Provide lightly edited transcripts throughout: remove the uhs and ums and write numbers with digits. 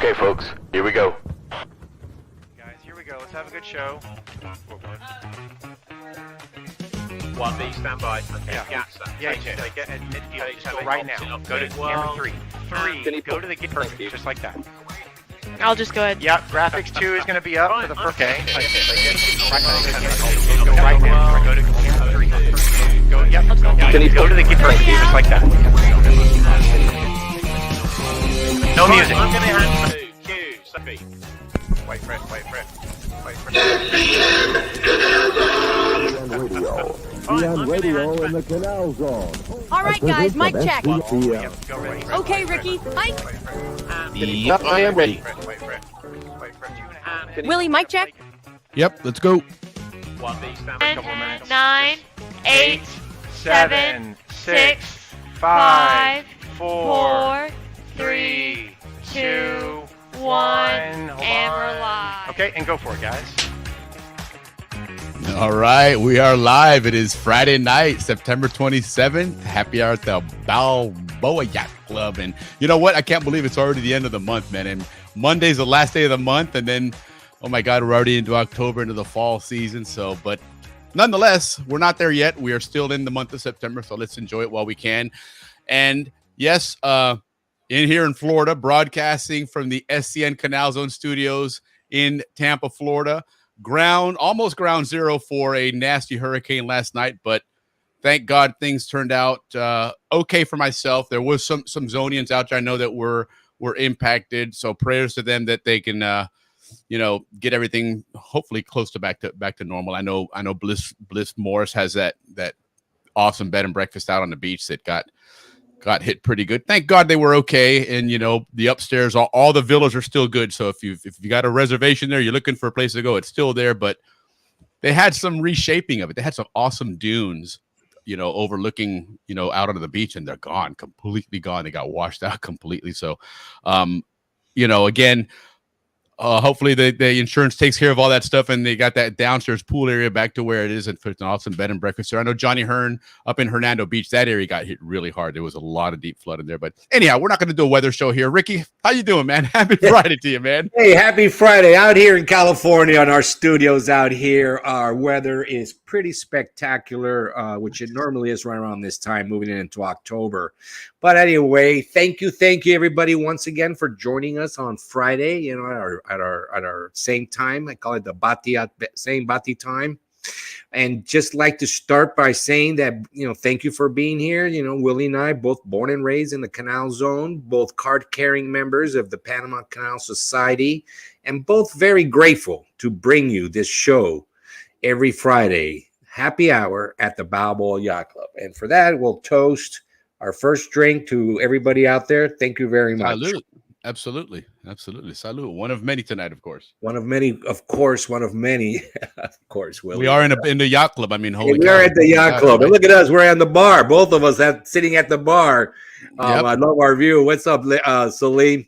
Okay, folks, here we go. Guys, here we go. Let's have a good show. 1B, stand by. Okay, Yeah. Yacht, Yeah, take it. take it. And just take go it. right now. Go to camera 3. 3. Go to the gate. Perfect. Just like that. I'll just go ahead. Yeah, graphics 2 is going to be up for the first. Okay. Go right now. Go to camera 3. Go. Yep. Go to the gate. Perfect. Just like that. No music. I'm going to hand to Q, Sophie. Wait for it. Wait for it. Wait for it. On radio in the Canal Zone. All right, guys, mic check. Yep, go ready. Okay, Ricky, mic. Yep, I am ready. Wait for it. Wait for it. Willie, mic check. Yep, let's go. 1B, stand by. 10, 9, 8, 7, 6, 5, 4, 3, 2, 1, and we're live. Okay, and go for it, guys. All right, we are live. It is Friday night, September 27th. Happy hour at the Balboa Yacht Club. And you know what? I can't believe it's already the end of the month, man. And Monday's the last day of the month. And then, oh my God, we're already into October, into the fall season. So, but nonetheless, we're not there yet. We are still in the month of September. So let's enjoy it while we can. And yes, in here in Florida, broadcasting from the SCN Canal Zone studios in Tampa, Florida. Almost ground zero for a nasty hurricane last night, but thank God things turned out okay for myself. There was some Zonians out there I know that were impacted, so prayers to them that they can get everything hopefully close to back to normal. I know Bliss Morris has that awesome bed and breakfast out on the beach that got hit pretty good. Thank God they were okay. And, the upstairs, all the villas are still good. So if you got a reservation there, you're looking for a place to go, it's still there. But they had some reshaping of it. They had some awesome dunes, overlooking, out onto the beach, and they're gone, completely gone. They got washed out completely. So, again, hopefully the insurance takes care of all that stuff, and they got that downstairs pool area back to where it is, and it's an awesome bed and breakfast there. I know Johnny Hearn up in Hernando Beach, that area got hit really hard. There was a lot of deep flooding there. But anyhow, we're not going to do a weather show here. Ricky, how you doing, man? Happy Friday to you, man. Hey, happy Friday. Out here in California on our studios out here, our weather is pretty spectacular, which it normally is right around this time, moving into October. But anyway, thank you, everybody, once again for joining us on Friday. At our same time. I call it the same Bati time. And just like to start by saying that, thank you for being here. Willie and I, both born and raised in the Canal Zone, both card-carrying members of the Panama Canal Society, and both very grateful to bring you this show every Friday, happy hour at the Balboa Yacht Club. And for that, we'll toast our first drink to everybody out there. Thank you very much. Salute. Absolutely. Salute. One of many tonight, of course. One of many, of course, Willie. We are in the yacht club. I mean, holy we are at the yacht club. And look at us. We're on the bar. Both of us sitting at the bar. Yep. I love our view. What's up, Salim?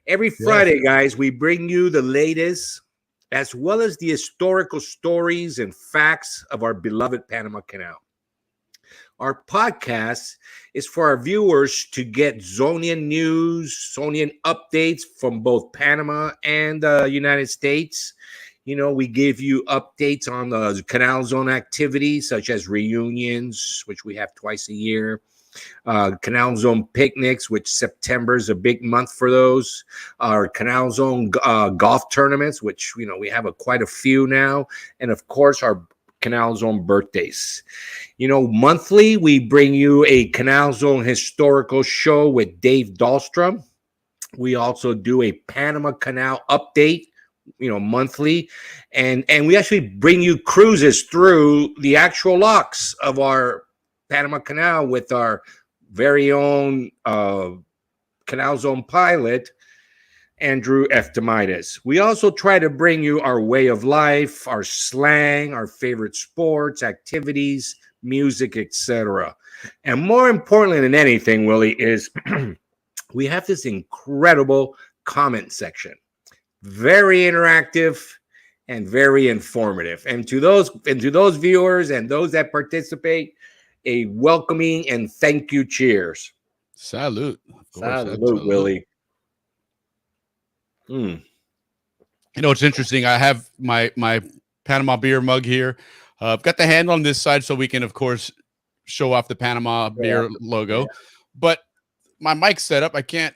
Every Friday, guys, we bring you the latest as well as the historical stories and facts of our beloved Panama Canal. Our podcast is for our viewers to get Zonian news, Zonian updates from both Panama and the United States. We give you updates on the Canal Zone activities, such as reunions, which we have twice a year, Canal Zone picnics, which September is a big month for those, our Canal Zone golf tournaments, which, we have quite a few now, and of course, our Canal Zone birthdays. Monthly, we bring you a Canal Zone historical show with Dave Dahlstrom. We also do a Panama Canal update, monthly. And we actually bring you cruises through the actual locks of our Panama Canal with our very own Canal Zone pilot, Andrew Eftimides. We also try to bring you our way of life, our slang, our favorite sports, activities, music, etc. And more importantly than anything, Willie, is we have this incredible comment section. Very interactive and very informative. And to those viewers and those that participate, a welcoming and thank you cheers. Salute. Salute, Willie. Mm. You know, it's interesting. I have my Panama beer mug here. I've got the handle on this side so we can, of course, show off the Panama beer logo. Yeah. But my mic setup, I can't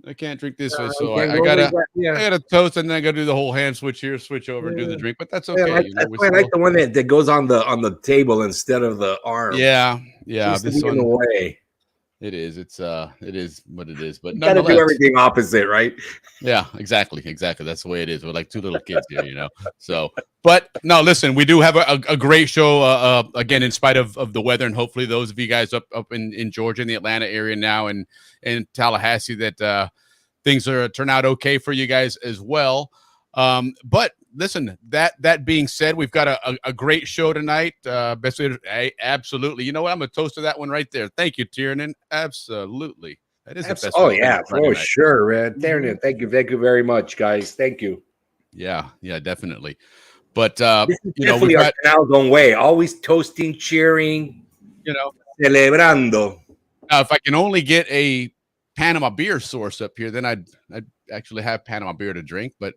drink this way, so Okay, I well, gotta yeah. I gotta toast, and then I gotta do the whole hand switch here, switch over, and do the drink. But that's okay. Yeah, You know, we I like still, the one that goes on the table instead of the arm. yeah. Seems to This be in the one, way. it is. It is what it is. But You gotta nonetheless, do everything opposite, right? yeah, exactly. That's the way it is. We're like two little kids here, you know. So, but no, listen, we do have a great show. Again, in spite of the weather, and hopefully those of you guys up in Georgia, in the Atlanta area now, and in Tallahassee, that things turn out okay for you guys as well. But listen, that being said, we've got a great show tonight. Best way to, absolutely. You know what? I'm gonna toast to that one right there. Thank you, Tiernan. Absolutely. That is the best. Oh way to yeah, spend Friday for night. sure, man. Darren, thank you very much, guys. Thank you. Yeah, definitely. But This is you know, definitely we've our got, Canal's own way. Always toasting, cheering, you know, celebrando. now if I can only get a Panama beer source up here, then I'd actually have Panama beer to drink. But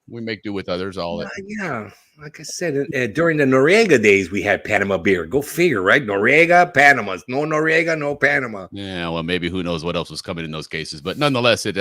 we make do with others. Yeah, like I said, during the Noriega days, we had Panama beer. Go figure, right? Noriega, Panamas. No Noriega, no Panama. Yeah, well, maybe who knows what else was coming in those cases, but nonetheless, it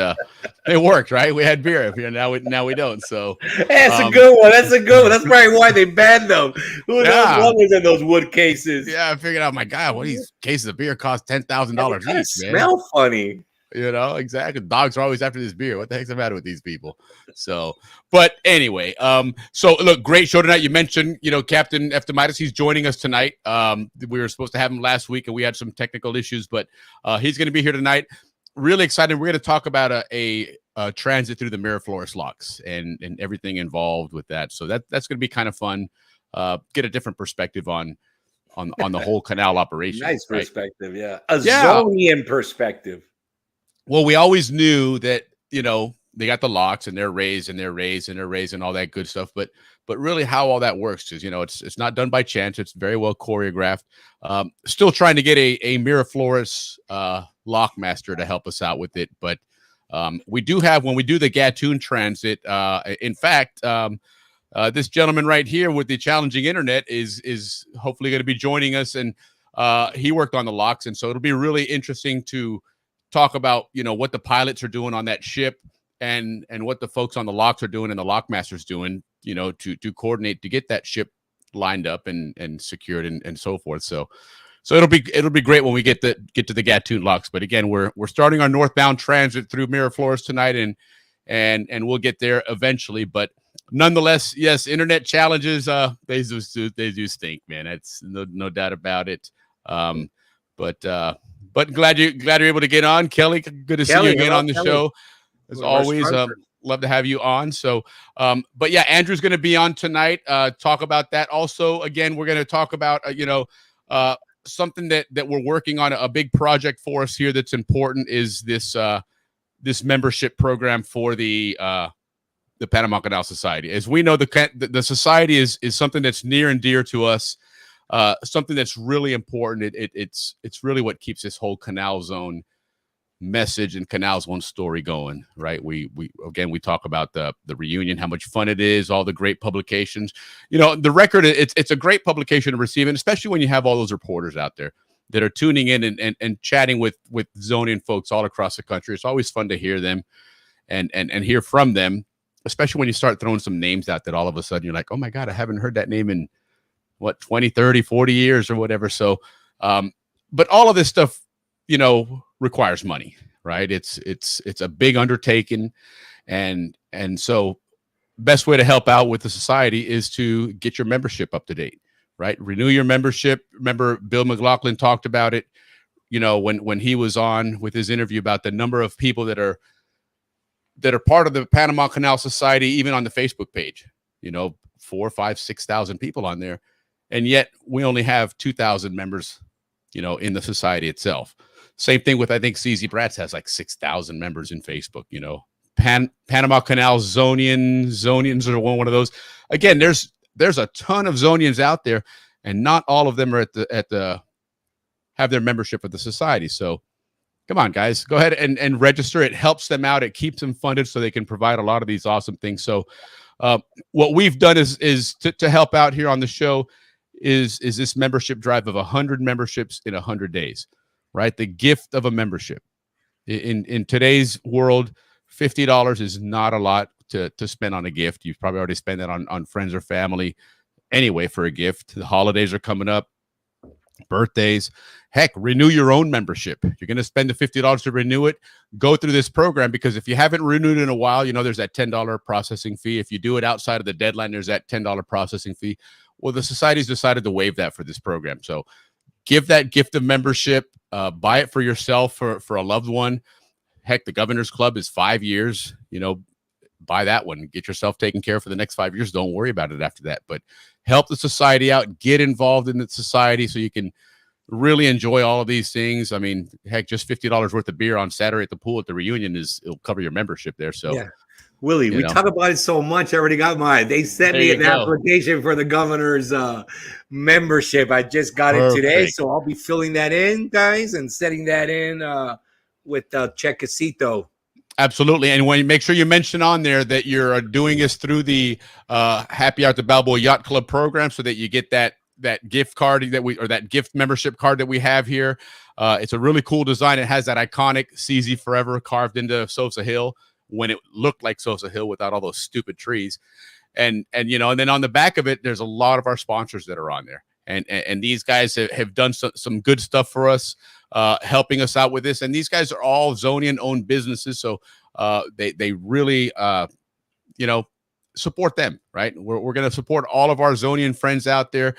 worked, right? We had beer up here, now we don't. So That's a good one. That's a good one. That's probably why they banned them. Who knows what was in those wood cases? yeah, I figured out. My God, what these cases of beer cost $10,000 each, man. Smell funny. You know, exactly. Dogs are always after this beer. What the heck's the matter with these people? So, but anyway, so look, great show tonight. You mentioned, you know, Captain Eftimitis. He's joining us tonight. We were supposed to have him last week, and we had some technical issues, but he's going to be here tonight. Really excited. We're going to talk about a transit through the Miraflores locks and everything involved with that. So that's going to be kind of fun. Get a different perspective on the whole canal operation. Nice right? perspective, yeah. A Zonian perspective. Well, we always knew that, you know, they got the locks and they're raised and all that good stuff. But really how all that works is, you know, it's not done by chance. It's very well choreographed. Still trying to get a Miraflores lock master to help us out with it. But we do have, when we do the Gatun transit, in fact, this gentleman right here with the challenging internet is hopefully going to be joining us. And he worked on the locks. And so it'll be really interesting to talk about, you know, what the pilots are doing on that ship and what the folks on the locks are doing and the lock masters doing, you know, to coordinate to get that ship lined up and secured and so forth. So it'll be great when we get to the Gatun locks. But again, we're starting our northbound transit through Miraflores tonight, and we'll get there eventually. But nonetheless, yes, internet challenges, they do stink, man. That's no doubt about it. But glad you're able to get on, Kelly. Good to see you again on the show. As always, love to have you on. So, but yeah, Andrew's going to be on tonight. Talk about that. Also, again, we're going to talk about something that we're working on. A big project for us here that's important is this membership program for the Panama Canal Society. As we know, the society is something that's near and dear to us. Something that's really important. It's really what keeps this whole Canal Zone message and Canal Zone story going, right? We talk about the reunion, how much fun it is, all the great publications. You know, the record, it's a great publication to receive, and especially when you have all those reporters out there that are tuning in and chatting with zoning folks all across the country. It's always fun to hear them and hear from them, especially when you start throwing some names out that all of a sudden you're like, oh my God, I haven't heard that name in 20, 30, 40 years or whatever. So, but all of this stuff, you know, requires money, right? It's a big undertaking. And so best way to help out with the society is to get your membership up to date, right? Renew your membership. Remember, Bill McLaughlin talked about it, you know, when he was on with his interview about the number of people that are part of the Panama Canal Society, even on the Facebook page, you know, 4,000, 5,000, 6,000 people on there. And yet we only have 2,000 members, you know, in the society itself. Same thing with, I think CZ Bratz has like 6,000 members in Facebook, you know. Panama Canal Zonians are one of those. Again, there's a ton of Zonians out there, and not all of them are have their membership of the society. So Come on, guys, go ahead and register. It helps them out. It keeps them funded so they can provide a lot of these awesome things. So what we've done is to help out here on the show is this membership drive of 100 memberships in 100 days, right? The gift of a membership. In today's world, $50 is not a lot to spend on a gift. You've probably already spent that on friends or family anyway for a gift. The holidays are coming up, birthdays. Heck, renew your own membership. You're going to spend the $50 to renew it. Go through this program, because if you haven't renewed in a while, there's that $10 processing fee. If you do it outside of the deadline, there's that $10 processing fee. Well, the society's decided to waive that for this program. So give that gift of membership, buy it for yourself, for a loved one. Heck, the Governor's Club is 5 years, buy that one, get yourself taken care of for the next 5 years. Don't worry about it after that, but help the society out, get involved in the society so you can really enjoy all of these things. I mean, heck, just $50 worth of beer on Saturday at the pool at the reunion it'll cover your membership there. So yeah. Willie, we talk about it so much. I already got mine. They sent me an application for the Governor's membership. I just got it today, so I'll be filling that in, guys, and setting that in with Chequecito. Absolutely. And when you make sure you mention on there that you're doing this through the Happy Hour at the Balboa Yacht Club program, so that you get that gift card that gift membership card that we have here. It's a really cool design. It has that iconic CZ Forever carved into Sosa Hill, when it looked like Sosa Hill without all those stupid trees. And then on the back of it, there's a lot of our sponsors that are on there. And these guys have done some good stuff for us, helping us out with this. And these guys are all Zonian owned businesses. So they really, support them, right? We're going to support all of our Zonian friends out there.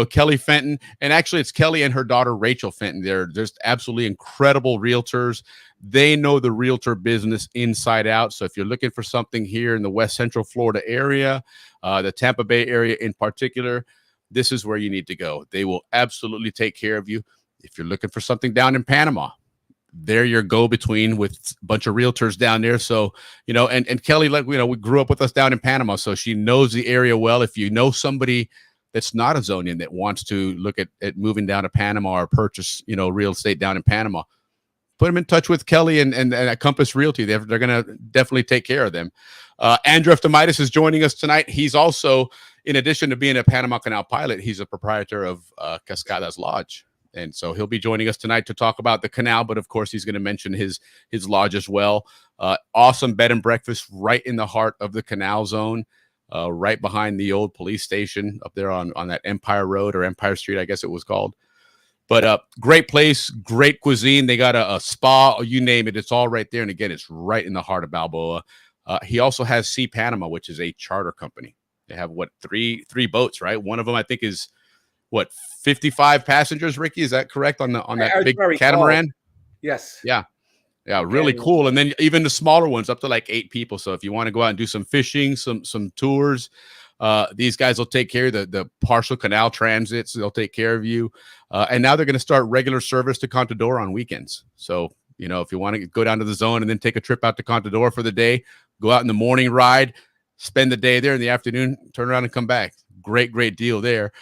Kelly Fenton, and actually it's Kelly and her daughter, Rachel Fenton. They're just absolutely incredible realtors. They know the realtor business inside out. So if you're looking for something here in the West Central Florida area, the Tampa Bay area in particular, this is where you need to go. They will absolutely take care of you. If you're looking for something down in Panama, they're your go-between with a bunch of realtors down there. So, and Kelly, we grew up with us down in Panama, so she knows the area well. If you know somebody that's not a Zonian that wants to look at moving down to Panama or purchase, real estate down in Panama, put them in touch with Kelly and at Compass Realty. They're going to definitely take care of them. Andrew Eftimitis is joining us tonight. He's also, in addition to being a Panama Canal pilot, he's a proprietor of Cascadas Lodge. And so he'll be joining us tonight to talk about the canal, but of course he's going to mention his lodge as well. Awesome bed and breakfast right in the heart of the canal zone, right behind the old police station up there on that Empire Road or Empire Street, I guess it was called. But great place, great cuisine. They got a spa, you name it. It's all right there. And again, it's right in the heart of Balboa. He also has Sea Panama, which is a charter company. They have three boats, right? One of them, I think, is 55 passengers, Ricky, is that correct, on that big catamaran? Cool. Yes. Yeah, really cool. And then even the smaller ones, up to like 8 people. So if you want to go out and do some fishing, some tours, these guys will take care of the partial canal transits. They'll take care of you. And now they're going to start regular service to Contador on weekends. So if you want to go down to the zone and then take a trip out to Contador for the day, go out in the morning ride, spend the day there, in the afternoon, turn around and come back. Great deal there.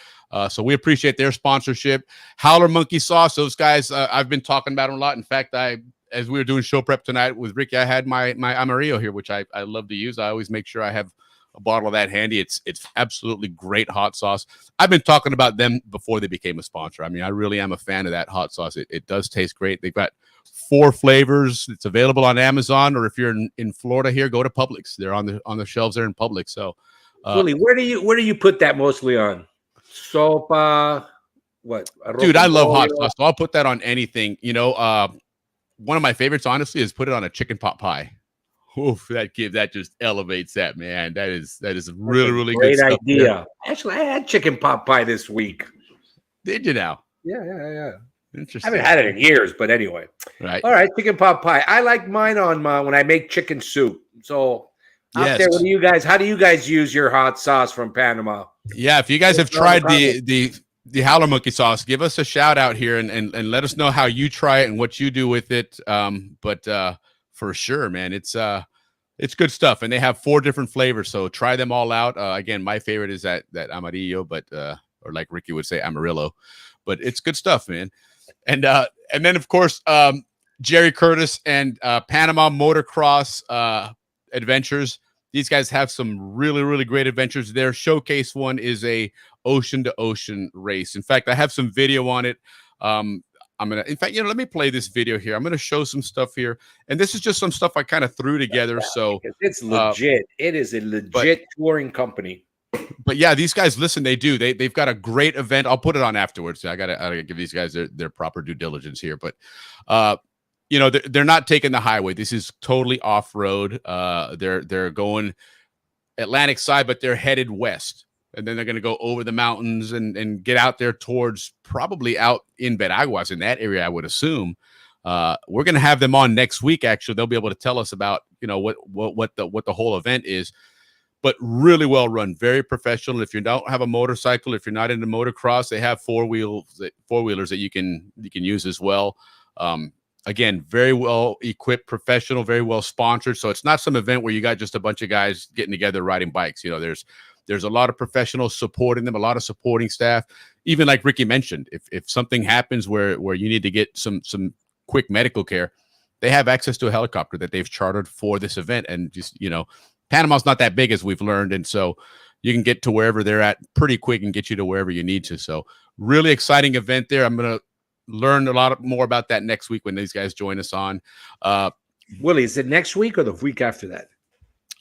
So we appreciate their sponsorship. Howler Monkey Sauce, those guys, I've been talking about them a lot. In fact, as we were doing show prep tonight with Ricky, I had my Amarillo here, which I love to use. I always make sure I have a bottle of that handy. It's absolutely great hot sauce. I've been talking about them before they became a sponsor. I mean, I really am a fan of that hot sauce. It does taste great. They've got 4 flavors. It's available on Amazon, or if you're in Florida here, go to Publix. They're on the shelves there in Publix. So, Willie, where do you put that mostly on? Sopa, what? Dude, I love hot sauce, so I'll put that on anything. One of my favorites, honestly, is put it on a chicken pot pie. Oof, that just elevates that, man. That is really great good stuff. Idea. There. Actually, I had chicken pot pie this week. Did you now? Yeah. Interesting. I haven't had it in years, but anyway. Right. All right, chicken pot pie. I like mine on when I make chicken soup. So out there, how do you guys use your hot sauce from Panama? Yeah, if you guys have tried the Howler Monkey Sauce, give us a shout out here and let us know how you try it and what you do with it. But for sure, man, it's good stuff. And they have 4 different flavors, so try them all out. Again, my favorite is that Amarillo, but or like Ricky would say, Amarillo. But it's good stuff, man. And then of course, Jerry Curtis and Panama Motocross Adventures. These guys have some really, really great adventures. Their showcase one is a ocean to ocean race. In fact, I have some video on it. In fact, let me play this video here. I'm gonna show some stuff here, and this is just some stuff I kind of threw together. So it's legit. It is a legit touring company. But yeah, these guys, listen, they've got a great event. I'll put it on afterwards. I gotta give these guys their proper due diligence here. But they're not taking the highway. This is totally off road. They're going Atlantic side, but they're headed west, and then they're going to go over the mountains and get out there towards probably out in Veraguas, in that area, I would assume. We're going to have them on next week. Actually, they'll be able to tell us about what the whole event is. But really well run, very professional. If you don't have a motorcycle, if you're not into motocross, they have four wheelers that you can use as well. Again, very well equipped, professional, very well sponsored. So it's not some event where you got just a bunch of guys getting together riding bikes. There's a lot of professionals supporting them, a lot of supporting staff. Even like Ricky mentioned, if something happens where you need to get some quick medical care, they have access to a helicopter that they've chartered for this event. And just Panama's not that big, as we've learned, and so you can get to wherever they're at pretty quick and get you to wherever you need to. So really exciting event there. I'm going to learn a lot more about that next week when these guys join us on. Willie, is it next week or the week after that?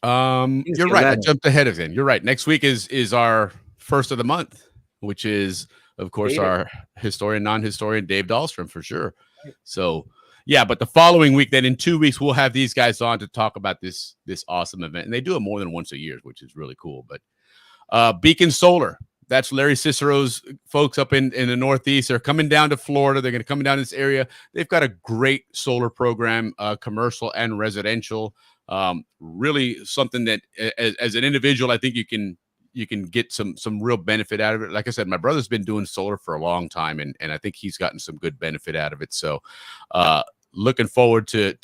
You're right. I jumped ahead of it. You're right. Next week is our first of the month, which is, of course, our historian, non-historian, Dave Dahlstrom, for sure. So yeah, but the following week, then in 2 weeks, we'll have these guys on to talk about this awesome event. And they do it more than once a year, which is really cool. But Beacon Solar, that's Larry Cicero's folks up in the Northeast. They're coming down to Florida. They're going to come down this area. They've got a great solar program, commercial and residential. Really something that as an individual, I think you can get some real benefit out of it. Like I said, my brother's been doing solar for a long time, and I think he's gotten some good benefit out of it. So looking forward to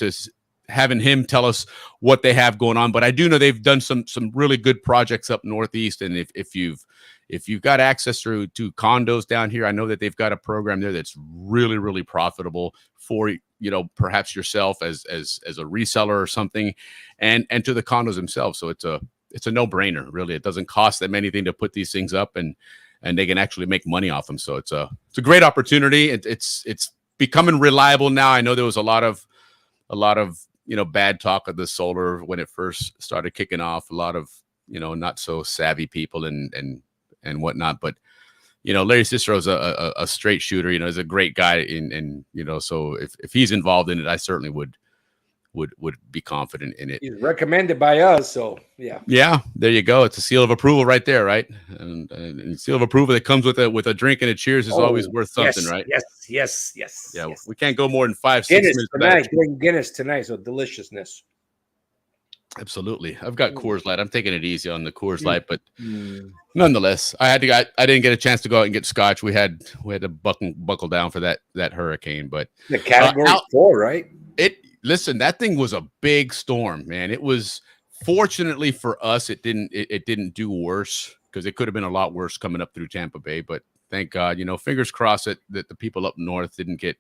having him tell us what they have going on. But I do know they've done some really good projects up Northeast. And if you've got access to condos down here, I know that they've got a program there that's really, really profitable for, perhaps yourself as a reseller or something, and to the condos themselves. So it's a no-brainer, really. It doesn't cost them anything to put these things up, and they can actually make money off them. So it's a great opportunity. It's becoming reliable now. I know there was a lot of bad talk of the solar when it first started kicking off. A lot of not so savvy people and whatnot. But Larry Cicero's a straight shooter. He's a great guy, and so if he's involved in it, I certainly would be confident in it. He's recommended by us, so yeah, there you go. It's a seal of approval right there, right? And seal of approval that comes with a drink and a cheers is always worth something, right? Yes. Yeah, we can't go more than 5-6 Guinness minutes tonight. Drink Guinness tonight, so deliciousness. Absolutely. I've got Coors Light. I'm taking it easy on the Coors Light, but nonetheless, I didn't get a chance to go out and get scotch. We had to buckle down for that hurricane, but the category 4, right? Listen, that thing was a big storm, man. It was, fortunately for us, it didn't do worse, because it could have been a lot worse coming up through Tampa Bay. But thank God, fingers crossed that the people up north didn't get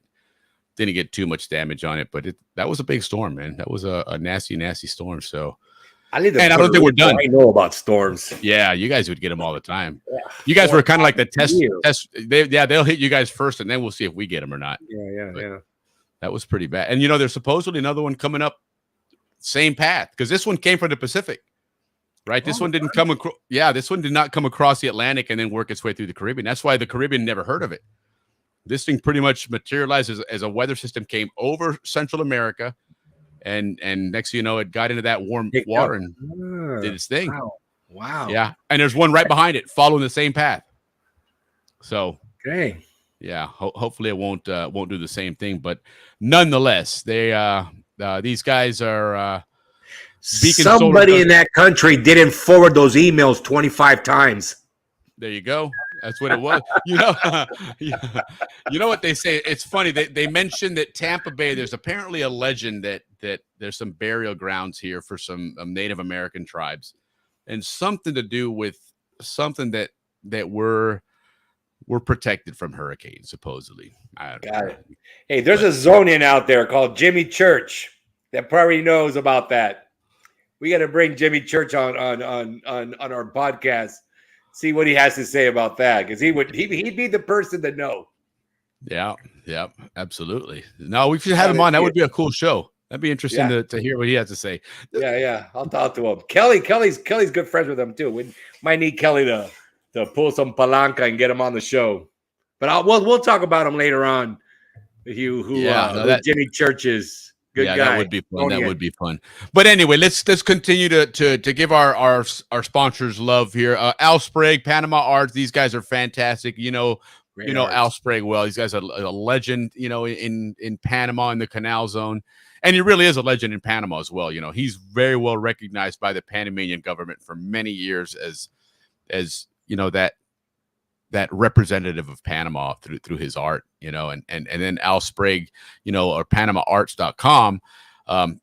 too much damage on it. But that was a big storm, man. That was a nasty, nasty storm. So I don't think we're done. I know about storms. Yeah, you guys would get them all the time. Yeah. You guys were kind of like the test. They'll hit you guys first, and then we'll see if we get them or not. Yeah. That was pretty bad. And there's supposedly another one coming up, same path, because this one came from the Pacific, right? This one didn't come across. Yeah, this one did not come across the Atlantic and then work its way through the Caribbean. That's why the Caribbean never heard of it. This thing pretty much materialized as a weather system, came over Central America, and next thing you know, it got into that warm water and did its thing. Wow. Yeah, and there's one right behind it following the same path. So okay. Yeah, hopefully it won't do the same thing, but nonetheless, these guys are somebody in that country didn't forward those emails 25 times. There you go. That's what it was. You know what they say. It's funny. They mentioned that Tampa Bay, there's apparently a legend that there's some burial grounds here for some Native American tribes, and something to do with something that we're protected from hurricanes, supposedly. I don't Got know. it. Hey, there's a Zonian out there called Jimmy Church that probably knows about that. We got to bring Jimmy Church on our podcast. See what he has to say about that, because he'd be the person to know. Yeah, absolutely. No, we should have him on. That would be a cool show. That'd be interesting to hear what he has to say. Yeah. I'll talk to him. Kelly's good friends with him too. We might need Kelly to pull some palanca and get him on the show. But we'll talk about him later on. Who Jimmy Church is. Good guy. That would be fun. That would be fun. But anyway, let's continue to give our sponsors love here. Al Sprague, Panama Arts. These guys are fantastic. Al Sprague well. These guys are a legend. In Panama in the Canal Zone, and he really is a legend in Panama as well. He's very well recognized by the Panamanian government for many years as that representative of Panama through his art, and then Al Sprague, or PanamaArts.com.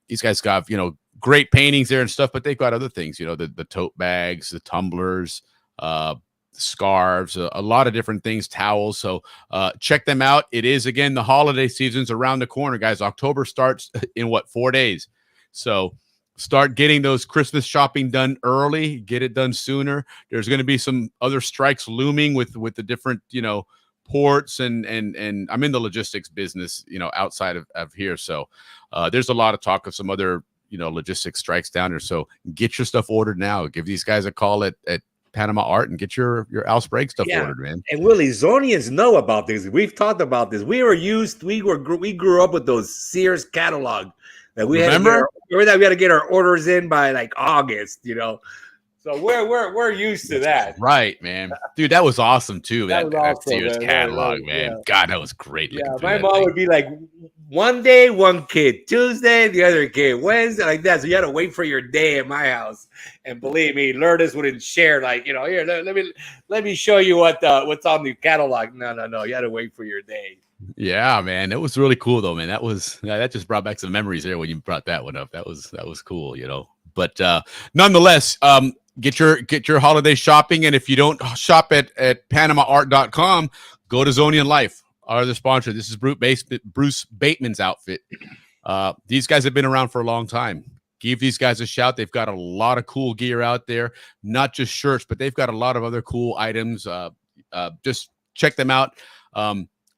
These guys got, great paintings there and stuff, but they've got other things, the tote bags, the tumblers, scarves, a lot of different things, towels. So check them out. It is, again, the holiday season's around the corner, guys. October starts in 4 days. So start getting those Christmas shopping done early. Get it done sooner. There's going to be some other strikes looming with the different, ports and I'm in the logistics business, outside of here. So there's a lot of talk of some other, logistics strikes down there. So get your stuff ordered now. Give these guys a call at Panama Art and get your Al Sprague stuff ordered, man. And Willie, Zonians know about this. We've talked about this. We grew up with those Sears catalog that we had to get our orders in by like August, So we're used to that. Right, man. Dude, that was awesome too. That was awesome, Sears man. catalog, man. Yeah. God, that was great. Yeah, my mom would be like, one day, one kid, Tuesday, the other kid, Wednesday, like that. So you had to wait for your day at my house. And believe me, Lourdes wouldn't share, like, here, let me show you what's on the catalog. No. You had to wait for your day. Yeah, man. It was really cool though, man. That just brought back some memories there when you brought that one up. That was cool, But nonetheless, get your holiday shopping, and if you don't shop at PanamaArt.com, go to Zonian Life, our other sponsor. This is Bruce Bateman's outfit. These guys have been around for a long time. Give these guys a shout. They've got a lot of cool gear out there, not just shirts, but they've got a lot of other cool items. Just check them out.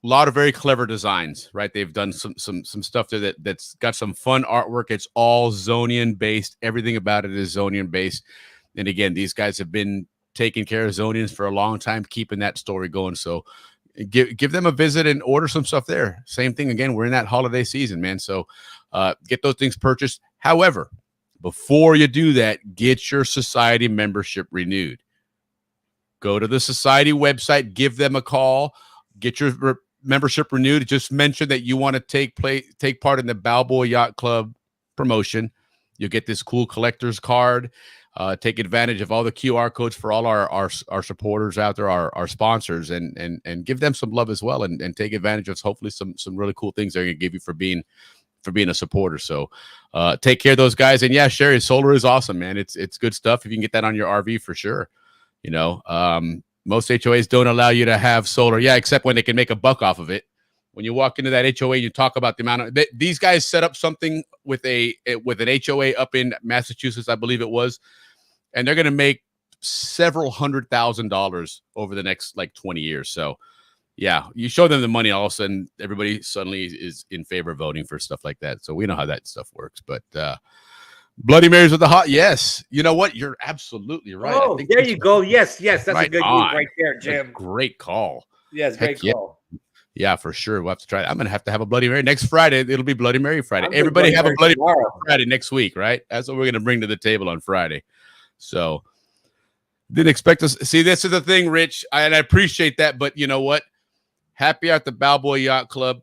A lot of very clever designs, right? They've done some stuff there that's got some fun artwork. It's all Zonian based. Everything about it is Zonian based. And again, these guys have been taking care of Zonians for a long time, keeping that story going. So give them a visit and order some stuff there. Same thing again. We're in that holiday season, man. So get those things purchased. However, before you do that, get your society membership renewed. Go to the society website, give them a call, get your membership renewed. Just mention that you want to take part in the Balboa Yacht Club promotion. You'll get this cool collector's card. Take advantage of all the QR codes for all our supporters out there, our sponsors, and give them some love as well, and take advantage of hopefully some really cool things they're gonna give you for being a supporter. So take care of those guys. And yeah, Sherry, solar is awesome, man. It's good stuff. If you can get that on your RV for sure. Most HOAs don't allow you to have solar, except when they can make a buck off of it. When you walk into that HOA, you talk about the amount of these guys set up something with an HOA up in Massachusetts, I believe it was, and they're going to make several $100,000 over the next 20 years. So, yeah, you show them the money, all of a sudden everybody suddenly is in favor of voting for stuff like that. So we know how that stuff works. But Bloody Marys with the hot, yes. You know what? You're absolutely right. Oh, there you go. Yes, that's right, a good move right there, Jim. Great call. Yes, great call. Yeah, for sure. We'll have to try it. I'm going to have a Bloody Mary next Friday. It'll be Bloody Mary Friday. Everybody have a Bloody Mary Friday next week, right? That's what we're going to bring to the table on Friday. So didn't expect us. See, this is the thing, Rich, and I appreciate that. But you know what? Happy at the Balboa Yacht Club.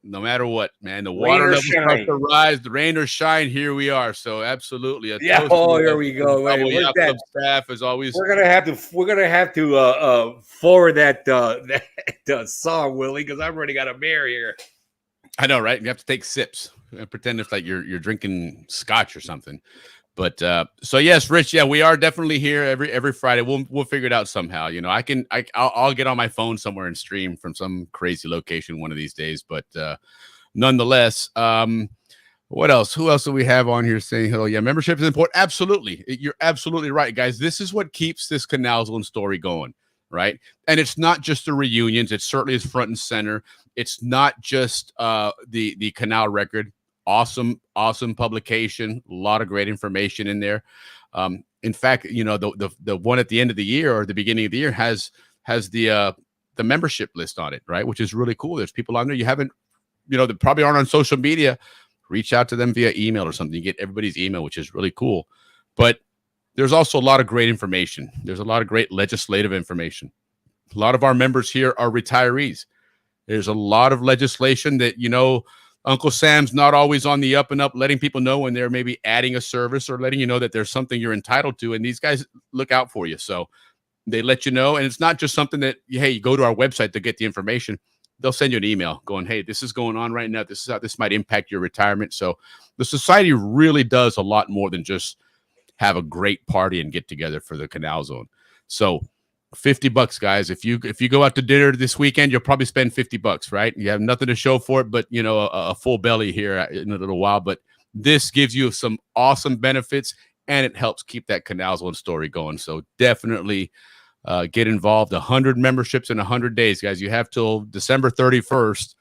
No matter what, man, the water level starts to rise, the rain or shine. Here we are. So absolutely, here we go. Yacht Club staff as always. We're gonna have to forward that song, Willie, because I've already got a beer here. I know, right? You have to take sips and pretend it's like you're drinking scotch or something. But so yes, Rich, yeah, we are definitely here every Friday. We'll figure it out somehow. You know, I'll get on my phone somewhere and stream from some crazy location one of these days. But nonetheless, what else? Who else do we have on here saying hello? Yeah, membership is important. Absolutely. You're absolutely right, guys. This is what keeps this Canal Zone story going, right? And it's not just the reunions. It certainly is front and center. It's not just the Canal record. Awesome publication. A lot of great information in there. In fact, you know, the one at the end of the year or the beginning of the year has the membership list on it, right? Which is really cool. There's people on there you haven't, you know, that probably aren't on social media. Reach out to them via email or something. You get everybody's email, which is really cool. But there's also a lot of great information. There's a lot of great legislative information. A lot of our members here are retirees. There's a lot of legislation that, you know, Uncle Sam's not always on the up and up, letting people know when they're maybe adding a service or letting you know that there's something you're entitled to. And these guys look out for you. So they let you know. And it's not just something that, hey, you go to our website to get the information. They'll send you an email going, hey, this is going on right now. This is how this might impact your retirement. So the society really does a lot more than just have a great party and get together for the Canal Zone. So $50, guys. If you go out to dinner this weekend, you'll probably spend $50, right? You have nothing to show for it, but you know, a full belly here in a little while. But this gives you some awesome benefits and it helps keep that Canal Zone story going. So definitely get involved. 100 memberships in 100 days, guys. You have till December 31st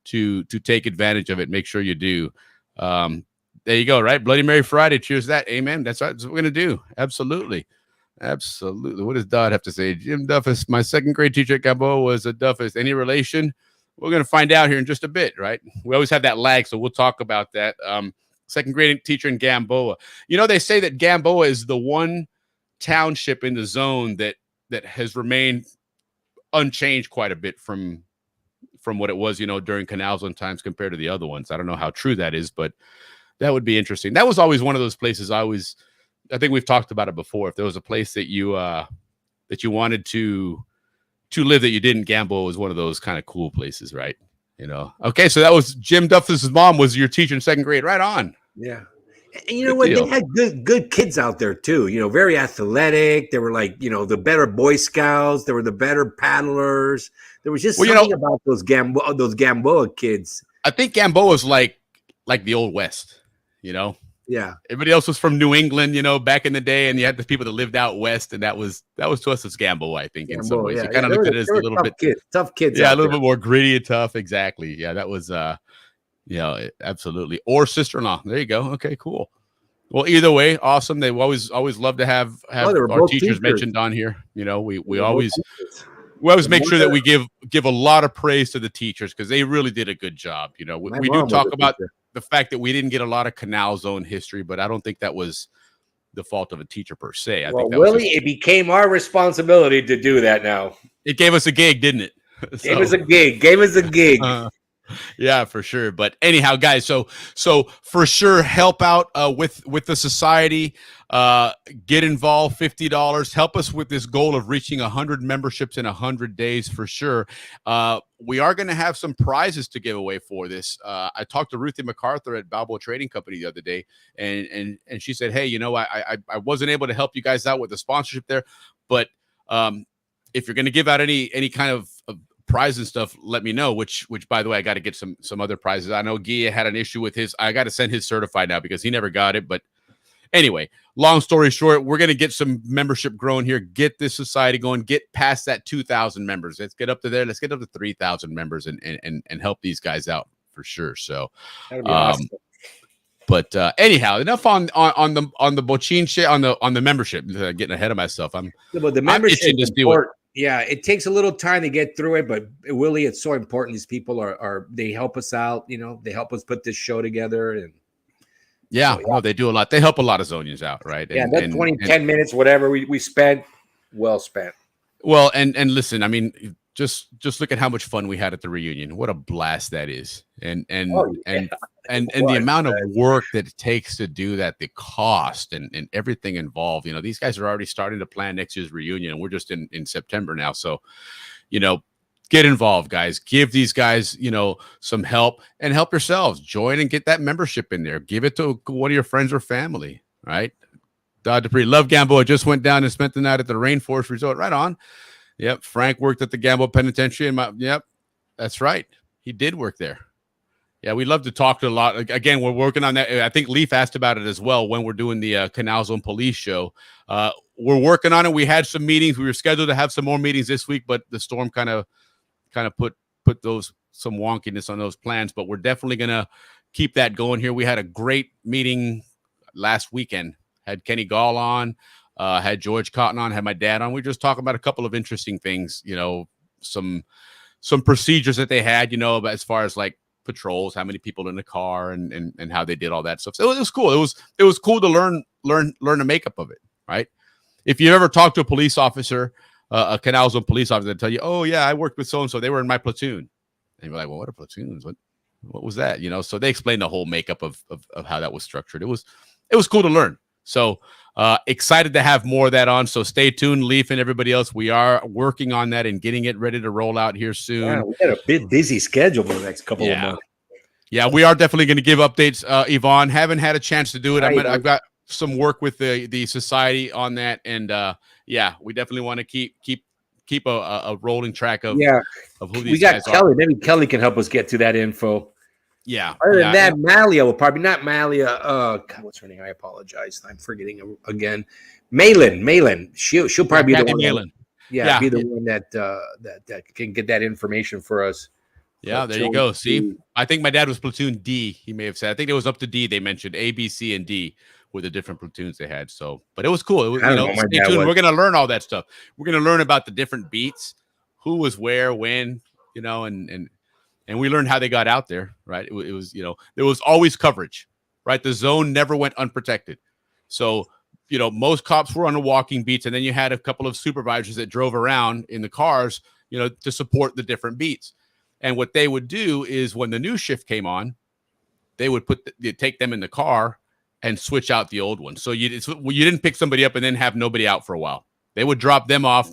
to take advantage of it. Make sure you do. There you go, right? Bloody Mary Friday. Cheers to that. Amen. That's right. That's what we're going to do. Absolutely. Absolutely. What does Dodd have to say? Jim Duffus, my second grade teacher at Balboa was a Duffus. Any relation? We're going to find out here in just a bit, right? We always have that lag, so we'll talk about that. Second grade teacher in Gamboa. You know, they say that Gamboa is the one township in the zone that has remained unchanged quite a bit from what it was, you know, during Canal Zone times compared to the other ones. I don't know how true that is, but that would be interesting. That was always one of those places I think we've talked about it before. If there was a place that you wanted to live that you didn't, Gamboa was one of those kind of cool places, right? You know. Okay, so that was Jim Duffus' mom was your teacher in second grade. Right on. Yeah. And you know what? They had good kids out there too. You know, very athletic. They were like, you know, the better Boy Scouts. They were the better paddlers. There was just something about those Gamboa kids. I think Gamboa is like the Old West. You know. Yeah. Everybody else was from New England, you know, back in the day, and you had the people that lived out west, and that was to us as Gamboa, I think, in some ways. Yeah. You kind of looked at it as a little bit tough kids. Yeah, a little bit more gritty and tough. Exactly. Yeah, that was you know, absolutely. Or sister-in-law. There you go. Okay, cool. Well, either way, awesome. They always love to have our teachers mentioned on here. You know, we always make sure that we give a lot of praise to the teachers because they really did a good job. You know, we do talk about the fact that we didn't get a lot of Canal Zone history, but I don't think that was the fault of a teacher per se. I think that Willie, it became our responsibility to do that now. It gave us a gig, didn't it? Gave us a gig. Yeah, for sure. But anyhow, guys, so for sure, help out with the society. Get involved. $50. Help us with this goal of reaching 100 memberships in 100 days for sure. We are going to have some prizes to give away for this. I talked to Ruthie MacArthur at Balboa Trading Company the other day, and she said, "Hey, you know, I wasn't able to help you guys out with the sponsorship there, but if you're going to give out any kind of prize and stuff, let me know." Which by the way, I got to get some other prizes. I know Gia had an issue with his. I got to send his certified now because he never got it. But anyway, long story short, we're gonna get some membership growing here. Get this society going. Get past that 2,000 members. Let's get up to there. Let's get up to 3,000 members and help these guys out for sure. So, awesome. But anyhow, enough on the Bochin shit on the membership. Getting ahead of myself. But the membership is important. Yeah, it takes a little time to get through it, but Willie, it's so important. These people are they help us out, you know, they help us put this show together. And no, they do a lot. They help a lot of Zonians out, right? Yeah, that 10 minutes, whatever we spent, well spent. Well, and listen, I mean, just look at how much fun we had at the reunion. What a blast that is. And the amount of work that it takes to do that, the cost and everything involved. You know, these guys are already starting to plan next year's reunion, and we're just in September now. So, you know, get involved, guys. Give these guys, you know, some help and help yourselves. Join and get that membership in there. Give it to one of your friends or family. right? Dupree, love Gamboa. Just went down and spent the night at the Rainforest Resort. Right on. Yep. Frank worked at the Gamboa Penitentiary. Yep. That's right. He did work there. Yeah, we love to talk to a lot. Again, we're working on that. I think Leaf asked about it as well when we're doing the Canal Zone Police show. We're working on it. We had some meetings. We were scheduled to have some more meetings this week, but the storm kind of put some wonkiness on those plans. But we're definitely gonna keep that going here. We had a great meeting last weekend. Had Kenny Gall on, had George Cotton on, had my dad on. We were just talking about a couple of interesting things. You know, some procedures that they had. You know, as far as like patrols, how many people in the car, and how they did all that stuff. So it was cool. It was cool to learn the makeup of it, right? If you ever talk to a police officer, a Canal Zone police officer, they tell you, "Oh yeah, I worked with so and so. They were in my platoon." And you're like, "Well, what are platoons? What was that?" You know. So they explained the whole makeup of how that was structured. It was cool to learn. So excited to have more of that on. So stay tuned, Leaf and everybody else. We are working on that and getting it ready to roll out here soon. Yeah, we got a bit busy schedule for the next couple of months. Yeah, we are definitely going to give updates. Yvonne, haven't had a chance to do it. I've got some work with the society on that, and yeah, we definitely want to keep a rolling track of who these guys Kelly. are. Maybe Kelly can help us get to that info. Yeah. Other than that, Malia will probably not Malia. God, what's her name? I apologize. I'm forgetting again. Malin. She'll probably be the one. Malin. Be the one that can get that information for us. Yeah, there you go. See, I think my dad was platoon D. He may have said. I think it was up to D. They mentioned A, B, C, and D were the different platoons they had. So, but it was cool. It was, stay tuned. We're going to learn all that stuff. We're going to learn about the different beats, who was where, when, and we learned how they got out there, right? It was, there was always coverage, right? The zone never went unprotected. So, most cops were on the walking beats, and then you had a couple of supervisors that drove around in the cars, to support the different beats. And what they would do is when the new shift came on, they would take them in the car and switch out the old one. So you didn't pick somebody up and then have nobody out for a while. They would drop them off,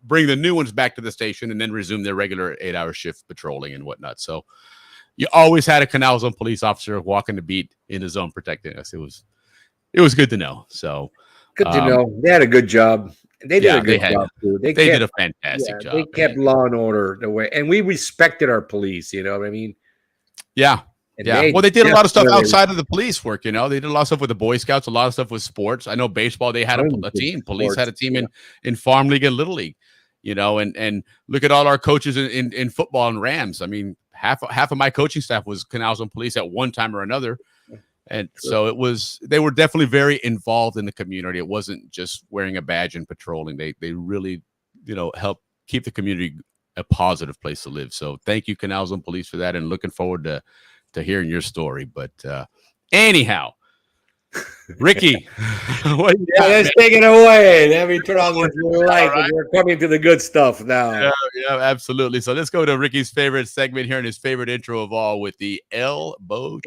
bring the new ones back to the station, and then resume their regular 8-hour shift patrolling and whatnot. So you always had a Canal Zone police officer walking the beat in the zone protecting us. It was good to know. So good to know. They had a good job. They did a good job too. They did a fantastic job. They kept law and order the way, and we respected our police. You know what I mean? Yeah. Yeah. Well, they did a lot of stuff outside of the police work. They did a lot of stuff with the Boy Scouts, a lot of stuff with sports. I know baseball, they had a team. Police had a team in Farm League and Little League, and look at all our coaches in football and Rams. I mean, half of my coaching staff was Canal Zone police at one time or another. And so they were definitely very involved in the community. It wasn't just wearing a badge and patrolling. They really, helped keep the community a positive place to live. So thank you, Canal Zone Police, for that. And looking forward to hearing your story. But anyhow, Ricky, let's take it away. Let me turn on this light. Right. We're coming to the good stuff now. Yeah, absolutely. So let's go to Ricky's favorite segment here and his favorite intro of all with the elbow.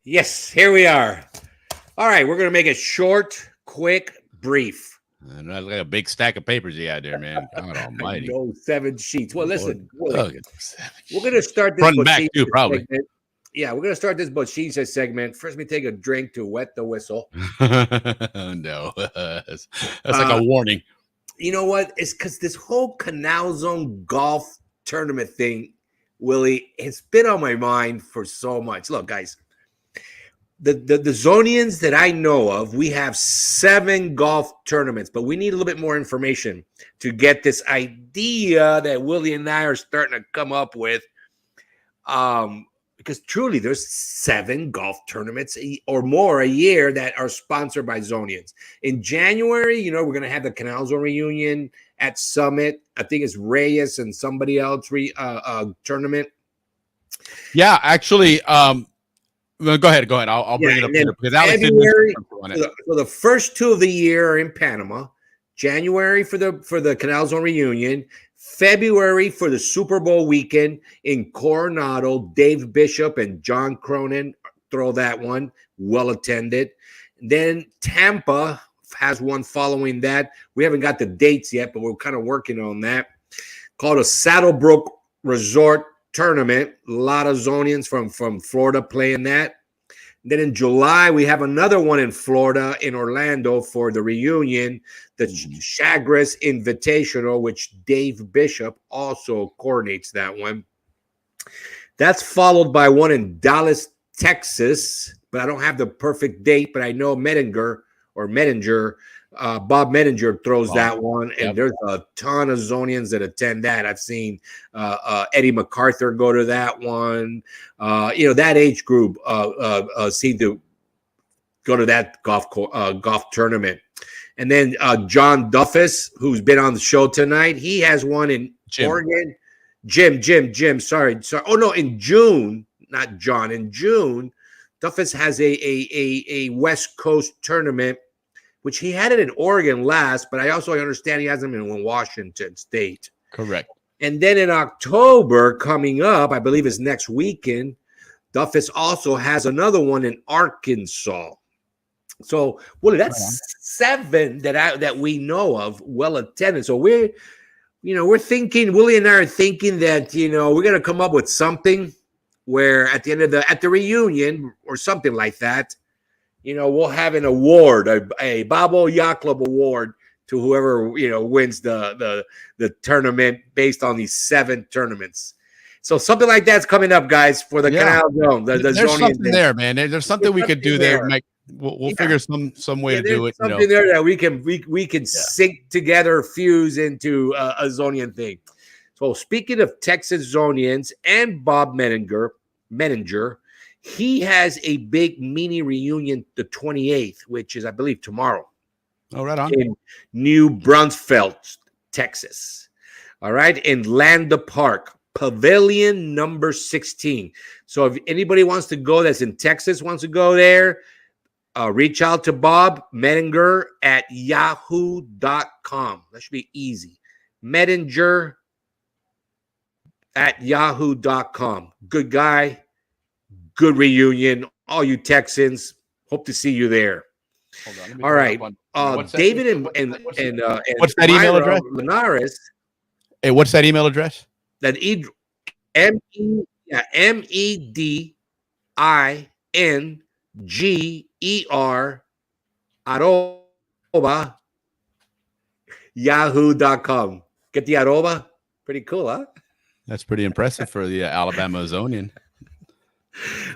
Yes, here we are. All right, we're going to make it short, quick, brief. And that's like a big stack of papers you had there, man. God almighty. No, 7 sheets. Well, listen, we're going to start this front and back too, probably. Segment. Yeah, we're going to start this Bochincha segment. First, we take a drink to wet the whistle. No, that's like a warning. You know what? It's because this whole Canal Zone golf tournament thing, Willie, it's been on my mind for so much. Look, guys. The Zonians that I know of, we have 7 golf tournaments, but we need a little bit more information to get this idea that Willie and I are starting to come up with. Because truly, there's 7 golf tournaments or more a year that are sponsored by Zonians. In January, we're going to have the Canal Zone reunion at Summit. I think it's Reyes and somebody else tournament. Yeah, actually. Well, go ahead. I'll bring it up later because that February, for the first 2 of the year are in Panama. January for the Canal Zone reunion. February for the Super Bowl weekend in Coronado, Dave Bishop and John Cronin throw that one, well attended. Then Tampa has one following that. We haven't got the dates yet, but we're kind of working on that. Called a Saddlebrook Resort Tournament. A lot of Zonians from Florida playing that. Then in July, we have another one in Florida, in Orlando, for the reunion, the Chagres Invitational, which Dave Bishop also coordinates that one. That's followed by one in Dallas, Texas, but I don't have the perfect date, but I know Bob Medinger throws that one, and there's a ton of Zonians that attend that. I've seen Eddie MacArthur go to that one. That age group seem to go to that golf tournament. And then John Duffus, who's been on the show tonight, he has one in Oregon. Jim. Sorry. Oh no, in June, not John. In June, Duffus has a West Coast tournament, which he had it in Oregon last, but I also understand he has them in Washington State. Correct. And then in October, coming up, I believe is next weekend, Duffus also has another one in Arkansas. So, Willie, that's 7 that we know of well attended. So we're thinking, Willie and I are thinking that, we're going to come up with something where at the end of at the reunion or something like that, we'll have an award, a Balboa Yacht Club award to whoever, wins the tournament based on these 7 tournaments. So something like that's coming up, guys, for the Canal Zone. There's something there, man. There's something we could do there. We'll figure some way to do it. Something there that we can sync together, fuse into a Zonian thing. So speaking of Texas Zonians and Bob Medinger, he has a big mini reunion the 28th, which is, I believe, tomorrow. Oh, right on. In New Braunfels, Texas. All right. In Landa Park, Pavilion number 16. So if anybody wants to go that's in Texas, wants to go there, reach out to Bob Medinger at yahoo.com. That should be easy. Medinger at yahoo.com. Good guy. Good reunion. All you Texans, hope to see you there. All right. David and what's that email address? Linares. Hey, what's that email address? That MEDINGER @ yahoo.com. Get the arroba? Pretty cool, huh? That's pretty impressive for the Alabama Zonian.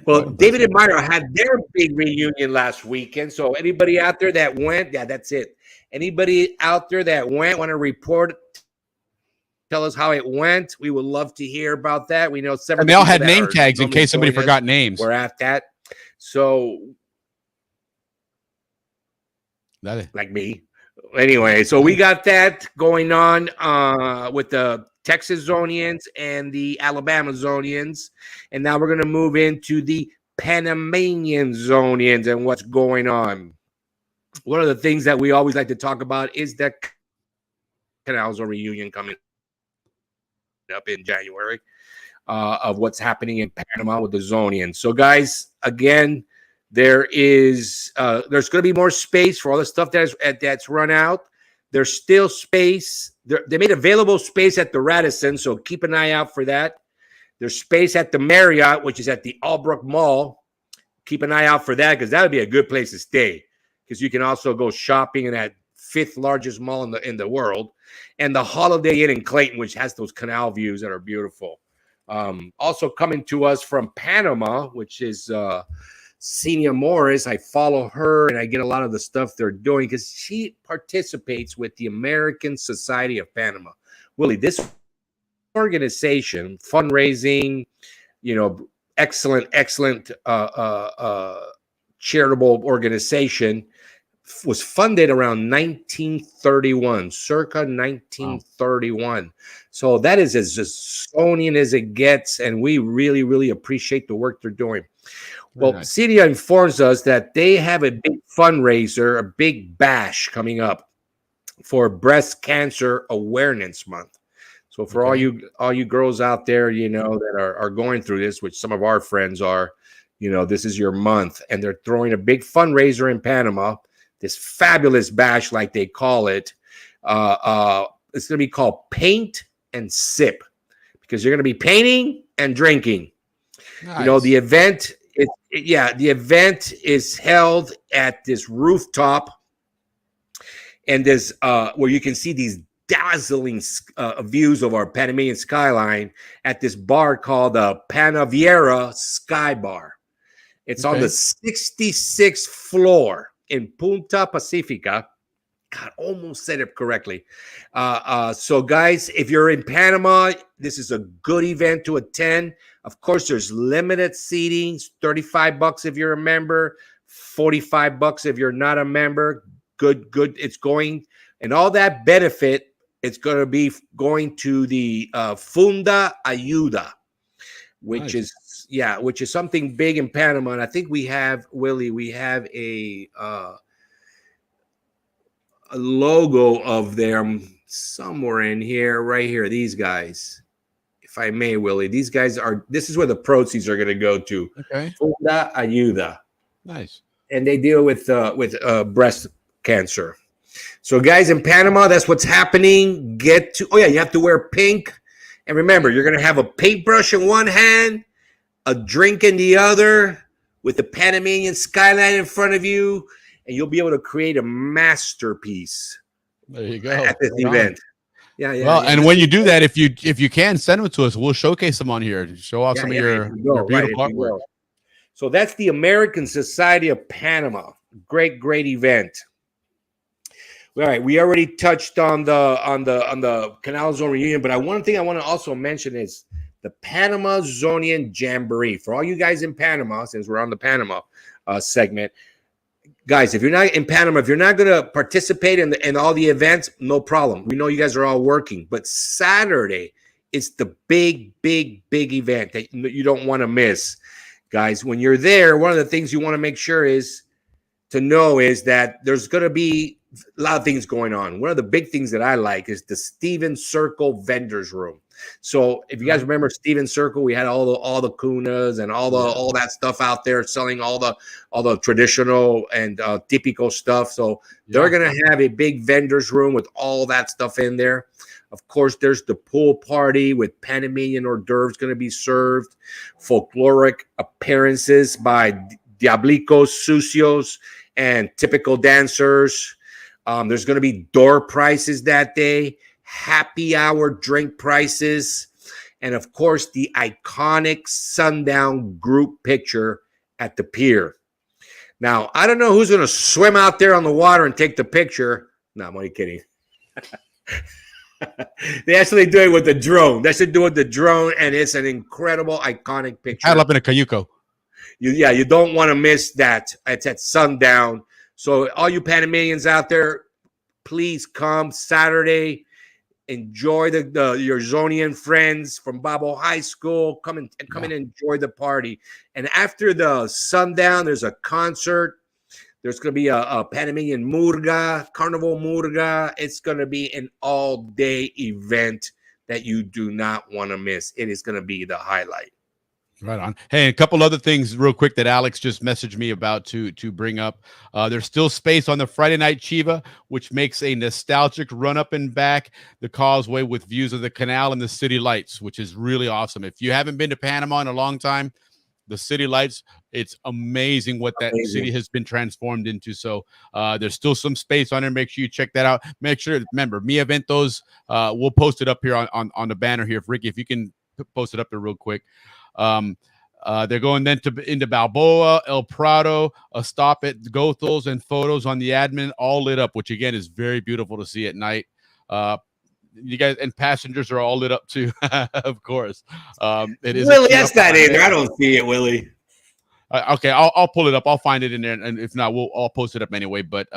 Well, David and Myra had their big reunion last weekend. So anybody out there that went, that's it. Anybody out there that went, want to report, tell us how it went. We would love to hear about that. We know several. And they all had name tags in case somebody forgot names. We're at that. So, like me. Anyway, so we got that going on with the Texas Zonians and the Alabama Zonians. And now we're going to move into the Panamanian Zonians and what's going on. One of the things that we always like to talk about is the Canal Zone reunion coming up in January of what's happening in Panama with the Zonians. So, guys, again, there's going to be more space for all the stuff that's run out. There's still space. They made available space at the Radisson, so keep an eye out for that. There's space at the Marriott, which is at the Albrook Mall. Keep an eye out for that because that would be a good place to stay because you can also go shopping in that 5th largest mall in the world. And the Holiday Inn in Clayton, which has those canal views that are beautiful. Also coming to us from Panama, which is Senia Morris. I follow her and I get a lot of the stuff they're doing because she participates with the American Society of Panama. Willie, this organization, fundraising, excellent charitable organization, was funded around 1931, circa 1931. Wow. So that is as Estonian as it gets, and we really, really appreciate the work they're doing. Well, nice. CEDIA informs us that they have a big fundraiser, a big bash coming up for Breast Cancer Awareness Month. So for all you girls out there, that are going through this, which some of our friends are, this is your month, and they're throwing a big fundraiser in Panama. This fabulous bash, like they call it. It's going to be called Paint and Sip, because you're going to be painting and drinking. Nice. The event. The event is held at this rooftop, and there's where you can see these dazzling views of our Panamanian skyline at this bar called the Panaviera Sky Bar. It's on the 66th floor in Punta Pacifica. God, almost said it correctly. So, guys, if you're in Panama, this is a good event to attend. Of course, there's limited seating, $35 if you're a member, $45 if you're not a member. Good. It's going, and all that benefit, it's going to be going to the Funda Ayuda, which is something big in Panama. And I think we have, Willie, a logo of them somewhere in here, right here. These guys, if I may, Willie, this is where the proceeds are going to go to. Okay. Funda Ayuda. Nice. And they deal with breast cancer. So, guys, in Panama, that's what's happening. You have to wear pink. And remember, you're going to have a paintbrush in one hand, a drink in the other, with the Panamanian skyline in front of you, and you'll be able to create a masterpiece. There you go. At this event. Yeah. Well, and when you do that, if you can, send them to us. We'll showcase them on here. Show off some of your beautiful artwork. So that's the American Society of Panama. Great event. All right, we already touched on the Canal Zone reunion, but one thing I want to also mention is the Panama Zonian Jamboree. For all you guys in Panama, since we're on the Panama segment, guys, if you're not in Panama, if you're not going to participate in all the events, no problem. We know you guys are all working, but Saturday is the big event that you don't want to miss, guys. When you're there, one of the things you want to make sure is that there's going to be a lot of things going on. One of the big things that I like is the Steven Circle Vendors Room. So if you guys remember Steven Circle, we had all the kunas and all that stuff out there selling all the traditional and typical stuff. So they're gonna have a big vendors room with all that stuff in there. Of course, there's the pool party with Panamanian hors d'oeuvres going to be served, folkloric appearances by Diablicos, Sucios, and typical dancers. There's going to be door prices that day, happy hour drink prices, and of course, the iconic sundown group picture at the pier. Now, I don't know who's going to swim out there on the water and take the picture. No, I'm only kidding. They actually do it with the drone. They should do it with the drone, and it's an incredible, iconic picture. Paddle up in a cayuco. You don't want to miss that. It's at sundown. So all you Panamanians out there, please come Saturday. Enjoy your Zonian friends from Balboa High School. Come and enjoy the party. And after the sundown, there's a concert. There's going to be a Panamanian murga, carnival murga. It's going to be an all-day event that you do not want to miss. It is going to be the highlight. Right on. Hey, a couple other things real quick that Alex just messaged me about to bring up. There's still space on the Friday night Chiva, which makes a nostalgic run up and back the causeway with views of the canal and the city lights, which is really awesome. If you haven't been to Panama in a long time, the city lights, it's amazing what that city has been transformed into. So there's still some space on there. Make sure you check that out. Make sure, remember, Mi Eventos, we'll post it up here on the banner here. Ricky, if you can post it up there real quick. They're going then into Balboa, El Prado, a stop at Gothels, and photos on the admin, all lit up, which again is very beautiful to see at night. You guys and passengers are all lit up too, of course. It is Willie, that's not in there. I don't see it, Willie. Okay, I'll pull it up. I'll find it in there, and if not, I'll post it up anyway. But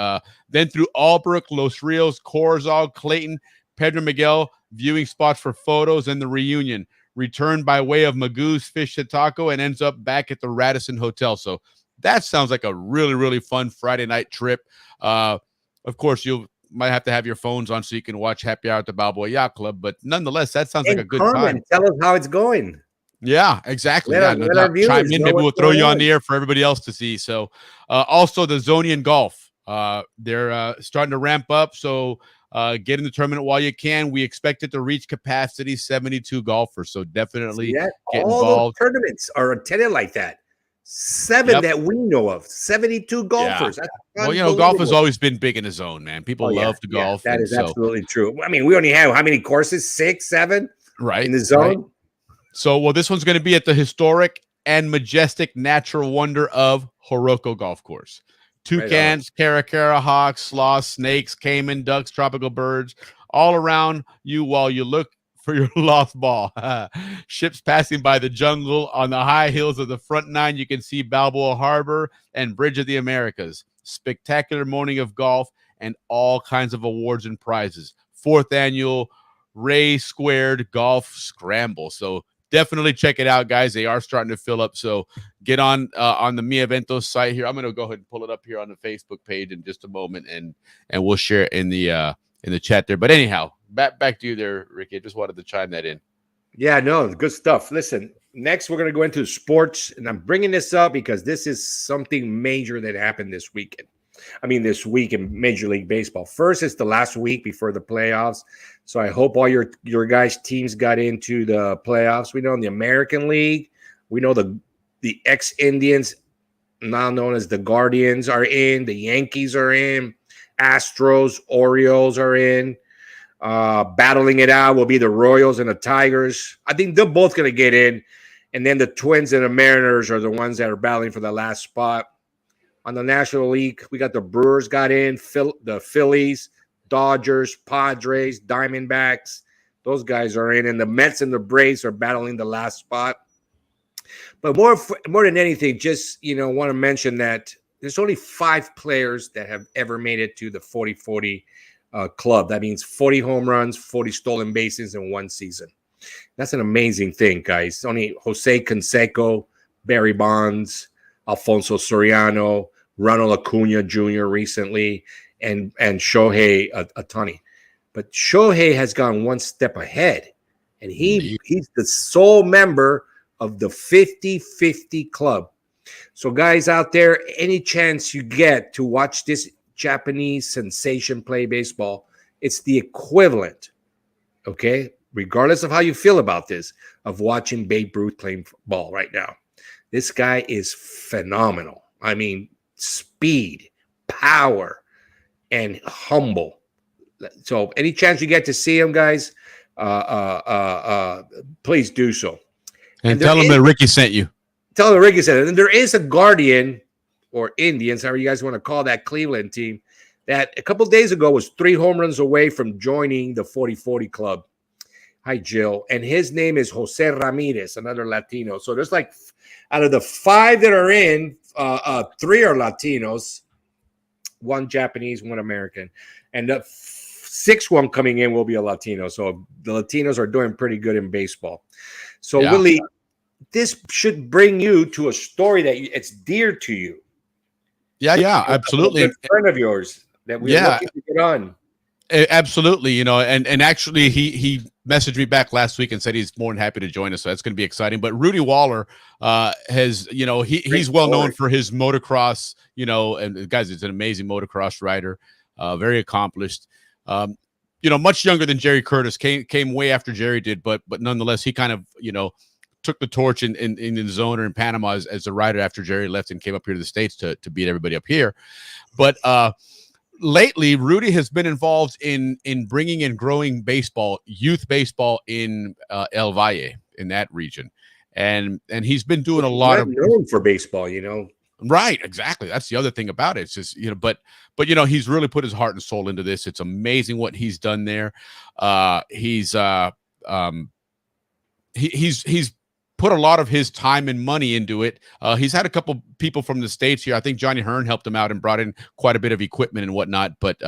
then through Albrook, Los Rios, Corzal, Clayton, Pedro Miguel, viewing spots for photos and the reunion. Returned by way of Magoo's Fish to Taco and ends up back at the Radisson Hotel. So that sounds like a really, really fun Friday night trip. Of course, you'll might have to have your phones on so you can watch Happy Hour at the Balboa Yacht Club. But nonetheless, that sounds like a good time. Tell us how it's going. Yeah, exactly. Let our viewers chime in. know Maybe we'll what's throw going you on on. the air for everybody else to see. So, also the Zonian Golf, they're starting to ramp up. So, get in the tournament while you can. We expect it to reach capacity 72 golfers. So definitely get all involved. those tournaments are attended like that. 7 that we know of. 72 golfers. Yeah. That's Well, golf has always been big in the zone, man. People love to golf. That is absolutely true. I mean, we only have how many courses? 6, 7, right, in the zone. Right. So, this one's going to be at the historic and majestic natural wonder of Horoko Golf Course. Toucans, caracara, hawks, sloths, snakes, caiman, ducks, tropical birds, all around you while you look for your lost ball. Ships passing by the jungle. On the high hills of the front nine, you can see Balboa Harbor and Bridge of the Americas. Spectacular morning of golf and all kinds of awards and prizes. 4th annual Ray Squared Golf Scramble. So definitely check it out, guys. They are starting to fill up. So get on the Mi Eventos site here. I'm going to go ahead and pull it up here on the Facebook page in just a moment, and we'll share it in the chat there. But anyhow, back to you there, Ricky. I just wanted to chime that in. Yeah, no, good stuff. Listen, next we're going to go into sports, and I'm bringing this up because this is something major that happened this weekend. I mean, this week in Major League Baseball. First, it's the last week before the playoffs. So I hope all your guys' teams got into the playoffs. We know in the American League, we know the ex-Indians, now known as the Guardians, are in. The Yankees are in. Astros, Orioles are in. Battling it out will be the Royals and the Tigers. I think they're both going to get in. And then the Twins and the Mariners are the ones that are battling for the last spot. On the National League, we got the Brewers got in, the Phillies, Dodgers, Padres, Diamondbacks. Those guys are in. And the Mets and the Braves are battling the last spot. But more than anything, just, want to mention that there's only 5 players that have ever made it to the 40-40 club. That means 40 home runs, 40 stolen bases in one season. That's an amazing thing, guys. Only Jose Canseco, Barry Bonds, Alfonso Soriano, Ronald Acuna Jr. recently, and Shohei Ohtani. But Shohei has gone one step ahead, and he's the sole member of the 50-50 club. So guys out there, any chance you get to watch this Japanese sensation play baseball, it's the equivalent, okay, regardless of how you feel about this, of watching Babe Ruth playing ball right now. This guy is phenomenal. I mean, speed, power, and humble. So any chance you get to see him, guys, please do so. And tell him that Ricky sent you. Tell him Ricky sent it. And there is a Guardian or Indians, however you guys want to call that Cleveland team, that a couple of days ago was 3 home runs away from joining the 40-40 club. Hi, Jill. And his name is Jose Ramirez, another Latino. So there's like, out of the 5 that are in, 3 are Latinos, 1 Japanese, 1 American. And the 6th one coming in will be a Latino. So the Latinos are doing pretty good in baseball. So Willie, this should bring you to a story that it's dear to you. Yeah, absolutely. A friend of yours that we're looking to get on. Absolutely, and actually he messaged me back last week and said he's more than happy to join us, so that's going to be exciting. But Rudy Waller has, he's well known for his motocross, and guys, he's an amazing motocross rider, very accomplished. Much younger than Jerry Curtis, came way after Jerry did, but nonetheless, he kind of, took the torch in the zone or in Panama as a rider after Jerry left and came up here to the States to beat everybody up here. But lately, Rudy has been involved in bringing and growing youth baseball in El Valle, in that region, and he's been doing a lot of known for baseball, Right, exactly. That's the other thing about it. It's just but he's really put his heart and soul into this. It's amazing what he's done there. He's put a lot of his time and money into it. He's had a couple people from the States here. I think Johnny Hearn helped him out and brought in quite a bit of equipment and whatnot. But,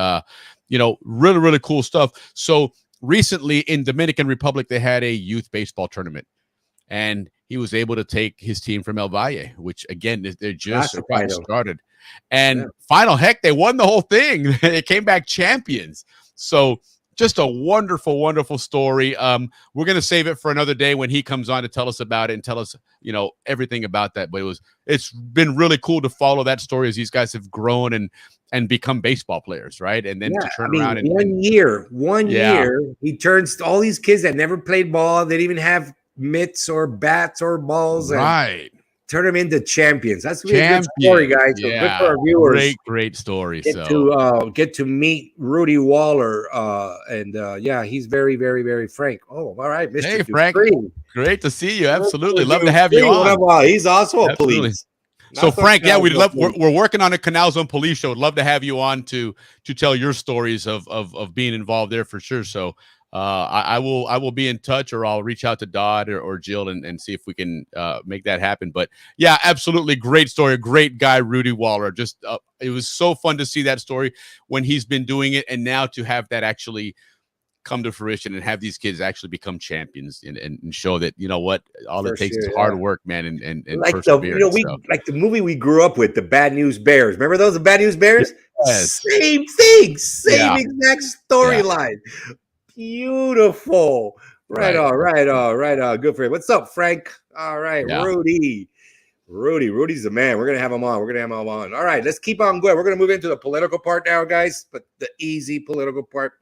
really, really cool stuff. So recently in Dominican Republic, they had a youth baseball tournament. And he was able to take his team from El Valle, which, again, they're just started. And final, heck, they won the whole thing. They came back champions. So just a wonderful, wonderful story. We're going to save it for another day when he comes on to tell us about it and tell us, everything about that. But it's been really cool to follow that story as these guys have grown and become baseball players, right? And then to turn around and one year, he turns all these kids that never played ball, they didn't even have mitts or bats or balls, right. Turn them into champions. That's gonna be a good story, guys. So good for our viewers. Great story. Get to meet Rudy Waller, and he's very, very, very frank. Oh, all right, Mr. Hey, Frank, great to see you. Absolutely, love to have you on. He's also a police. So Frank, we're working on a Canal Zone Police show. Would love to have you on to tell your stories of being involved there for sure. So I will be in touch, or I'll reach out to Dodd or Jill and see if we can make that happen. But yeah, absolutely great story. Great guy, Rudy Waller. Just it was so fun to see that story when he's been doing it, and now to have that actually come to fruition and have these kids actually become champions and show that, what all it takes is hard work, man, and like perseverance. Like the movie we grew up with, the Bad News Bears. Remember those, the Bad News Bears? Yes. Same thing, exact storyline. Beautiful. Right on. Good for you. What's up, Frank? All right, Rudy's the man. We're gonna have him on. All right, let's keep on going. We're gonna move into the political part now, guys, but the easy political part.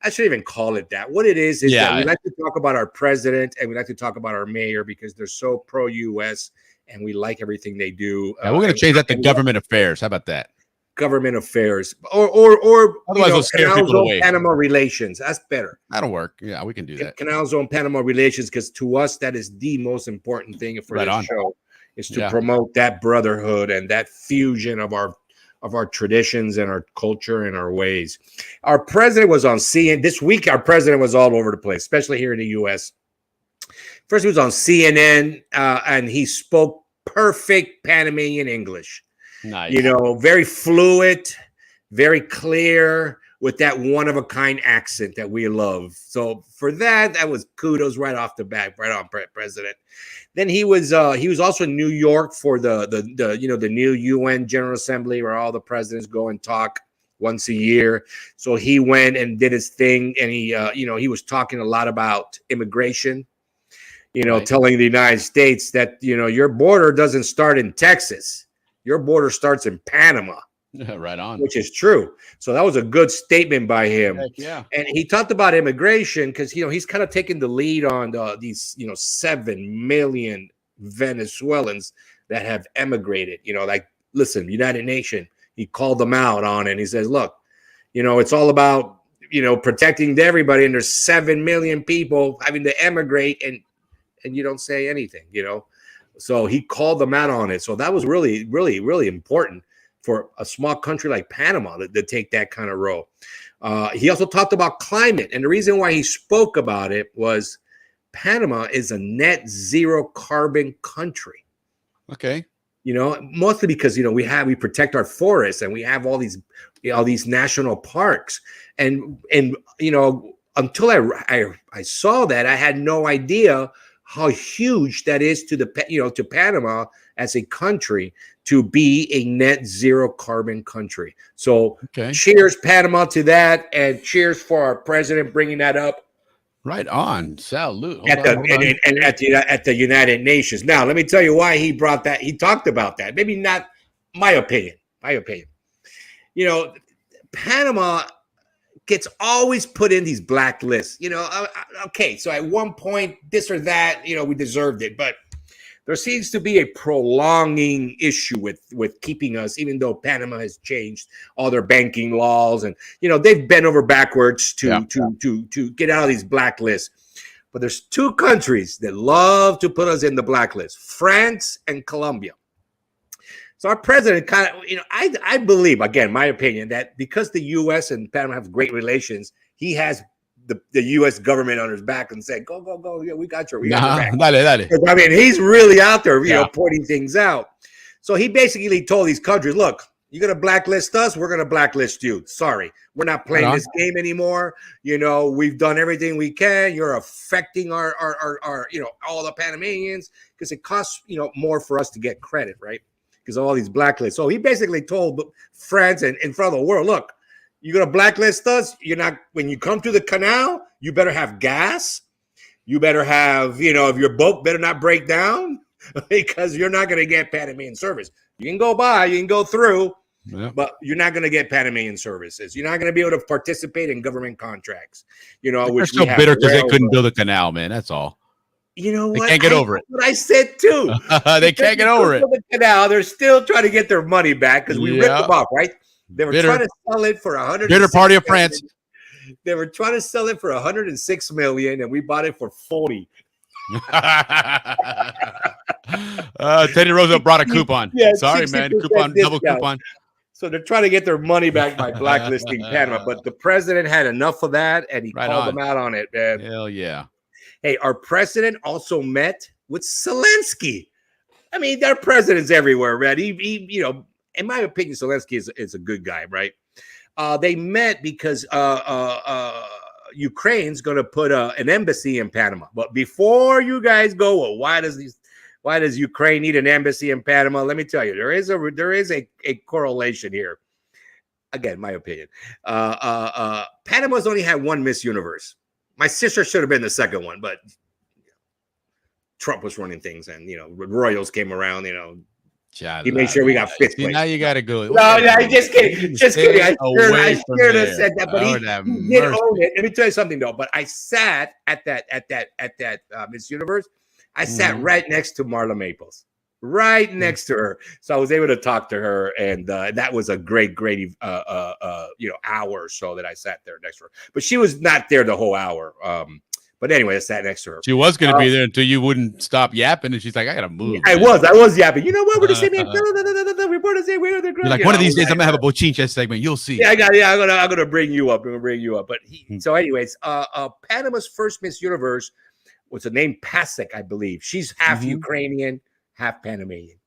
I shouldn't even call it that. What it is that we like to talk about our president and we like to talk about our mayor because they're so pro-U.S. and we like everything they do. We're going to change that to government affairs. How about that? Government affairs, or otherwise we'll scare people away. Panama relations. That's better. That'll work. Yeah, we can do that. Canal Zone Panama relations, because to us that is the most important thing for this show is to promote that brotherhood and that fusion of our traditions and our culture and our ways. Our president was on CNN this week. Our president was all over the place, especially here in the U.S. First, he was on CNN and he spoke perfect Panamanian English. Nice. Very fluid, very clear, with that one-of-a-kind accent that we love. So for that was kudos right off the bat, right on, President. Then he was also in New York for the new UN General Assembly where all the presidents go and talk once a year. So he went and did his thing, and he was talking a lot about immigration. Telling the United States that your border doesn't start in Texas. Your border starts in Panama. Right on. Which is true. So that was a good statement by him. Heck yeah. And he talked about immigration because, he's kind of taking the lead on these, 7 million Venezuelans that have emigrated. Listen, United Nations, he called them out on it. And he says, look, it's all about, protecting everybody. And there's 7 million people having to emigrate and you don't say anything, So he called them out on it. So that was really, really, really important for a small country like Panama to take that kind of role. He also talked about climate. And the reason why he spoke about it was Panama is a net zero carbon country. Okay. Mostly because, we protect our forests and we have all these national parks. And until I saw that, I had no idea how huge that is to Panama as a country to be a net zero carbon country. So cheers, Panama, to that, and cheers for our president bringing that up. Right on. Salute. At the United Nations. Now, let me tell you why he brought that. He talked about that. Maybe not my opinion. Panama gets always put in these blacklists. Okay, so at one point, this or that, we deserved it. But there seems to be a prolonging issue with keeping us, even though Panama has changed all their banking laws. And, they've bent over backwards to get out of these blacklists. But there's 2 countries that love to put us in the blacklist, France and Colombia. So our president kind of, I believe, again, my opinion, that because the U.S. and Panama have great relations, he has the U.S. government on his back and said, go. Yeah, we got your back. Dale. I mean, he's really out there, pointing things out. So he basically told these countries, look, you're going to blacklist us, we're going to blacklist you. Sorry, we're not playing this game anymore. We've done everything we can. You're affecting our all the Panamanians because it costs, more for us to get credit, right? because of all these blacklists. So he basically told France and in front of the world, look, you're gonna blacklist us. You're not when you come to the canal, you better have gas. You better have, if your boat better not break down because you're not gonna get Panamanian service. You can go by, you can go through. Yeah. But you're not going to get Panamanian services. You're not going to be able to participate in government contracts. Which they're so bitter because they couldn't build a canal, man. That's all. You know what? They can't get over it. What I said too. They can't get over it. The canal, they're still trying to get their money back because we ripped them off, right? They were trying to sell it for 100. Bitter party of France. They were trying to sell it for 106 million, and we bought it for 40. Teddy Roosevelt brought a coupon. Yeah, sorry, man. Coupon, double coupon. So they're trying to get their money back by blacklisting Panama. But the president had enough of that, and he called them out on it, man. Hell yeah. Hey, our president also met with Zelensky. I mean, there are presidents everywhere, man. He in my opinion, Zelensky is a good guy, right? They met because Ukraine's going to put an embassy in Panama. But before you guys go, well, why does Ukraine need an embassy in Panama? Let me tell you, there is a correlation here. Again, my opinion. Panama's only had one Miss Universe. My sister should have been the second one, but Trump was running things, and Royals came around. He made sure we got fifth place. Now you got to go. No, just kidding. Just kidding. I should have said that, but he did own it. Let me tell you something though. But I sat at that Miss Universe. I sat right next to Marla Maples, right next to her. So I was able to talk to her, and that was a great hour or so that I sat there next to her. But she was not there the whole hour. But anyway, I sat next to her. She was going to be there until you wouldn't stop yapping, and she's like, "I got to move." I was yapping. You know what? We're the same. Reporters say we're the like one of these days, I'm gonna have a Bochincha segment. You'll see. Yeah, I'm gonna bring you up. But so, anyways, Panama's first Miss Universe was a name Pasek, I believe. She's half Ukrainian, half Panamanian.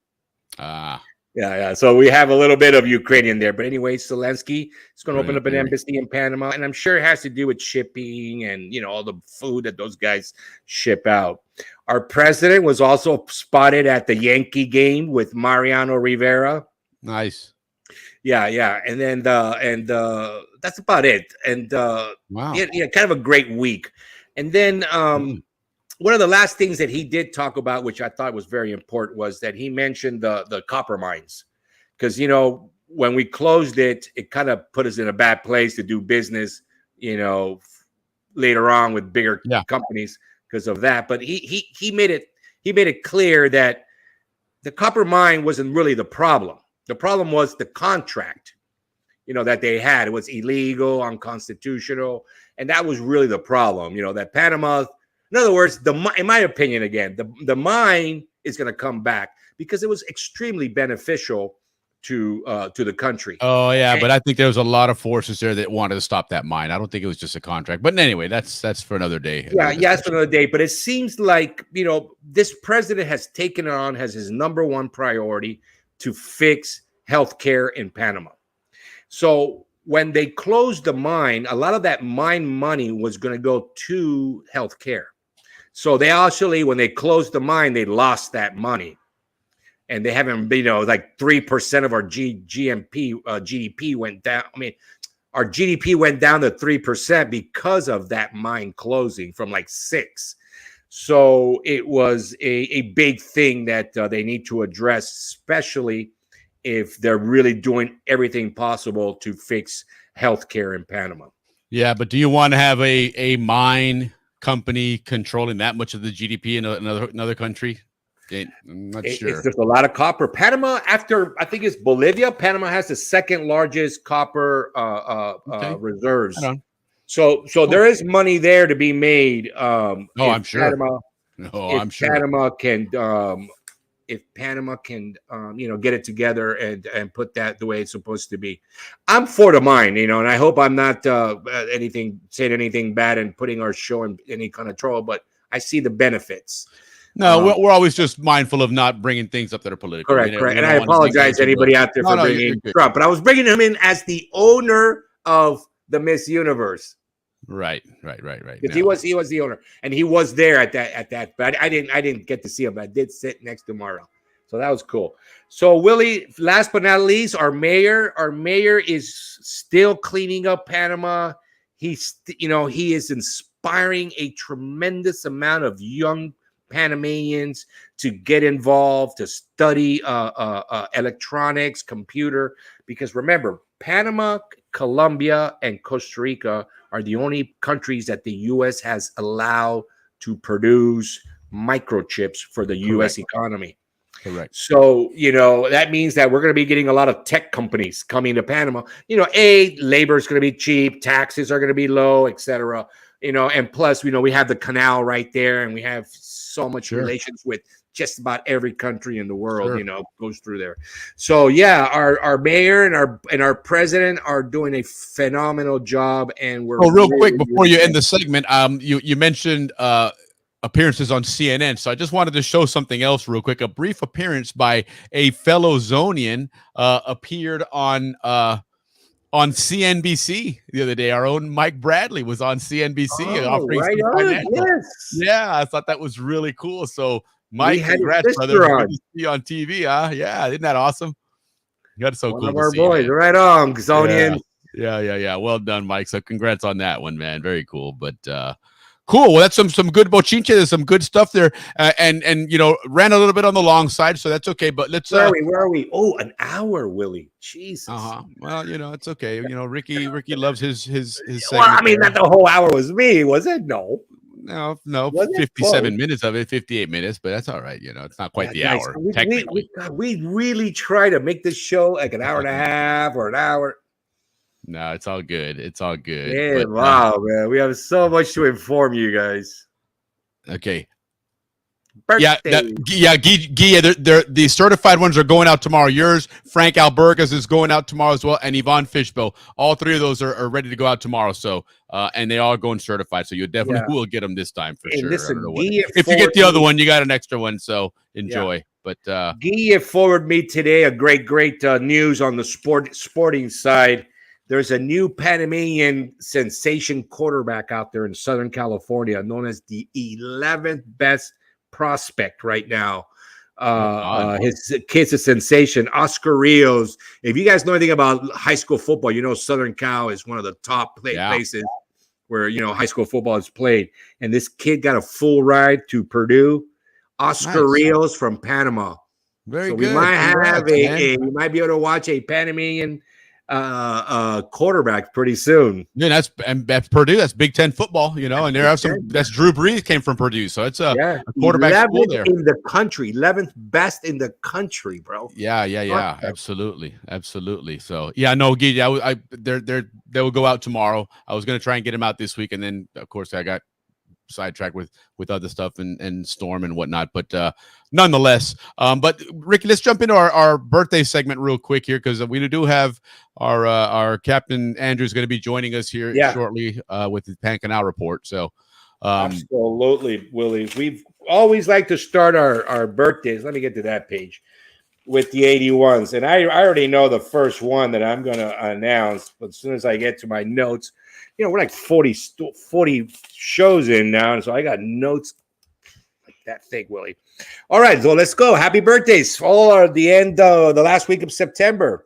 Yeah. So we have a little bit of Ukrainian there. But anyway, Zelensky is going to open up an embassy in Panama. And I'm sure it has to do with shipping and, all the food that those guys ship out. Our president was also spotted at the Yankee game with Mariano Rivera. Nice. Yeah. And then, that's about it. And, wow. Yeah, kind of a great week. And then, one of the last things that he did talk about, which I thought was very important, was that he mentioned the copper mines. Because, when we closed it, it kind of put us in a bad place to do business, later on with bigger companies because of that. But he made it clear that the copper mine wasn't really the problem. The problem was the contract, that they had. It was illegal, unconstitutional. And that was really the problem, that Panama. In other words, in my opinion, again, the mine is going to come back because it was extremely beneficial to the country. Oh yeah, but I think there was a lot of forces there that wanted to stop that mine. I don't think it was just a contract. But anyway, that's for another day. Yeah, that's for another day. But it seems like this president has taken it on as his number one priority to fix healthcare in Panama. So when they closed the mine, a lot of that mine money was going to go to healthcare. So they actually, when they closed the mine, they lost that money. And they haven't, like 3% of our GDP went down. I mean, our GDP went down to 3% because of that mine closing from like 6. So it was a big thing that they need to address, especially if they're really doing everything possible to fix healthcare in Panama. Yeah, but do you want to have a mine company controlling that much of the GDP in another country? I'm not sure. There's a lot of copper. Panama, after I think it's Bolivia, Panama has the second largest copper reserves. So there is money there to be made. I'm sure. I'm sure. If Panama can, get it together and put that the way it's supposed to be. I'm for the mine, and I hope I'm not saying anything bad and putting our show in any kind of trouble, but I see the benefits. No, we're always just mindful of not bringing things up that are political. Correct. And I apologize to anybody out there for bringing Trump, but I was bringing him in as the owner of the Miss Universe. Right. Because he was the owner, and he was there at that. But I didn't get to see him. I did sit next to Mara, So that was cool. So Willie, last but not least, our mayor is still cleaning up Panama. He's, he is inspiring a tremendous amount of young Panamanians to get involved, to study electronics, computer, because remember, Panama, Colombia, and Costa Rica are the only countries that the U.S. has allowed to produce microchips for the U.S. economy. Correct. So, that means that we're going to be getting a lot of tech companies coming to Panama. Labor is going to be cheap, taxes are going to be low, etc. And plus, we have the canal right there, and we have so much relations with just about every country in the world, goes through there. So yeah, our mayor and our president are doing a phenomenal job, and we're real quick before you end the segment, you mentioned appearances on CNN, so I just wanted to show something else real quick. A brief appearance by a fellow Zonian appeared on CNBC the other day. Our own Mike Bradley was on CNBC offering some financial. Yes. Yeah, I thought that was really cool. So Mike, congrats, brother. Good to see you on TV, huh? Yeah, isn't that awesome? That's so cool. One of our boys, right on, Zonian. Yeah. Well done, Mike. So congrats on that one, man. Very cool. But cool. Well, that's some good bochinche. There's some good stuff there, and ran a little bit on the long side, so that's okay. But let's. Where are we? Oh, an hour, Willie. Jesus. Well, it's okay. Ricky loves his segment. Well, I mean, not the whole hour was me, was it? No. 57 minutes of it, 58 minutes, but that's all right. It's not quite the hour. We really try to make this show like an hour and a half or an hour. No, it's all good. It's all good. Yeah, wow, man. We have so much to inform you guys. Okay. Birthday. The certified ones are going out tomorrow. Yours, Frank Albergas, is going out tomorrow as well, and Yvonne Fishbowl. All three of those are ready to go out tomorrow. So, and they all going certified. So you definitely will get them this time for sure. Listen, if you get the other one, you got an extra one. So enjoy. Yeah. But Guy forwarded me today a great news on the sporting side. There's a new Panamanian sensation quarterback out there in Southern California, known as the 11th best prospect right now. His kid's a sensation. Oscar Rios. If you guys know anything about high school football, Southern Cal is one of the top places where high school football is played. And this kid got a full ride to Purdue. Oscar Rios from Panama. Very good. We might have we might be able to watch a Panamanian quarterback pretty soon. Yeah, that's Purdue. That's Big Ten football, and there are some. That's Drew Brees came from Purdue, so it's a quarterback school there in the country, 11th best in the country, bro. Yeah, absolutely. So they will go out tomorrow. I was going to try and get him out this week, and then of course I got sidetracked with other stuff and storm and whatnot, but nonetheless, but Ricky, let's jump into our birthday segment real quick here, because we do have our Captain Andrew's going to be joining us here shortly with the Pan Canal report. So absolutely, Willie, we've always like to start our birthdays. Let me get to that page with the 81s, and I already know the first one that I'm going to announce, but as soon as I get to my notes, we're like 40 shows in now, and so I got notes like that thick, Willie. All right, so let's go. Happy birthdays. All are the end of the last week of September.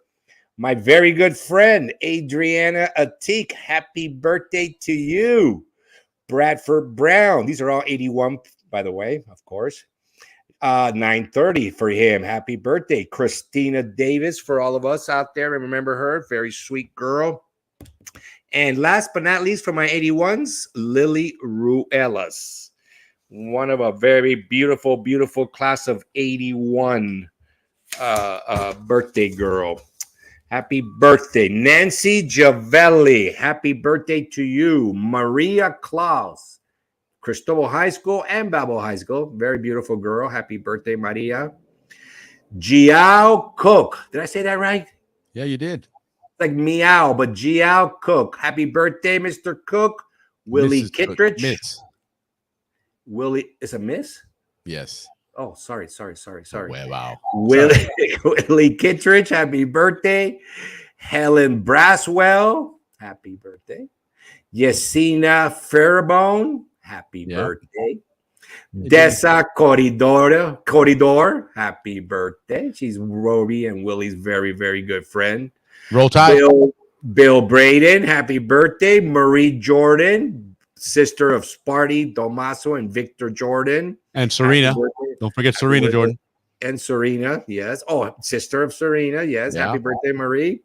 My very good friend, Adriana Atik, happy birthday to you. Bradford Brown. These are all 81, by the way, of course. 9:30 for him. Happy birthday. Christina Davis, for all of us out there, remember her. Very sweet girl. And last but not least, for my 81s, Lily Ruelas, one of a very beautiful, beautiful class of 81 birthday girl. Happy birthday. Nancy Giavelli, happy birthday to you. Maria Klaus, Cristobal High School and Balboa High School. Very beautiful girl. Happy birthday, Maria. Jiao Cook. Did I say that right? Yeah, you did. Like meow, but Jiao Cook. Happy birthday, Mr. Cook. Willie Mrs. Kittredge. Cook. Miss. Willie is a miss? Yes. Oh, sorry. Wow. Willie Kittredge, happy birthday. Helen Braswell, happy birthday. Yesenia Farabone, happy birthday. Dessa Corridor, happy birthday. She's Rory and Willie's very, very good friend. Roll Tide. Bill Braden, happy birthday. Marie Jordan, sister of Sparty, Domaso, and Victor Jordan. And Serena. Don't forget Serena Jordan. And Serena, yes. Oh, sister of Serena, yes. Yeah. Happy birthday, Marie.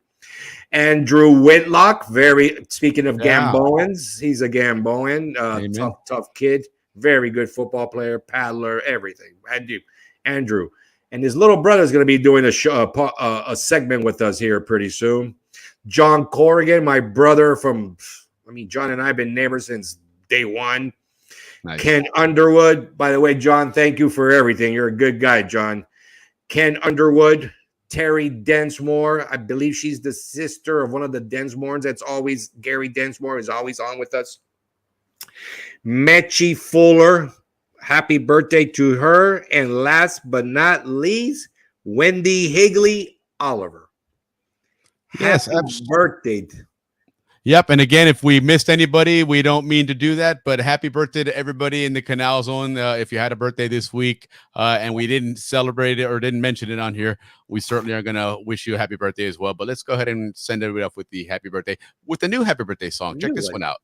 Andrew Whitlock, speaking of Gamboans, he's a Gamboan, tough kid, very good football player, paddler, everything. Andrew. And his little brother is going to be doing a segment with us here pretty soon. John Corrigan, my brother John and I have been neighbors since day one. Nice. Ken Underwood, by the way, John, thank you for everything. You're a good guy, John. Ken Underwood, Terry Densmore. I believe she's the sister of one of the Densmores. That's always Gary Densmore is always on with us. Mechi Fuller, happy birthday to her. And last but not least, Wendy Higley Oliver. Yes, happy birthday. Yep. And again, if we missed anybody, we don't mean to do that, but happy birthday to everybody in the Canal Zone. If you had a birthday this week and we didn't celebrate it or didn't mention it on here, we certainly are going to wish you a happy birthday as well. But let's go ahead and send everybody off with the happy birthday, with the new happy birthday song. Check this one out.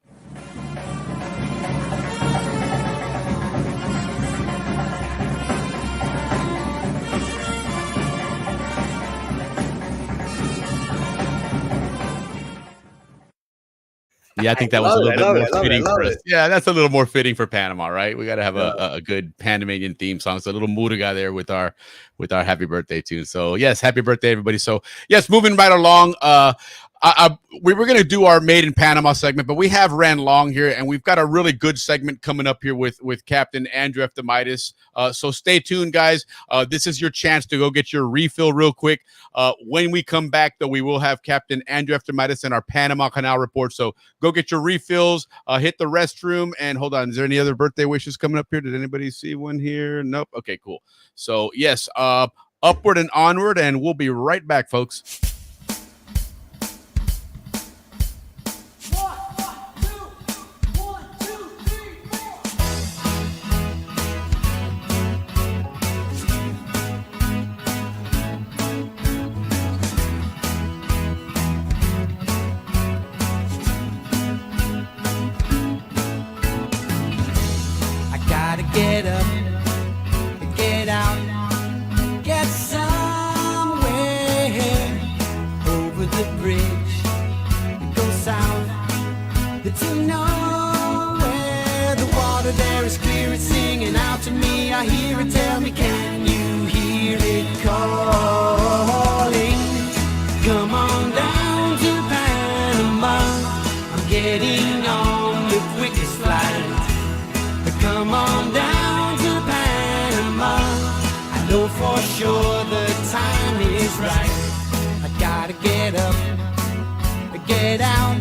Yeah, I think that was a little bit more fitting for us. Yeah, that's a little more fitting for Panama, right? We got to have a good Panamanian theme song. So a little Muruga there with our happy birthday tune. So yes, happy birthday, everybody. So yes, moving right along. We were going to do our Made in Panama segment, but we have ran long here, and we've got a really good segment coming up here with Captain Andrew Eftimitis. So stay tuned, guys. This is your chance to go get your refill real quick. When we come back, though, we will have Captain Andrew Eftimitis in our Panama Canal report. So go get your refills, hit the restroom, and hold on. Is there any other birthday wishes coming up here? Did anybody see one here? Nope. Okay, cool. So yes, upward and onward, and we'll be right back, folks. Get up, get out, get somewhere over the bridge, go south to nowhere. The water there is clear, it's singing out to me. I hear it, tell me, can you hear it calling? Come on down to Panama, I'm getting on the quickest flight. Come on down to Panama, I know for sure the time is right. I gotta get up, get out,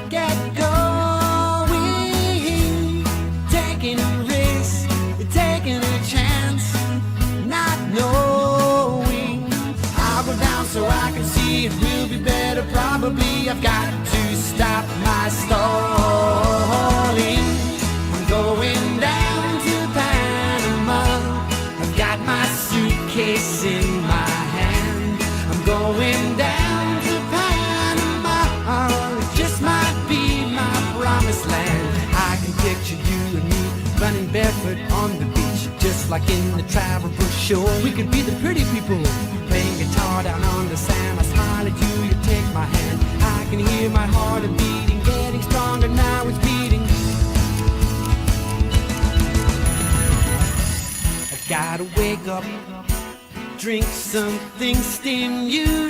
get going, taking a risk, taking a chance, not knowing. I'll go down so I can see it will be better. Probably I've got to stop my stalling. Going down to Panama, I've got my suitcase in my hand. I'm going down to Panama, it just might be my promised land. I can picture you and me running barefoot on the beach, just like in the travel brochure. We could be the pretty people playing guitar down on the sand. I smile at you, you take my hand. I can hear my heart beating, getting stronger now, it's beating. Gotta wake up, drink something stimulating.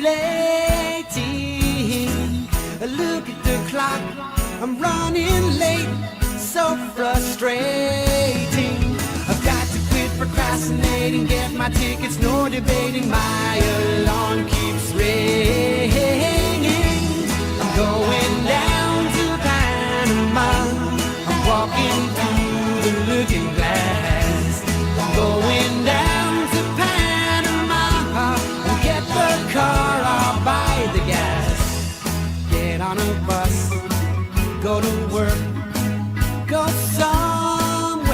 Look at the clock, I'm running late, so frustrating. I've got to quit procrastinating, get my tickets, no debating. My alarm keeps ringing. I'm going down to Panama, I'm walking through the looking glass. Going down to Panama, I'll get the car, I'll buy the gas. Get on a bus, go to work, go somewhere.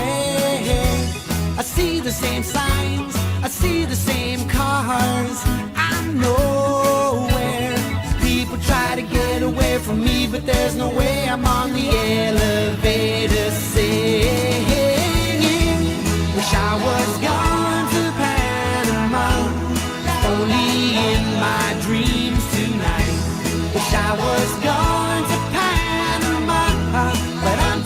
same signs, I see the same cars. I'm nowhere. People try to get away from me, but there's no way. I'm on the elevator singing. Wish I was gone to Panama, only in my dreams tonight. Wish I was gone to Panama, but I'm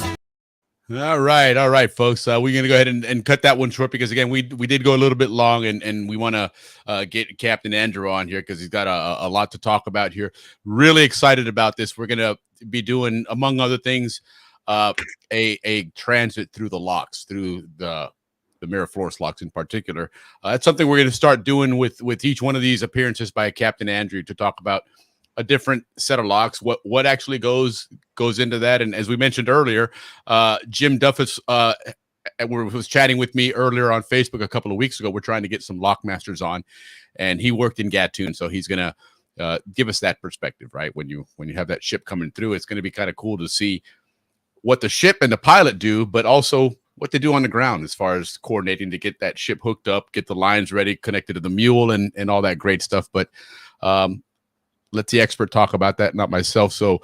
All right, folks. We're gonna go ahead and cut that one short because again, we did go a little bit long, and we want to get Captain Andrew on here because he's got a lot to talk about here. Really excited about this. We're gonna be doing, among other things, a transit through the locks, through the Miraflores locks in particular. That's something we're gonna start doing with each one of these appearances by Captain Andrew to talk about a different set of locks, what actually goes into that. And as we mentioned earlier, Jim Duffus was chatting with me earlier on Facebook a couple of weeks ago. We're trying to get some lock masters on, and he worked in Gatun, so he's gonna give us that perspective, right? When you have that ship coming through, it's gonna be kind of cool to see what the ship and the pilot do, but also what they do on the ground as far as coordinating to get that ship hooked up, get the lines ready, connected to the mule, and all that great stuff. But let the expert talk about that, not myself. So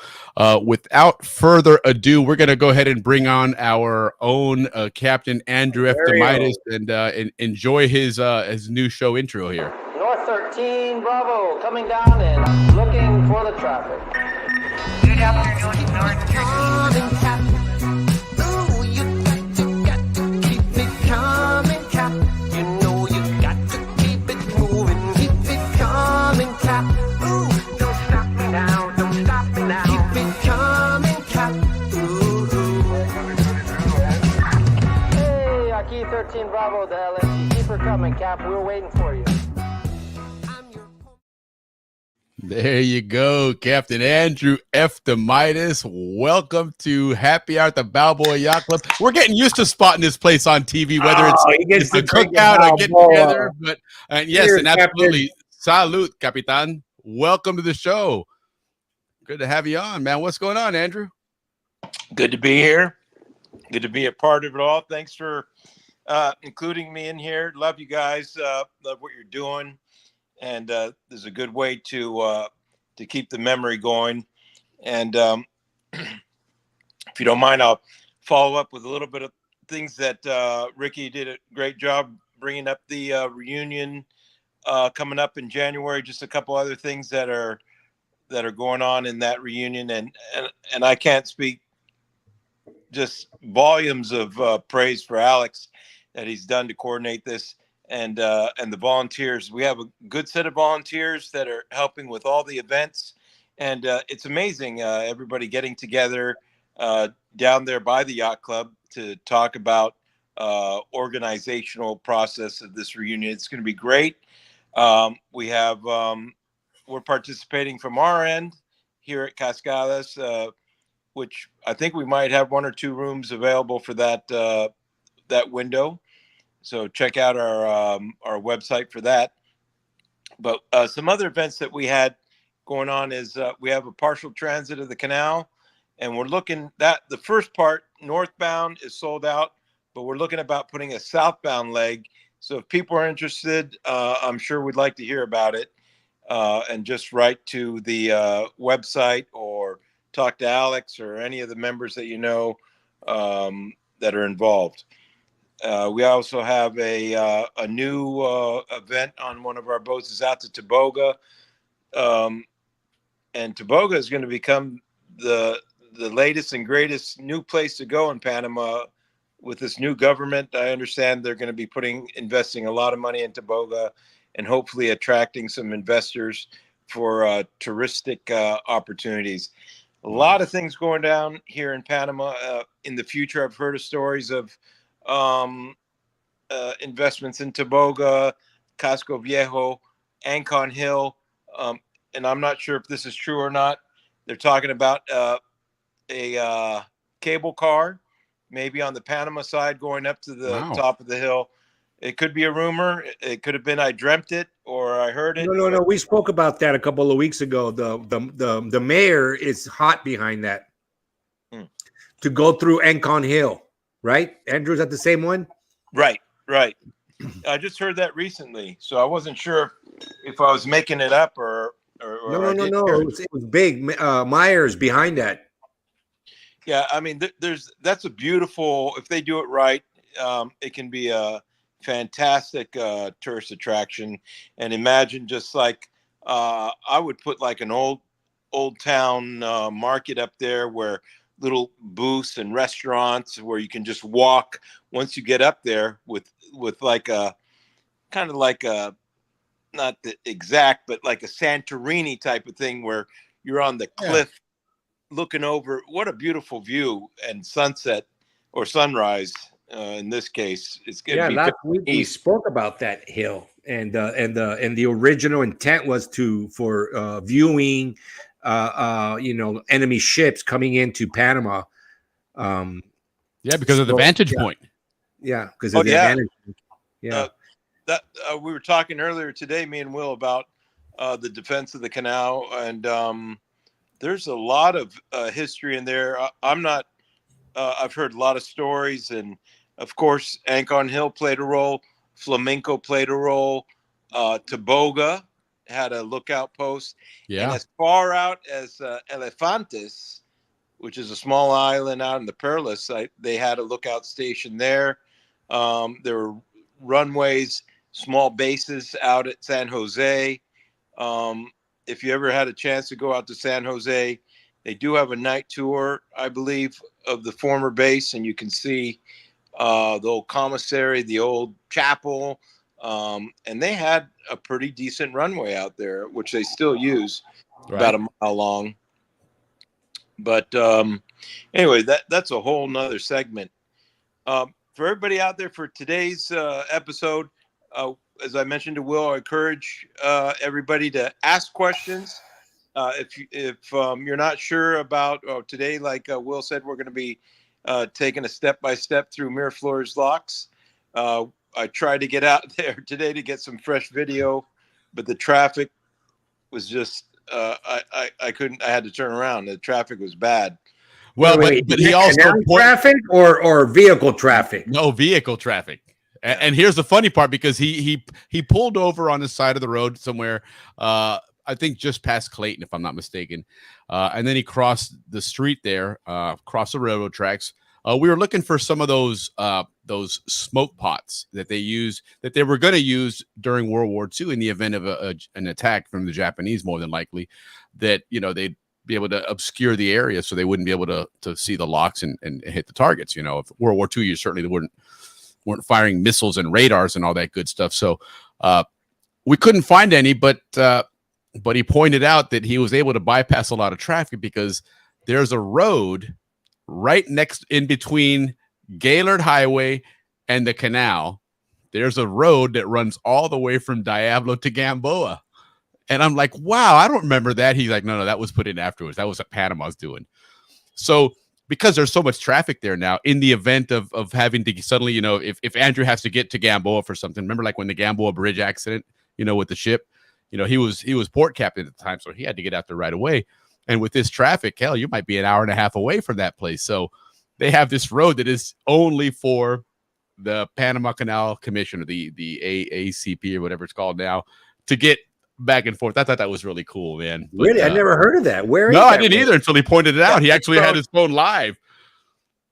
without further ado, we're going to go ahead and bring on our own Captain Andrew F. Demitis and enjoy his new show intro here. North 13, Bravo, coming down and looking for the traffic. Good afternoon, North 13. Ooh, you got to keep it coming, Cap. You know you got to keep it moving, keep it coming, Cap. Ooh, don't stop me now, don't stop me now. Keep it coming, Cap. Ooh. Hey, Aki 13, Bravo, the LNG. Keep her coming, Cap. We're waiting for you. There you go, Captain Andrew F. Demitis. Welcome to Happy Hour at the Balboa Yacht Club. We're getting used to spotting this place on TV, whether it's a cookout or getting together. But yes, Cheers, and absolutely, salute, Capitan. Welcome to the show. Good to have you on, man. What's going on, Andrew? Good to be here. Good to be a part of it all. Thanks for including me in here. Love you guys. Love what you're doing. And there's a good way to keep the memory going. And if you don't mind, I'll follow up with a little bit of things that Ricky did a great job bringing up the reunion coming up in January. Just a couple other things that are going on in that reunion, and I can't speak just volumes of praise for Alex that he's done to coordinate this. And the volunteers. We have a good set of volunteers that are helping with all the events, and it's amazing. Everybody getting together down there by the yacht club to talk about organizational process of this reunion. It's going to be great. We have we're participating from our end here at Cascadas, which I think we might have 1 or 2 rooms available for that window. So check out our website for that. But some other events that we had going on is we have a partial transit of the canal, and we're looking that the first part northbound is sold out, but we're looking about putting a southbound leg. So if people are interested, I'm sure we'd like to hear about it, and just write to the website or talk to Alex or any of the members that you know that are involved. We also have a new event on one of our boats is out to Toboga. And Toboga is going to become the latest and greatest new place to go in Panama with this new government. I understand they're going to be investing a lot of money in Toboga and hopefully attracting some investors for touristic opportunities. A lot of things going down here in Panama. In the future, I've heard of stories of investments in Toboga, Casco Viejo, Ancon Hill, and I'm not sure if this is true or not. They're talking about a cable car, maybe on the Panama side, going up to the top of the hill. It could be a rumor. It could have been I dreamt it or I heard it. No. We spoke about that a couple of weeks ago. The mayor is hot behind that to go through Ancon Hill, right? Andrew, is that the same one? Right. I just heard that recently, so I wasn't sure if I was making it up or No, I no, did no, hear no. it. It was big. Myers behind that. Yeah, I mean, that's a beautiful. If they do it right, it can be a fantastic tourist attraction. And imagine just like I would put like an old town market up there where little booths and restaurants where you can just walk once you get up there with like a kind of like a not the exact but like a Santorini type of thing where you're on the cliff looking over. What a beautiful view and sunset or sunrise in this case. It's going to Yeah, be last week we neat. spoke about that hill, and the original intent was for viewing, enemy ships coming into Panama. Yeah, because of the vantage point. Yeah, because Oh of the yeah. advantage. Yeah. That we were talking earlier today, me and Will, about the defense of the canal, and there's a lot of history in there. I'm not. I've heard a lot of stories, and of course, Ancon Hill played a role. Flamenco played a role. Toboga had a lookout post, and as far out as Elefantes, which is a small island out in the Perlas, they had a lookout station there. There were runways, small bases out at San Jose. If you ever had a chance to go out to San Jose, they do have a night tour, I believe, of the former base, and you can see the old commissary, the old chapel, and they had a pretty decent runway out there, which they still use, about a mile long. But anyway, that's a whole nother segment. For everybody out there for today's episode, as I mentioned to Will, I encourage everybody to ask questions. If you're not sure about today, like Will said, we're going to be taking a step-by-step through Miraflores locks. I tried to get out there today to get some fresh video, but the traffic was just I couldn't. I had to turn around. The traffic was bad. Well, but he also traffic or vehicle traffic. No, vehicle traffic. And here's the funny part, because he pulled over on the side of the road somewhere, I think just past Clayton, if I'm not mistaken, and then he crossed the street there, across the railroad tracks. We were looking for some of those smoke pots that they were going to use during World War II in the event of an attack from the Japanese, more than likely, that they'd be able to obscure the area so they wouldn't be able to see the locks and hit the targets. If World War II, you certainly weren't firing missiles and radars and all that good stuff. So we couldn't find any, but he pointed out that he was able to bypass a lot of traffic because there's a road right next in between Gaylord Highway and the canal. There's a road that runs all the way from Diablo to Gamboa. And I'm like, wow, I don't remember that. He's like, no, that was put in afterwards. That was what Panama's doing. So because there's so much traffic there now, in the event of having to suddenly, if Andrew has to get to Gamboa for something, remember like when the Gamboa Bridge accident, with the ship, he was port captain at the time, so he had to get out there right away. And with this traffic, hell, you might be an hour and a half away from that place. So they have this road that is only for the Panama Canal Commission, or the AACP or whatever it's called now, to get back and forth. I thought that was really cool, man. But, really? I never heard of that. Where? No, I didn't either until he pointed it out. He actually had his phone live.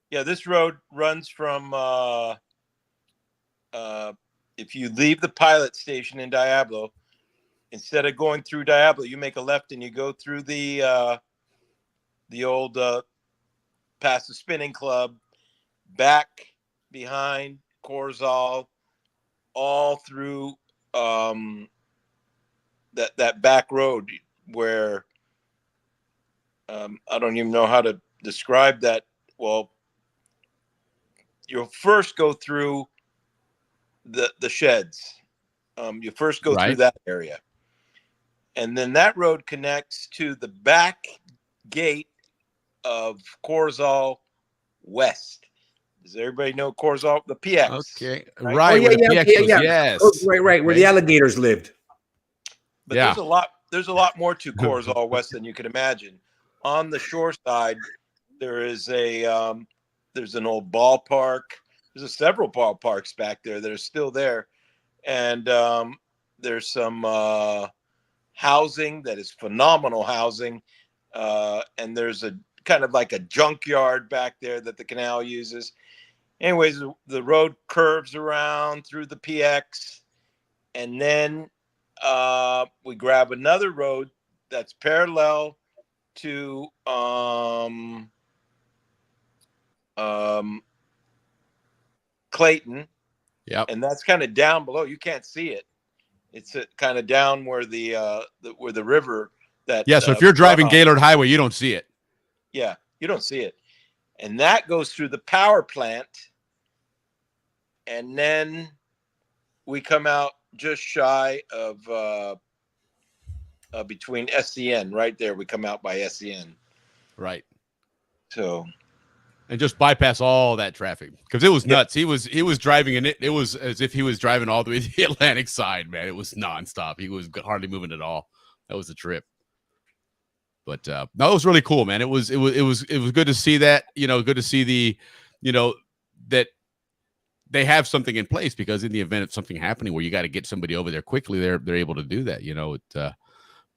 Yeah, this road runs from if you leave the pilot station in Diablo, instead of going through Diablo, you make a left and you go through the old past the spinning club, back behind Corzal, all through that back road where I don't even know how to describe that. Well, you'll first go through the sheds. You first go through that area. And then that road connects to the back gate of Corzal West. Does everybody know Corzal? The PX. Okay. Right. Oh, yeah. Yes. Oh, right. Where the alligators lived. But there's a lot more to Corzal West than you can imagine. On the shore side, there is there's an old ballpark. There's several ballparks back there that are still there. and there's some housing that is phenomenal housing, and there's a kind of like a junkyard back there that the canal uses. Anyways, the road curves around through the PX, and then we grab another road that's parallel to Clayton. Yep. And that's kind of down below. You can't see it. It's kind of down where the river that. Yeah. So if you're driving runoff- Gaylord Highway, you don't see it. Yeah, you don't see it, and that goes through the power plant, and then we come out just shy of between SCN. Right there, we come out by SCN. Right. So. And just bypass all that traffic because it was nuts. He was driving, and it was as if he was driving all the way to the Atlantic side. Man, it was nonstop. He was hardly moving at all. That was a trip. But no, it was really cool, man. It was good to see that. Good to see that they have something in place, because in the event of something happening where you got to get somebody over there quickly, they're able to do that.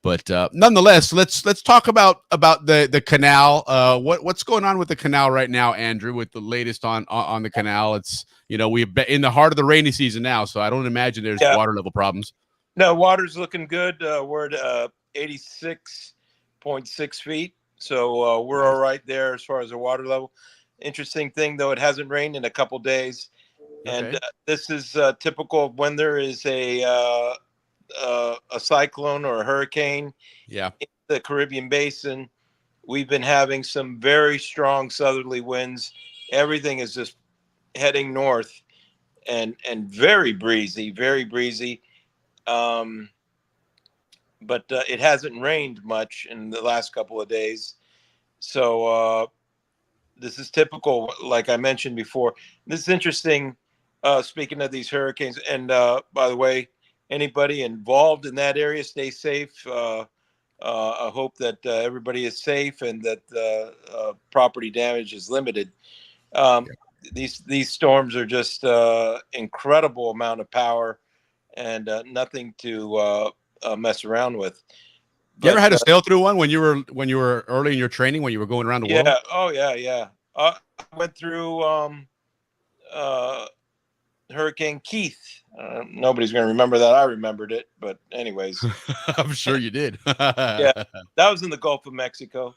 But nonetheless, let's talk about the canal. What's going on with the canal right now, Andrew? With the latest on the canal, it's we're in the heart of the rainy season now, so I don't imagine there's water level problems. No, water's looking good. We're at 86.6 feet, so we're all right there as far as the water level. Interesting thing, though, it hasn't rained in a couple days, and this is typical of when there is a cyclone or a hurricane in the Caribbean basin. We've been having some very strong southerly winds. Everything is just heading north, and very breezy. But it hasn't rained much in the last couple of days. So this is typical, like I mentioned before. This is interesting, speaking of these hurricanes. And by the way, anybody involved in that area, stay safe. I hope that everybody is safe and that property damage is limited. These storms are just incredible amount of power, and nothing to mess around with. You ever had to sail through one when you were early in your training, when you were going around the world? Yeah. Oh yeah. I went through Hurricane Keith. Nobody's going to remember that. I remembered it, but anyways. I'm sure you did. Yeah, that was in the Gulf of Mexico.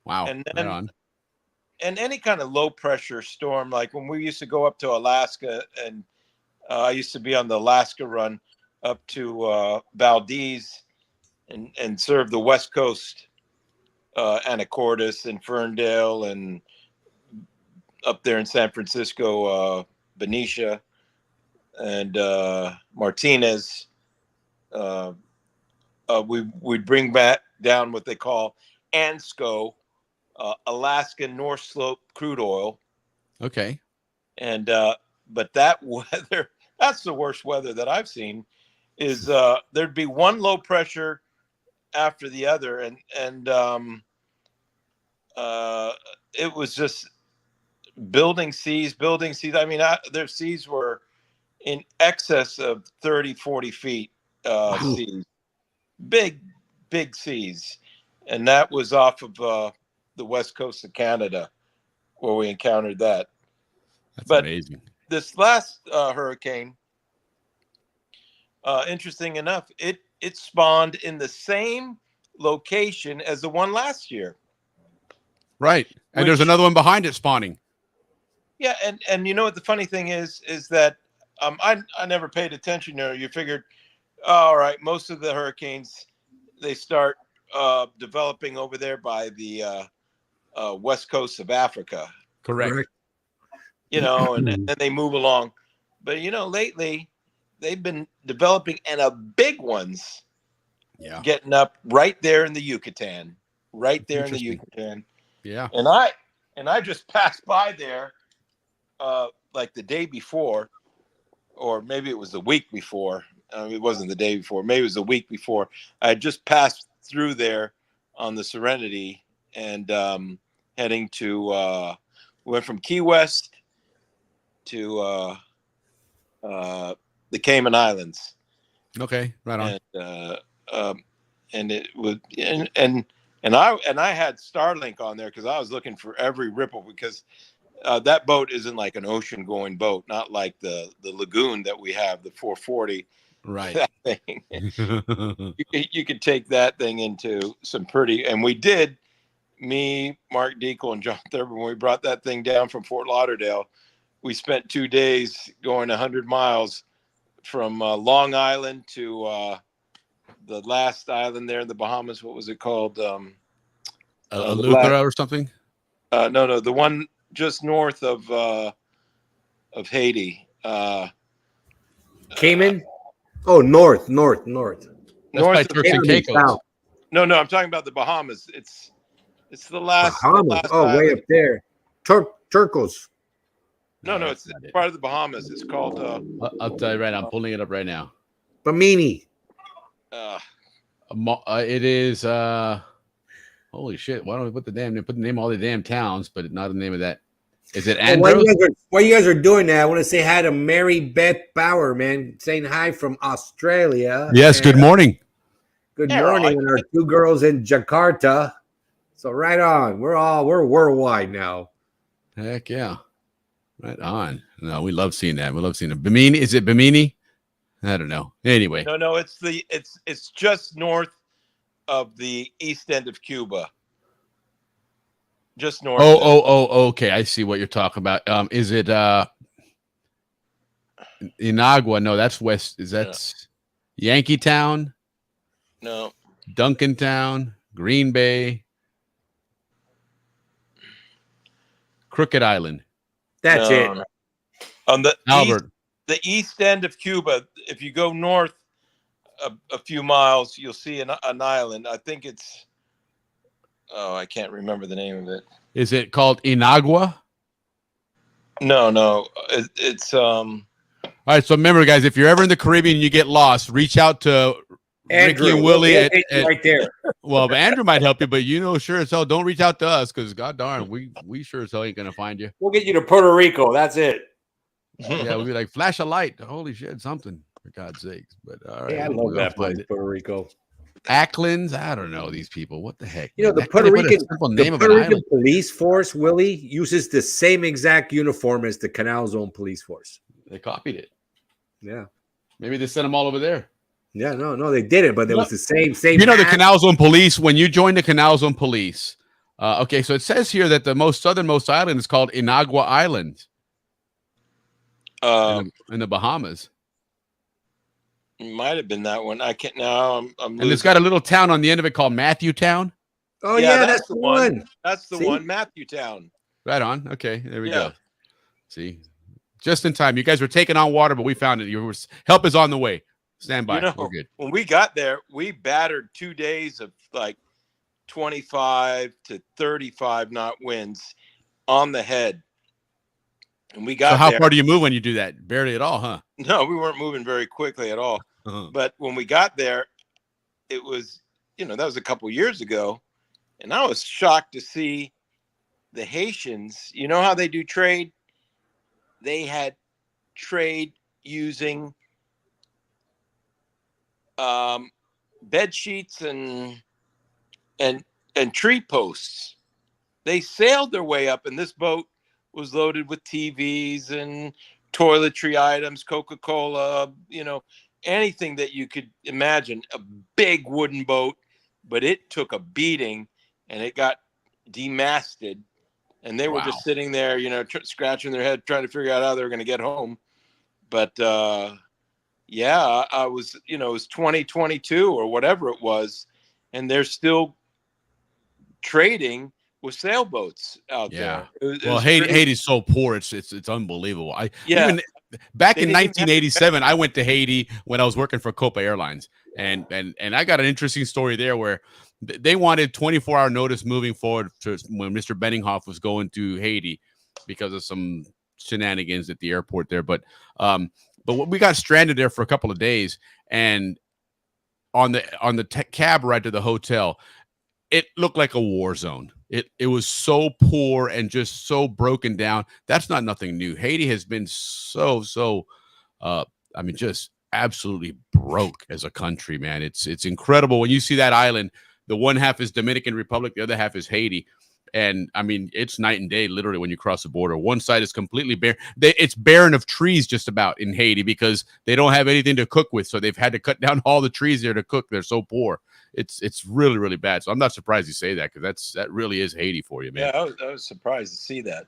Wow. And right then, on. and any kind of low pressure storm, like when we used to go up to Alaska, and I used to be on the Alaska run up to Valdez and serve the West Coast, Anacortes and Ferndale, and up there in San Francisco, Benicia and Martinez. We'd bring back down what they call ANSCO, Alaskan North Slope crude oil. Okay. And but that weather, that's the worst weather that I've seen. Is there'd be one low pressure after the other, and it was just building seas. I mean, their seas were in excess of 30, 40 feet seas, big seas. And that was off of the west coast of Canada where we encountered that. That's but amazing. This last hurricane, interesting enough, it spawned in the same location as the one last year. Right. And there's another one behind it spawning. Yeah, and you know what the funny thing is that I never paid attention there. You figured, all right, most of the hurricanes, they start developing over there by the west coast of Africa. Correct. You know, and then they move along. But, you know, lately they've been developing, and big ones getting up right there in the Yucatan. Yeah. And I just passed by there like the day before, or maybe it was the week before. It wasn't the day before. Maybe it was the week before. I just passed through there on the Serenity and heading to went from Key West to the Cayman Islands. Okay, right on. And it was and I had Starlink on there because I was looking for every ripple, because that boat isn't like an ocean going boat, not like the lagoon that we have, the 440. Right. That thing. you could take that thing into some pretty, and we did. Me, Mark Deacle, and John Thurber, when we brought that thing down from Fort Lauderdale, we spent 2 days going 100 miles from Long Island to the last island there in the Bahamas. What was it called? Eleuthera or something? No, the one just north of Haiti. Cayman? Oh, north. That's North by of Turks and Cayman, Caicos. south. No, I'm talking about the Bahamas. It's the last. Bahamas. The last Oh, way island. up there. Turcos. No, that's it's not it. part of the Bahamas. It's called. I'll tell you right now. I'm pulling it up right now. Bimini. It is. Holy shit! Why don't we put the name of all the damn towns, but not the name of that? Is it Oh, Andros? while you guys are doing that, I want to say hi to Mary Beth Bauer, man. Saying hi from Australia. Yes. Good morning. Good Yeah, morning. right. And our 2 girls in Jakarta. So right on. We're worldwide now. Heck yeah! Right on. No, we love seeing that. We love seeing it. Bimini? Is it Bimini? I don't know. Anyway. No, it's just north of the east end of Cuba. Just north. Okay. I see what you're talking about. Is it Inagua? No, that's west. That's Yankee Town, No. Duncan Town, Green Bay, Crooked Island. That's it. No. On the Albert. east end of Cuba, if you go north a few miles, you'll see an island. I think it's. Oh, I can't remember the name of it. Is it called Inagua? No, it's All right. So remember, guys, if you're ever in the Caribbean and you get lost, reach out to Ricky and Willie we'll at take you right there. well, but Andrew might help you, but sure as hell, don't reach out to us because god darn, we sure as hell ain't gonna find you. We'll get you to Puerto Rico. That's it. Yeah, we'll be like, flash a light. Holy shit, something for God's sakes. But all right, Yeah, I love that place, Puerto Rico. Acklands, I don't know these people. What the heck? You know, the man? Puerto They put a Rican, simple the name of Puerto an Rican island. police force, Willie, uses the same exact uniform as the Canal Zone police force. They copied it. Yeah. Maybe they sent them all over there. Yeah, no, they didn't, but it was the same. You know, the hat. Canal Zone Police, when you join the Canal Zone Police, okay, so it says here that the southernmost island is called Inagua Island in the Bahamas. It might have been that one. I can't now. I'm And it's got a little town on the end of it called Matthew Town. Oh, yeah, that's the one. That's the See? one, Matthew Town. Right on. Okay, there we Yeah. go. See, just in time. You guys were taking on water, but we found it. Your help is on the way. Stand by. You know, We're good. when we got there, we battered 2 days of like 25 to 35 knot winds on the head. And we got So how there. far do you move when you do that? Barely at all, huh? No, we weren't moving very quickly at all. Uh-huh. But when we got there, it was, that was a couple years ago. And I was shocked to see the Haitians. You know how they do trade? They had trade using bed sheets and tree posts. They sailed their way up, and this boat was loaded with TVs and toiletry items, Coca-Cola, anything that you could imagine. A big wooden boat, but it took a beating, and it got demasted, and they were just sitting there, scratching their head, trying to figure out how they were going to get home. But yeah, I was, it was 2022 or whatever it was, and they're still trading with sailboats out there. Well, Haiti's so poor, it's unbelievable. Yeah. Back in They didn't even have 1987, I went to Haiti when I was working for Copa Airlines, and I got an interesting story there where they wanted 24-hour notice moving forward to when Mr. Benninghoff was going to Haiti because of some shenanigans at the airport there. But we got stranded there for a couple of days, and on the cab ride to the hotel, it looked like a war zone. It was so poor and just so broken down. That's not nothing new. Haiti has been so I mean, just absolutely broke as a country, man. It's incredible when you see that island. The one half is Dominican Republic, the other half is Haiti. And I mean, it's night and day, literally, when you cross the border. One side is completely bare. It's barren of trees just about in Haiti because they don't have anything to cook with. So they've had to cut down all the trees there to cook. They're so poor. It's really, really bad. So I'm not surprised you say that, because that really is Haiti for you, man. Yeah, I was surprised to see that.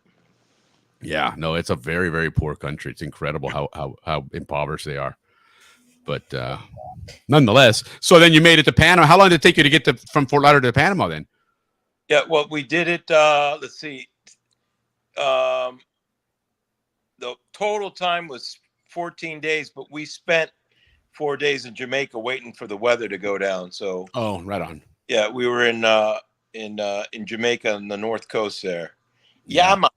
Yeah, no, it's a very, very poor country. It's incredible how impoverished they are. But nonetheless, so then you made it to Panama. How long did it take you to get from Fort Lauderdale to Panama then? Yeah, well, we did it. Let's see. The total time was 14 days, but we spent 4 days in Jamaica waiting for the weather to go down. So, oh, right on. Yeah, we were in Jamaica on the north coast there. Yeah, man.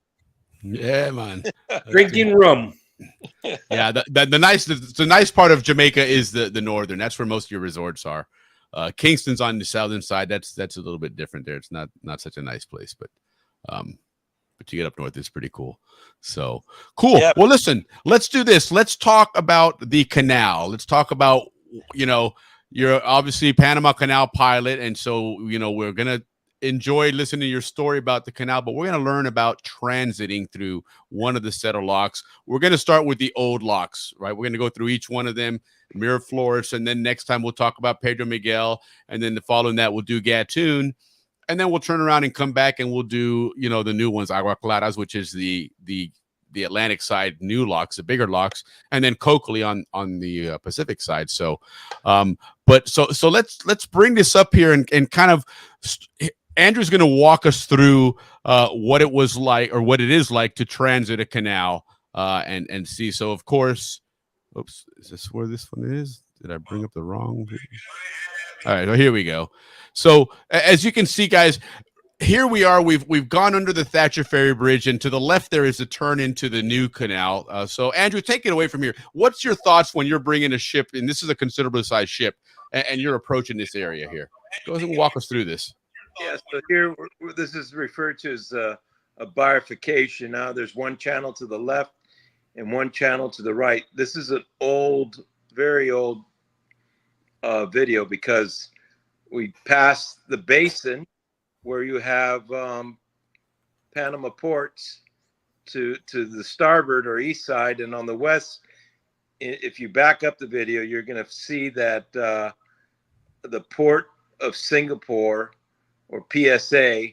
Yeah, man. Drinking rum. Yeah, the nice part of Jamaica is the northern. That's where most of your resorts are. Kingston's on the southern side. That's a little bit different there. It's not such a nice place, but you get up north, it's pretty cool. So cool. Yeah. Well, listen, let's do this. Let's talk about the canal. Let's talk about, you're obviously Panama Canal pilot, and so we're gonna enjoy listening to your story about the canal, but we're going to learn about transiting through one of the set of locks. We're going to start with the old locks, right? We're going to go through each one of them, Miraflores, and then next time we'll talk about Pedro Miguel, and then the following that we'll do Gatun, and then we'll turn around and come back and we'll do, the new ones, Agua Claras, which is the Atlantic side new locks, the bigger locks, and then Coakley on the Pacific side. So, so let's bring this up here and kind of. Andrew's going to walk us through what it was like, or what it is like, to transit a canal and see. So, of course, oops, is this where this one is? Did I bring up the wrong? All right, well, here we go. So, as you can see, guys, here we are. We've gone under the Thatcher Ferry Bridge, and to the left there is a turn into the new canal. So, Andrew, take it away from here. What's your thoughts when you're bringing a ship, and this is a considerably sized ship, and you're approaching this area here? Go ahead and walk us through this. Yeah, so here this is referred to as a bifurcation. Now there's one channel to the left and one channel to the right. This is an old, very old video, because we passed the basin where you have Panama ports to the starboard or east side, and on the west, if you back up the video, you're going to see that the port of Singapore, or PSA,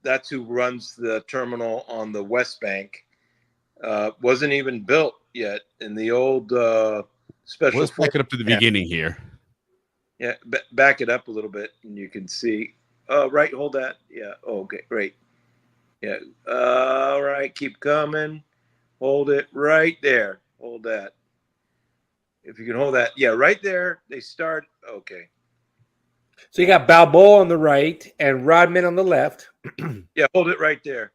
that's who runs the terminal on the West Bank. Wasn't even built yet in the old special. Let's back it up to the beginning here. Yeah, back it up a little bit, and you can see. Right, hold that. Yeah. Oh, okay, great. Yeah. All right, keep coming. Hold it right there. Hold that. If you can hold that, yeah, right there. They start. Okay. So you got Balboa on the right and Rodman on the left. Yeah, hold it right there.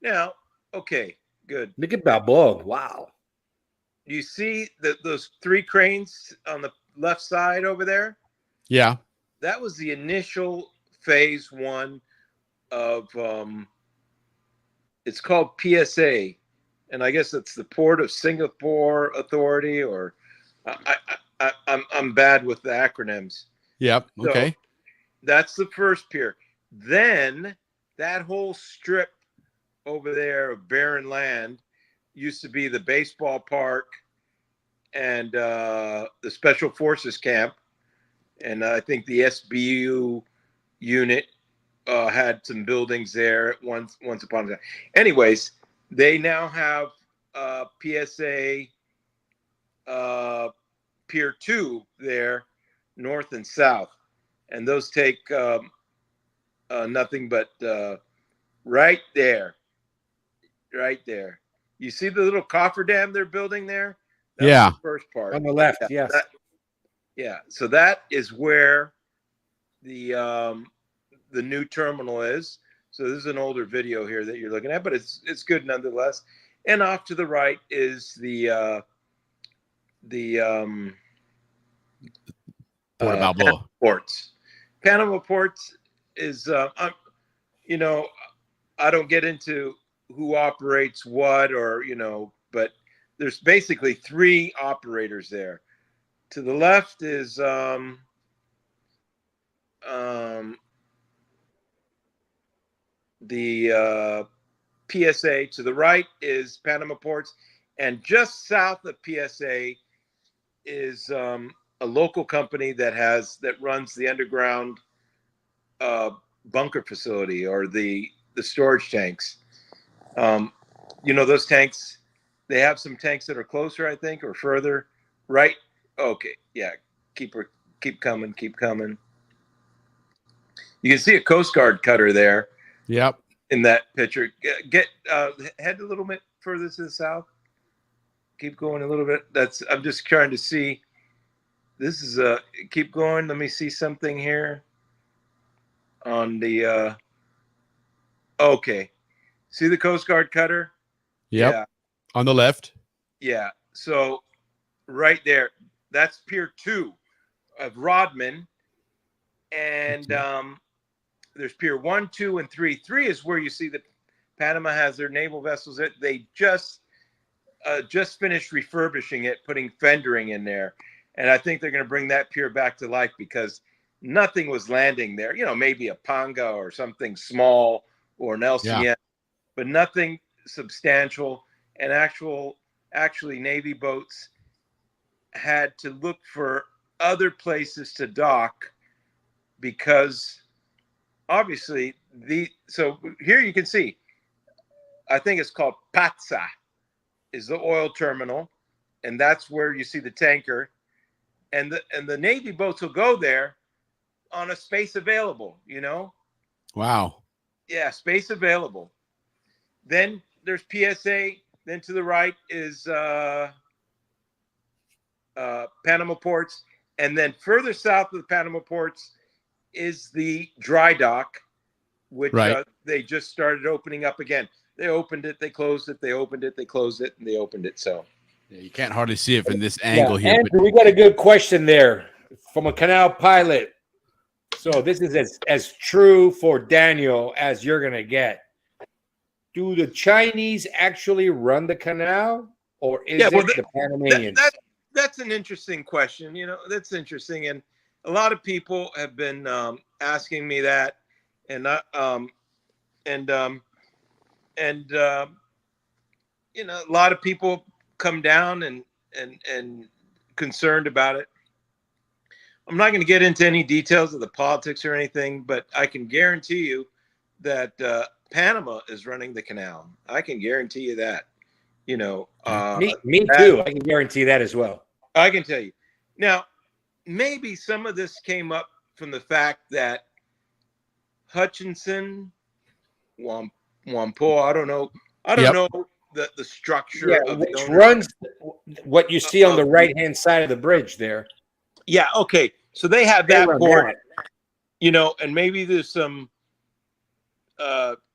Now, okay, good. Look at Balboa. Wow. You see those three cranes on the left side over there? Yeah. That was the initial phase one of, it's called PSA. And I guess it's the Port of Singapore Authority, or I'm bad with the acronyms. Yep. Okay. So that's the first pier. Then that whole strip over there of barren land used to be the baseball park and the Special Forces camp. And I think the SBU unit had some buildings there once upon a time. Anyways, they now have PSA Pier 2 there, north and south, and those take nothing but right there. You see the little cofferdam they're building there? That's yeah, the first part on the left. Yes. Yeah. So that is where the new terminal is. So this is an older video here that you're looking at, but it's good nonetheless. And off to the right is the Port of Balboa. Panama Ports. Panama Ports is, I don't get into who operates what, or, but there's basically 3 operators there. To the left is the PSA. To the right is Panama Ports, and just south of PSA is a local company that runs the underground bunker facility, or the storage tanks. Those tanks. They have some tanks that are closer, I think, or further. Right? Okay. Yeah. Keep coming. Keep coming. You can see a Coast Guard cutter there. Yep. In that picture. Get head a little bit further to the south. Keep going a little bit. I'm just trying to see. This is keep going. Let me see something here. On the okay. See the Coast Guard cutter? Yep. Yeah. On the left. Yeah. So right there, that's Pier 2 of Rodman. And there's Pier 1, 2, and 3. 3 is where you see that Panama has their naval vessels. They just finished refurbishing it, putting fendering in there. And I think they're going to bring that pier back to life because nothing was landing there. Maybe a panga or something small or an LCM, but nothing substantial. And actually Navy boats had to look for other places to dock because obviously so here you can see, I think it's called Patsa is the oil terminal, and that's where you see the tanker, and the Navy boats will go there on a space available, Wow. Yeah, space available. Then there's PSA. Then to the right is Panama Ports, and then further south of the Panama Ports is the dry dock, which they just started opening up again. They opened it, they closed it, they opened it, they closed it, and they opened it. So yeah, you can't hardly see it from this angle here. Andrew, we got a good question there from a Canal pilot. So this is as true for Daniel as you're gonna get. Do the Chinese actually run the canal, or is it the Panamanians? That's an interesting question. That's interesting, and a lot of people have been asking me that, and a lot of people come down and concerned about it. I'm not going to get into any details of the politics or anything, but I can guarantee you that Panama is running the canal. I can guarantee you that. Me too. I can guarantee that as well. I can tell you. Now, maybe some of this came up from the fact that Hutchinson, Wampo, I don't know the structure of which the runs what you see on the right-hand side of the bridge there. Yeah, okay. So they have that board, and maybe there's some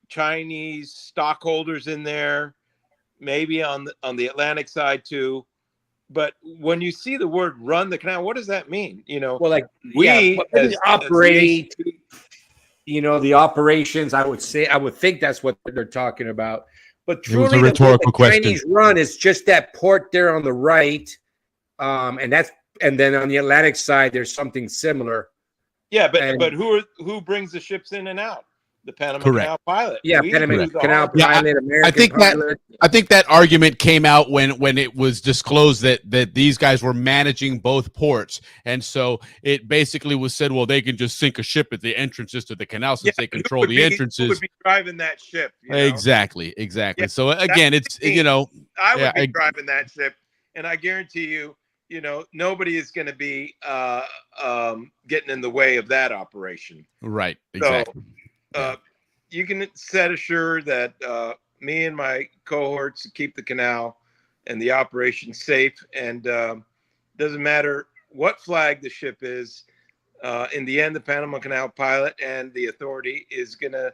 Chinese stockholders in there, maybe on the Atlantic side too. But when you see the word "run the canal," what does that mean? Operate. The operations. I would think that's what they're talking about. But truly, it was a rhetorical question. Chinese run is just that port there on the right, and then on the Atlantic side, there's something similar. Yeah, but who brings the ships in and out? The Panama Canal pilot. Yeah, Panama Canal pilot. American I think that argument came out when it was disclosed that these guys were managing both ports, and so it basically was said, well, they can just sink a ship at the entrances to the canal since they control the entrances. Who would be driving that ship? Exactly. Yeah, so again, it's I would be driving that ship, and I guarantee you, nobody is going to be getting in the way of that operation. Right. Exactly. So, you can set assured that me and my cohorts keep the canal and the operation safe, and doesn't matter what flag the ship is. In the end, the Panama Canal pilot and the authority is going to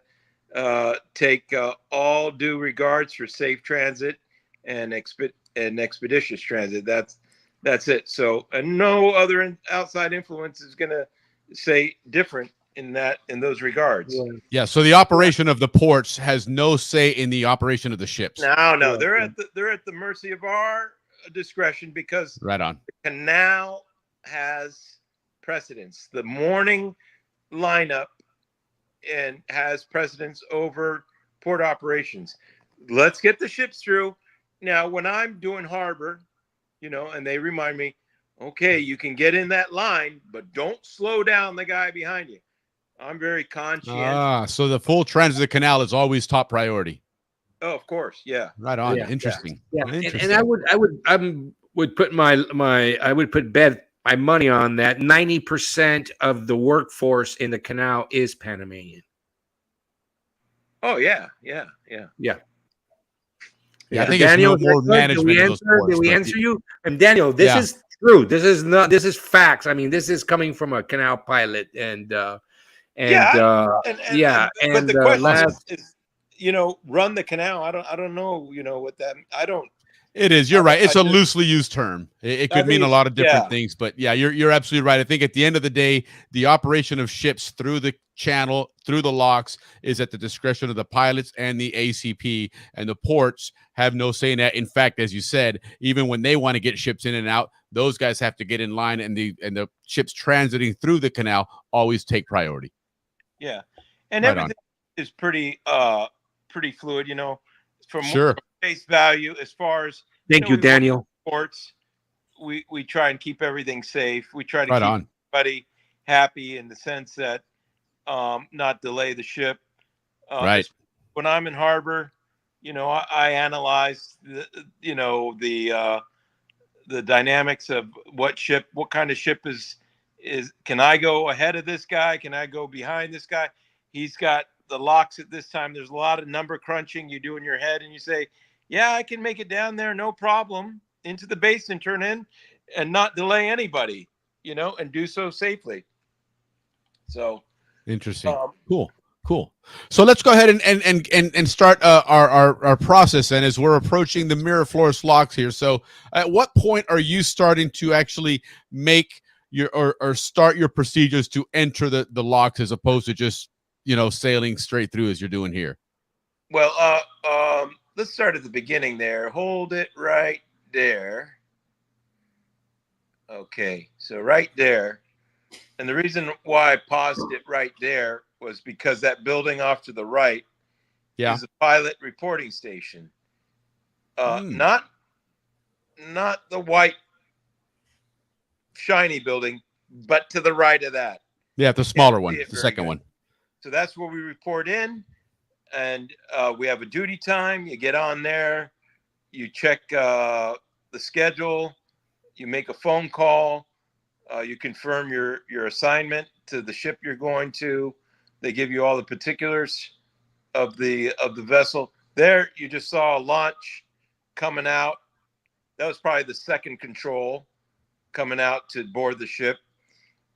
take all due regards for safe transit and expeditious transit. That's it. So, and no other outside influence is going to say different. in those regards. Yeah. So the operation of the ports has no say in the operation of the ships. No, they're at the mercy of our discretion because Right on. the canal has precedence. The morning lineup and has precedence over port operations. Let's get the ships through. Now, when I'm doing harbor, and they remind me, okay, you can get in that line, but don't slow down the guy behind you. I'm very conscientious. So the full transit canal is always top priority. Oh, of course, yeah. Right on. Yeah, Interesting. Yeah, Interesting. and would put I would put bet my money on that. 90% of the workforce in the canal is Panamanian. Oh yeah. Yeah, I think Daniel, it's more management. Did we answer you? And Daniel, this is true. This is facts. I mean, this is coming from a canal pilot, and the question is, run the canal. I don't know, what that. I don't. It is. You're right. It's a loosely used term. It could mean a lot of different things, but yeah, you're absolutely right. I think at the end of the day, the operation of ships through the channel, through the locks, is at the discretion of the pilots and the ACP, and the ports have no say in that. In fact, as you said, even when they want to get ships in and out, those guys have to get in line, and the ships transiting through the canal always take priority. Yeah, and everything is pretty fluid, from face value as far as. Thank you, Daniel. Ports, we try and keep everything safe. We try to keep everybody happy in the sense that not delay the ship. Right. When I'm in harbor, I analyze the dynamics of what kind of ship is. Can I go ahead of this guy? Can I go behind this guy? He's got the locks at this time. There's a lot of number crunching you do in your head, and you say, yeah, I can make it down there, no problem, into the basin, turn in, and not delay anybody, and do so safely. So interesting. Cool. So let's go ahead and start our process. And as we're approaching the Miraflores locks here, so at what point are you starting to actually make or start your procedures to enter the locks, as opposed to just sailing straight through as you're doing here? Well, let's start at the beginning there. Hold it right there. Okay, so right there. And the reason why I paused it right there was because that building off to the right is a pilot reporting station. Not the white shiny building, but to the right of that. Yeah, the smaller one, the second one. So that's where we report in. And we have a duty time. You get on there, you check the schedule, you make a phone call, you confirm your assignment to the ship you're going to. They give you all the particulars of the vessel. There, you just saw a launch coming out. That was probably the second control coming out to board the ship.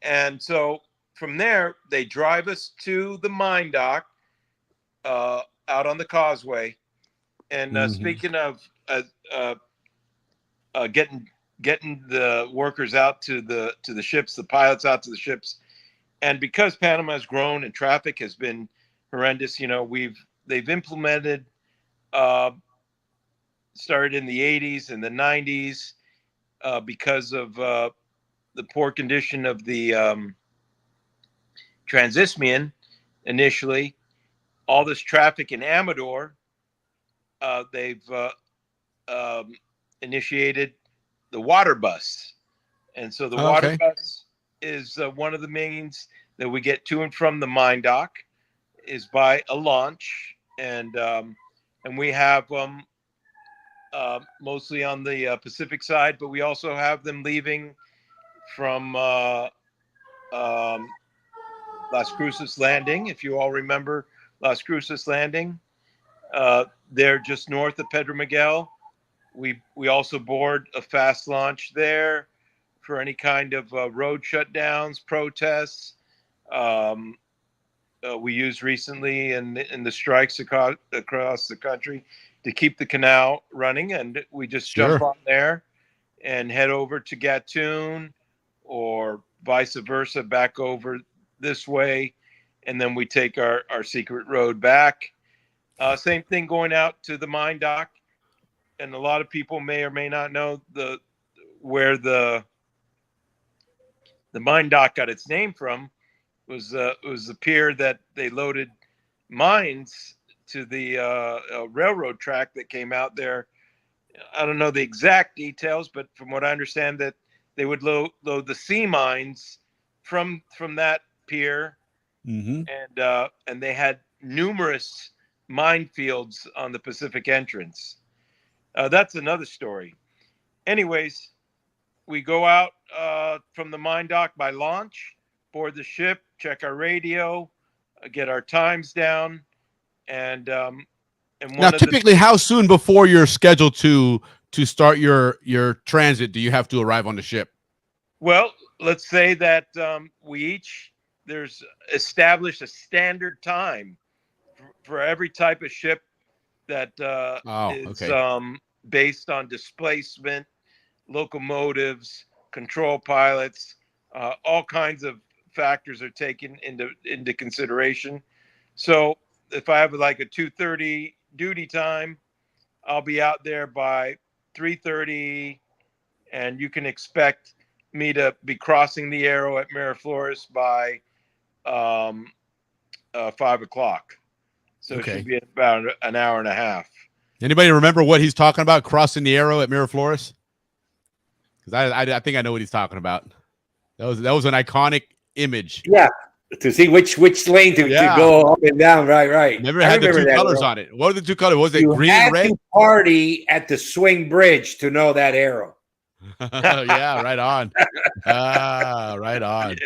And so from there, they drive us to the mine dock. Out on the causeway, and speaking of getting the workers out to the ships, the pilots out to the ships, and because Panama has grown and traffic has been horrendous, they've implemented, started in the 80s and the 90s, because of the poor condition of the Transismian initially. All this traffic in Amador, they've initiated the water bus. And so the water bus is one of the means that we get to and from the mine dock, is by a launch. And we have them mostly on the Pacific side, but we also have them leaving from Las Cruces Landing, if you all remember Las Cruces Landing. They're just north of Pedro Miguel. We also board a fast launch there for any kind of road shutdowns, protests. We used recently in the strikes across the country to keep the canal running, and we just jump on there and head over to Gatun, or vice versa, back over this way. and then we take our secret road back. Same thing going out to the mine dock, and a lot of people may or may not know where the mine dock got its name from. Was the pier that they loaded mines to the railroad track that came out there. I don't know the exact details, but from what I understand, that they would load the sea mines from that pier, and they had numerous minefields on the Pacific entrance. That's another story. Anyways, we go out from the mine dock by launch, board the ship, check our radio, get our times down, and now, typically, how soon before you're scheduled to start your transit do you have to arrive on the ship? Well, let's say that there's established a standard time for every type of ship that is based on displacement, locomotives, control pilots, all kinds of factors are taken into consideration. So if I have like a 2:30 duty time, I'll be out there by 3:30, and you can expect me to be crossing the Arrow at Miraflores by 5 o'clock. So it should be about an hour and a half. Anybody remember what he's talking about, crossing the Arrow at Miraflores? Because I think I know what he's talking about. That was an iconic image. Yeah, to see which lane to go up and down. Right. Remember, it had the two colors on it. What were the two colors? Was it green and red? You had to party at the swing bridge to know that arrow. Yeah, right on. Right on.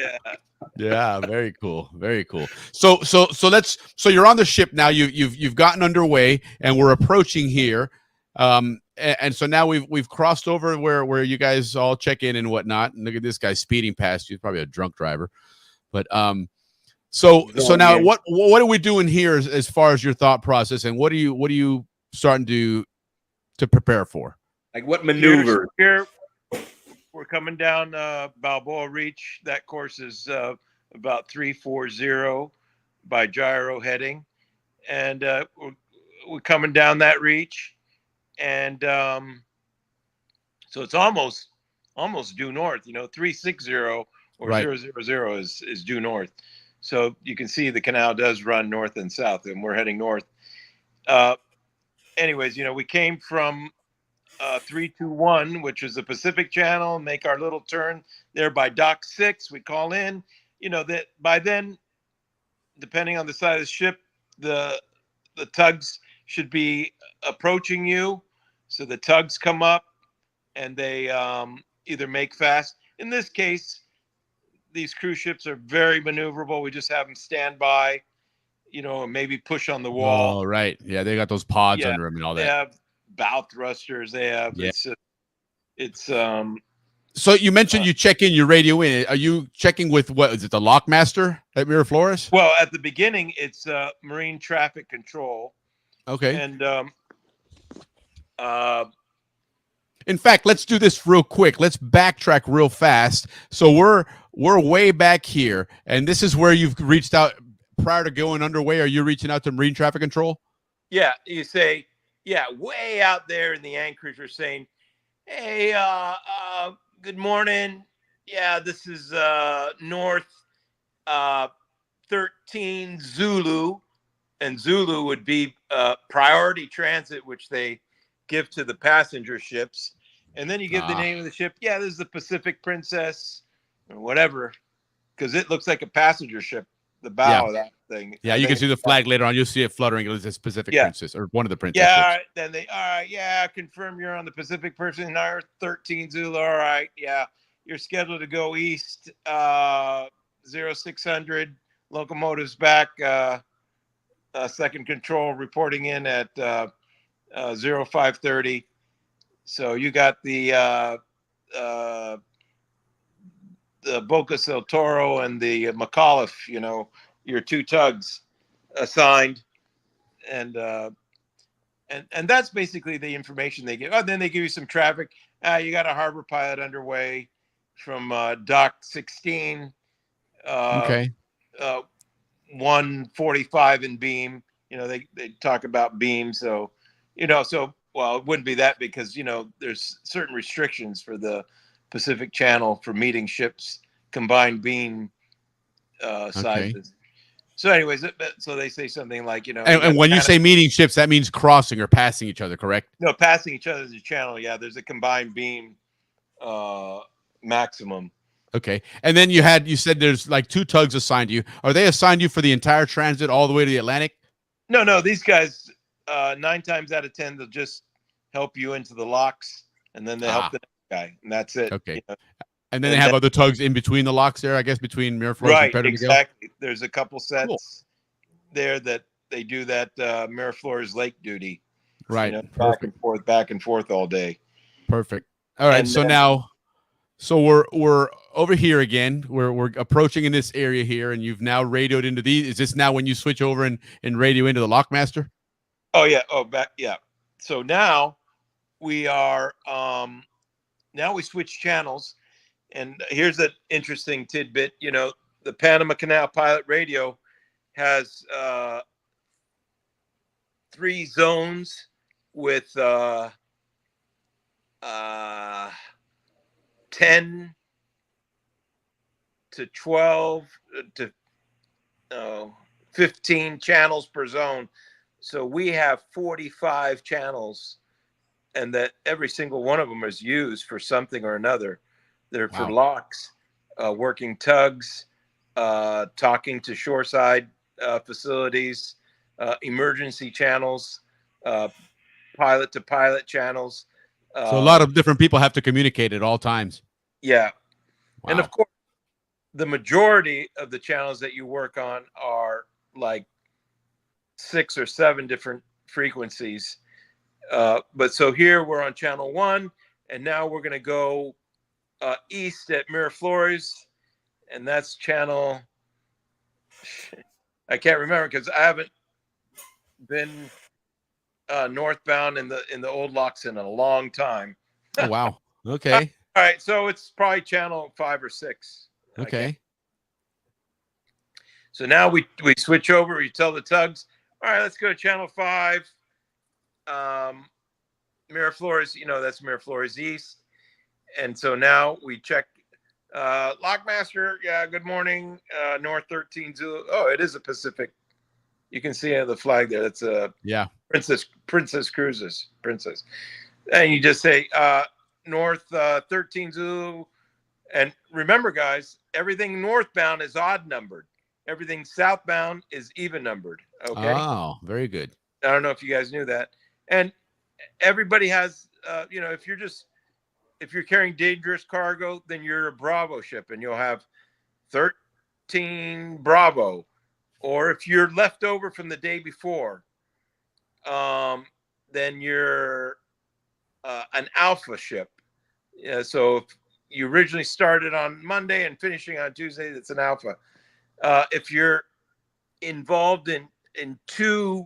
Yeah, very cool. Very cool. So you're on the ship now. You've gotten underway, and we're approaching here. And so now we've crossed over where you guys all check in and whatnot. And look at this guy speeding past you. He's probably a drunk driver. But so now what are we doing here as far as your thought process, and what are you starting to prepare for? Like what maneuver? Here we're coming down Balboa Reach. That course is about 340 by gyro heading, and we're coming down that reach, and so it's almost due north. 360 or 000 is due north. So you can see the canal does run north and south, and we're heading north. Anyways, we came from 321, which is the Pacific Channel, make our little turn there by Dock 6. We call in, that by then, depending on the size of the ship, the tugs should be approaching you. So the tugs come up and they either make fast. In this case, these cruise ships are very maneuverable. We just have them stand by, and maybe push on the wall. Oh, right. Yeah, they got those pods under them and all that. They have bow thrusters. They have So you mentioned you check in your radio in. Are you checking with what is it, the Lockmaster at Miraflores? Well, at the beginning, it's Marine Traffic Control. Okay. And in fact, let's do this real quick. Let's backtrack real fast. So we're way back here, and this is where you've reached out prior to going underway. Are you reaching out to Marine Traffic Control? Yeah, you say, way out there in the anchorage, we're saying, hey, good morning. Yeah, this is North 13 Zulu, and Zulu would be priority transit, which they give to the passenger ships. And then you give the name of the ship. Yeah, this is the Pacific Princess or whatever, because it looks like a passenger ship, the bow of that thing. Yeah, you can see the flag later on. You'll see it fluttering. It was Pacific Princess or one of the princesses. Yeah, all right. Then confirm you're on the Pacific Person, 13 Zulu. All right, yeah. You're scheduled to go east 0600, locomotives back, second control reporting in at 0530. So you got the Bocas del Toro and the McAuliffe, your two tugs assigned, and that's basically the information they give. Oh, then they give you some traffic. You got a harbor pilot underway from Dock 16. Okay. 145 in beam. You know, they talk about beam. So, you know, well, it wouldn't be that because, you know, there's certain restrictions for the Pacific Channel for meeting ships combined beam sizes. So anyways, so they say something like, you know, And when you say meeting ships, that means crossing or passing each other, correct? no, passing each other's channel. Yeah, there's a combined beam maximum. Okay. And then you said there's like 2 tugs assigned to you. Are they assigned you for the entire transit all the way to the Atlantic? No, these guys 9 times out of 10 they'll just help you into the locks, and then they help the next guy, and that's it. Okay. You know? And then they have other tugs in between the locks there, I guess, between Miraflores and Pedro Miguel? Exactly. There's a couple sets there that they do that Miraflores Lake duty. Right. You know, back and forth all day. Perfect. All right. And so we're over here again. We're approaching in this area here, and you've now radioed into these. Is this now when you switch over and radio into the Lockmaster? Oh yeah. Yeah. So now we are now we switch channels. And here's an interesting tidbit. You know, the Panama Canal Pilot Radio has 3 zones with 10 to 12 to 15 channels per zone. So we have 45 channels, and that every single one of them is used for something or another. They're for locks, working tugs, talking to shoreside facilities, emergency channels, pilot to pilot channels. So a lot of different people have to communicate at all times. Yeah. Wow. And of course, the majority of the channels that you work on are like 6 or 7 different frequencies. But so here we're on channel 1, and now we're going to go east at Miraflores, and that's channel, I can't remember because I haven't been northbound in the old locks in a long time. Oh wow. Okay. All right, so it's probably channel 5 or 6. Okay. So now we switch over. We tell the tugs, all right, let's go to channel 5. Miraflores, you know, that's Miraflores East. And so now we check Lockmaster. Yeah, good morning. North 13 Zulu. Oh, it is a Pacific. You can see the flag there. That's a Princess Cruises. Princess. And you just say North 13 Zulu. And remember, guys, everything northbound is odd numbered. Everything southbound is even numbered. Okay. Oh, very good. I don't know if you guys knew that. And everybody has, you know, if you're carrying dangerous cargo, then you're a Bravo ship, and you'll have 13 Bravo. Or if you're left over from the day before, then you're an Alpha ship. Yeah, so if you originally started on Monday and finishing on Tuesday, that's an Alpha. If you're involved in 2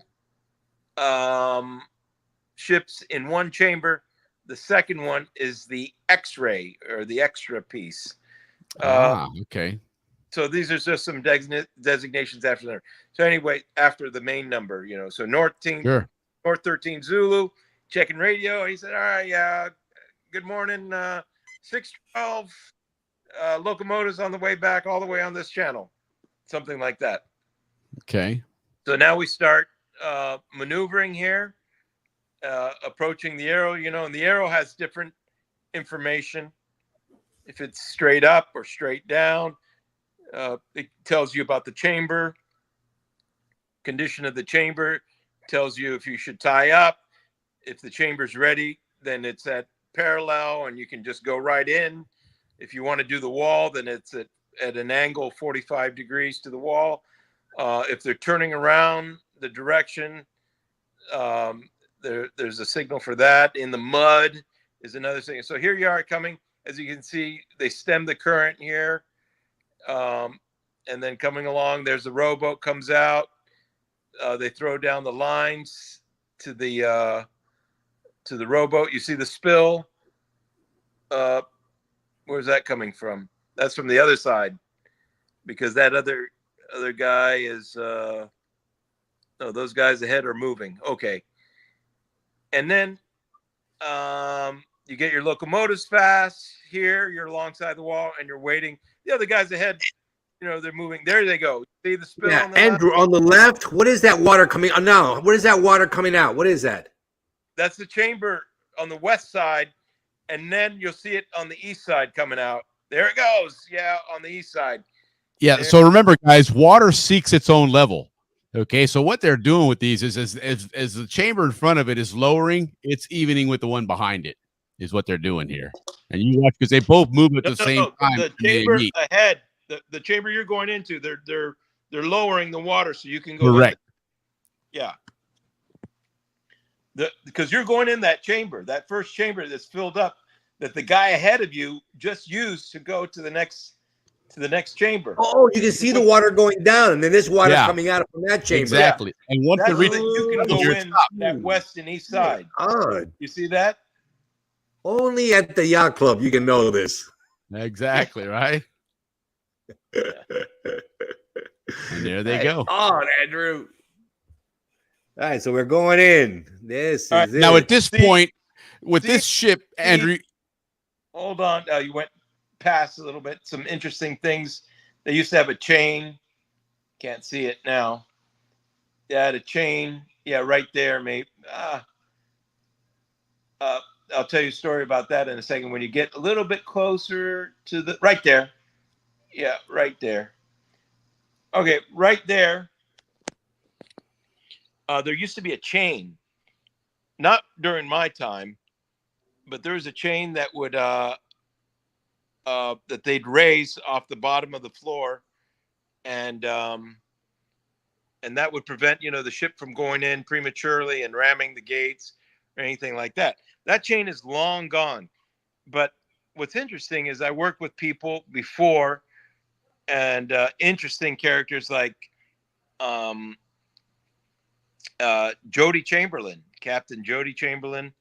ships in one chamber, the second one is the X-ray or the extra piece. Okay. So these are just some designations after there. So anyway, after the main number, you know, so North 13 Zulu, checking radio. He said, all right, yeah, good morning, 612 locomotives on the way back, all the way on this channel. Something like that. Okay. So now we start maneuvering here, approaching the arrow, you know, and the arrow has different information. If it's straight up or straight down, it tells you about the chamber, condition of the chamber, tells you if you should tie up. If the chamber's ready, then it's at parallel and you can just go right in. If you want to do the wall, then it's at an angle 45 degrees to the wall. If they're turning around the direction, there's a signal for that. In the mud is another thing. So here you are coming. As you can see, they stem the current here. And then coming along, there's the rowboat comes out. They throw down the lines to the rowboat. You see the spill. Where's that coming from? That's from the other side, because that other other guy is no, those guys ahead are moving. Okay. And then you get your locomotives fast here, you're alongside the wall and you're waiting. The other guys ahead, they're moving. There they go. See the spill Yeah, on the Andrew, left? on the left, what is that water coming? Oh, no, what is that water coming out? What is that? That's the chamber on the west side, and then you'll see it on the east side coming out. There it goes. Yeah, on the east side. Yeah. There. So remember, guys, water seeks its own level. Okay. So what they're doing with these is as the chamber in front of it is lowering, it's evening with the one behind it, is what they're doing here. And you watch because they both move at the same time. The and they chamber meet. ahead, the chamber you're going into, they're lowering the water so you can go. Correct. Yeah. Because you're going in that chamber, that first chamber that's filled up, that the guy ahead of you just used to go to the next chamber. Oh, you can see the water going down, and then this water coming out from that chamber. Exactly. And once That's it so reaches, that you can go in that west and east side. Odd. You see that? Only at the yacht club you can know this. Exactly, right? And there they go. Oh, Andrew. All right, so we're going in. This is Right, it. now at this point, with this ship, Andrew. Hold on. You went past a little bit. Some interesting things. They used to have a chain. Can't see it now. They had a chain. Yeah, right there, mate. I'll tell you a story about that in a second. When you get a little bit closer to the right there. Yeah, right there. Okay, right there. There used to be a chain, not during my time, but there was a chain that would that they'd raise off the bottom of the floor, and that would prevent the ship from going in prematurely and ramming the gates or anything like that. That chain is long gone. But what's interesting is I worked with people before, and interesting characters like Jody Chamberlain, Captain Jody Chamberlain,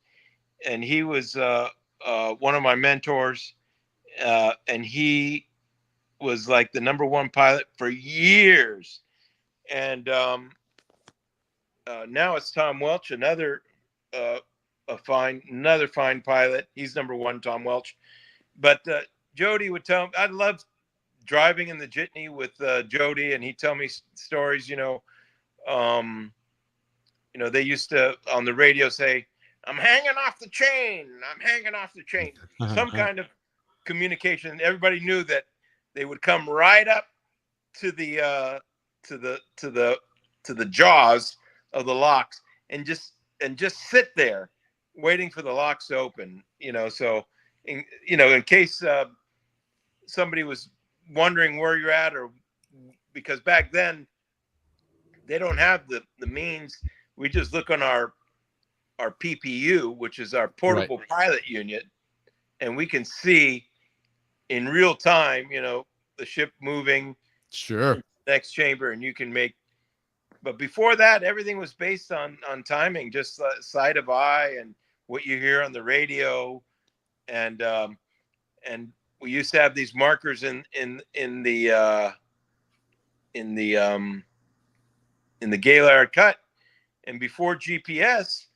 and he was one of my mentors, and he was like the number 1 pilot for years. And now it's Tom Welch, another fine pilot. He's number 1, Tom Welch. But Jody would tell me, I love driving in the jitney with Jody, and he'd tell me stories. They used to on the radio say, "I'm hanging off the chain. I'm hanging off the chain." Some kind of communication. Everybody knew that they would come right up to the jaws of the locks and just sit there waiting for the locks to open. So in case somebody was wondering where you're at, or because back then they don't have the means. We just look on our PPU, which is our portable pilot unit, and we can see in real time, the ship moving. Sure. Next chamber, and you can make. But before that, everything was based on timing, just sight of eye and what you hear on the radio, and we used to have these markers in the Gaillard cut. And before GPS,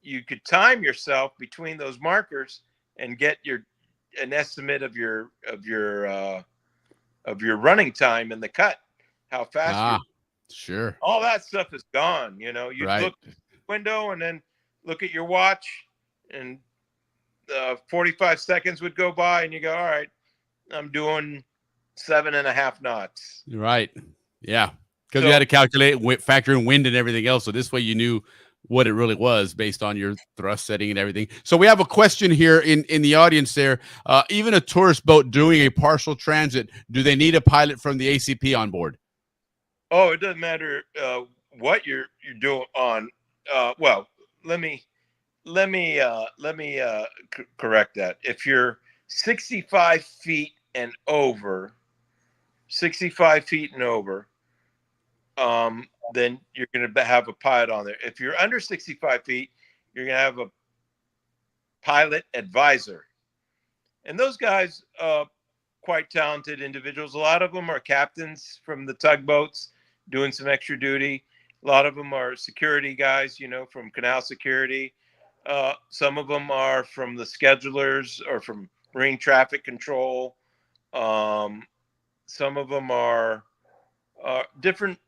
you could time yourself between those markers and get an estimate of your running time in the cut, how fast. Sure. All that stuff is gone. You look at the window and then look at your watch, and 45 seconds would go by, and you go, "All right, I'm doing 7.5 knots." Right. Yeah. Because you had to calculate, factor in wind and everything else. So this way you knew what it really was based on your thrust setting and everything. So we have a question here in the audience there. Even a tourist boat doing a partial transit, do they need a pilot from the ACP on board? Oh, it doesn't matter what you're doing on. Well, let me correct that. If you're 65 feet and over, then you're going to have a pilot on there. If you're under 65 feet, you're going to have a pilot advisor. And those guys quite talented individuals. A lot of them are captains from the tugboats doing some extra duty. A lot of them are security guys, from Canal Security. Some of them are from the schedulers or from Marine Traffic Control. Some of them are different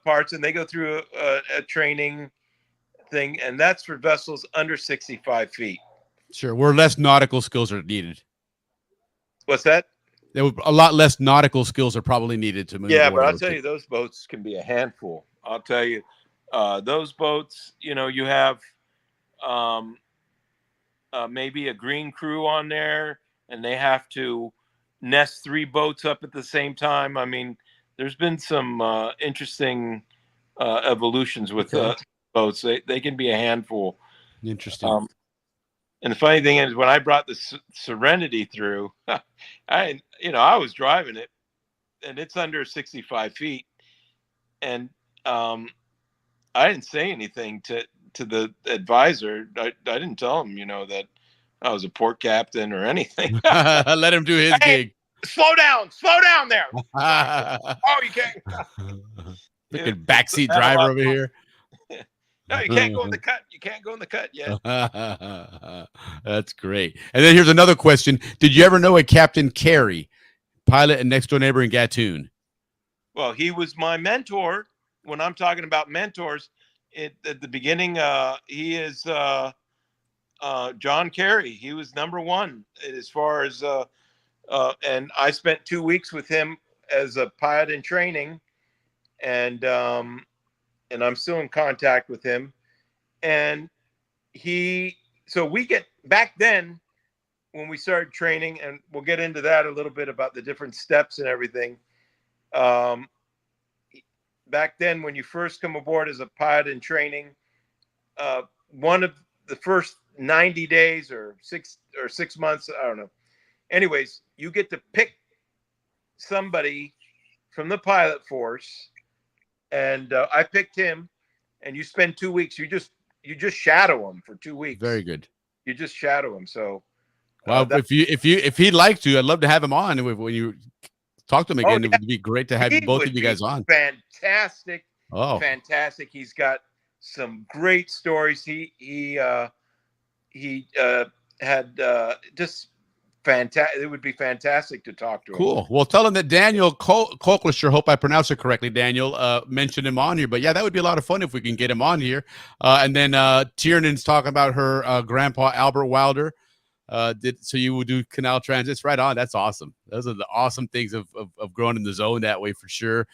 parts, and they go through a training thing, and that's for vessels under 65 feet. Sure, where less nautical skills are needed. What's that? There were a lot less nautical skills are probably needed to move. Yeah, but I'll tell you, those boats can be a handful. I'll tell you, those boats, you have maybe a green crew on there, and they have to nest 3 boats up at the same time. I mean, there's been some interesting evolutions with boats. They can be a handful. Interesting. And the funny thing is, when I brought the Serenity through, I was driving it, and it's under 65 feet, and I didn't say anything to the advisor. I didn't tell him, that I was a port captain or anything. Let him do his gig. Slow down there. Oh, you can't. Freaking backseat driver over here. No, you can't go in the cut. You can't go in the cut yet. That's great. And then here's another question. Did you ever know a Captain Carey, pilot and next door neighbor in Gatun? Well, he was my mentor. When I'm talking about mentors, at the beginning, he is John Carey. He was number one as far as, and I spent 2 weeks with him as a pilot in training, and I'm still in contact with him. And so we get back then when we started training, and we'll get into that a little bit about the different steps and everything. Back then, when you first come aboard as a pilot in training, one of the first 90 days or six months, I don't know. Anyways, you get to pick somebody from the pilot force, and I picked him. And you spend 2 weeks. You just shadow him for 2 weeks. Very good. You just shadow him. So, well, if he'd like to, I'd love to have him on. When you talk to him again, it would be great to have both of you guys on. Fantastic. Oh, fantastic! He's got some great stories. He had just fantastic. It would be fantastic to talk to him. Cool. Well, tell him that Daniel Kochlischer, hope I pronounced it correctly, Daniel, mentioned him on here. But yeah, that would be a lot of fun if we can get him on here. And then Tiernan's talking about her grandpa, Albert Wilder. So you would do canal transits, right on. That's awesome. Those are the awesome things of growing in the zone that way for sure.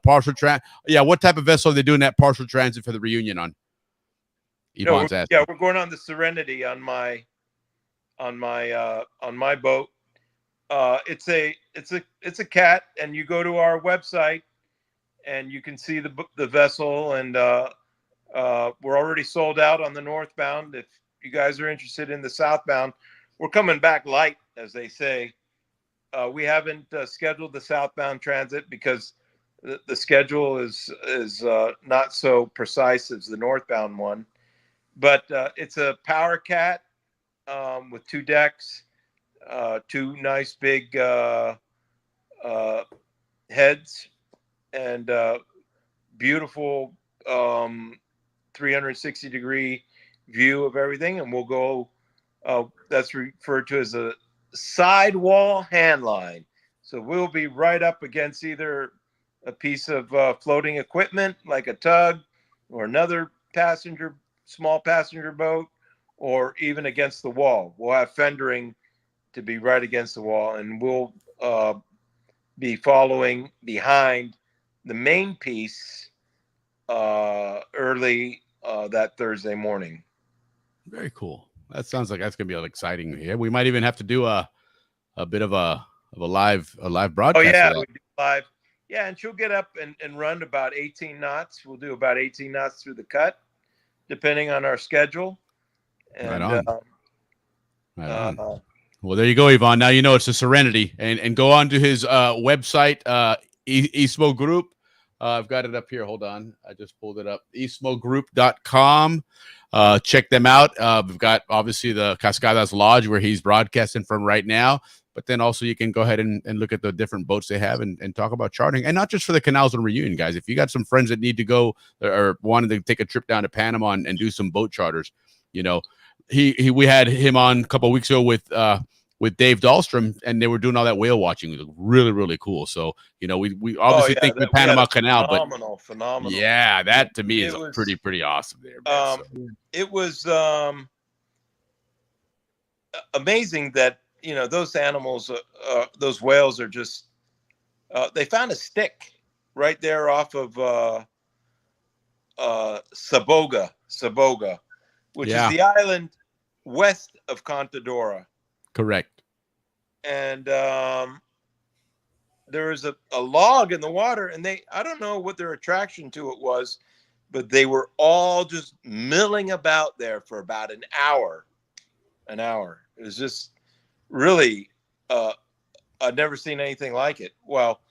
Partial yeah. What type of vessel are they doing that partial transit for the reunion on? We're going on the Serenity on my boat. It's a cat, and you go to our website and you can see the vessel, and we're already sold out on the northbound. If you guys are interested in the southbound, we're coming back light, as they say. We haven't scheduled the southbound transit because the schedule is not so precise as the northbound one, but it's a power cat with 2 decks, 2 nice big heads, and beautiful 360-degree view of everything. And we'll go, that's referred to as a sidewall handline. So we'll be right up against either a piece of floating equipment like a tug or another small passenger boat, or even against the wall. We'll have fendering to be right against the wall, and we'll be following behind the main piece early that Thursday morning. Very cool. That sounds like that's going to be exciting. Yeah, we might even have to do a bit of a live broadcast. Oh yeah, we do live. Yeah, and she'll get up and run about 18 knots. We'll do about 18 knots through the cut, depending on our schedule. And, right on. Well, there you go, Yvonne. Now you know it's a Serenity, and go on to his website, Istmo Group. I've got it up here. Hold on. I just pulled it up. istmogroup.com. Check them out. We've got obviously the Cascadas Lodge where he's broadcasting from right now. but then also you can go ahead and look at the different boats they have and talk about charting, and not just for the Canals and Reunion, guys. If you got some friends that need to go or wanted to take a trip down to Panama and do some boat charters, we had him on a couple of weeks ago with Dave Dahlstrom, and they were doing all that whale watching. It was really, really cool. So, we obviously think the Panama Canal, phenomenal. Yeah, that to me is was, pretty awesome there, man. It was amazing that, those animals, those whales are just, they found a stick right there off of Saboga, which is the island west of Contadora. Correct. And there was a log in the water, and I don't know what their attraction to it was, but they were all just milling about there for about an hour. It was just really, I've never seen anything like it. Well,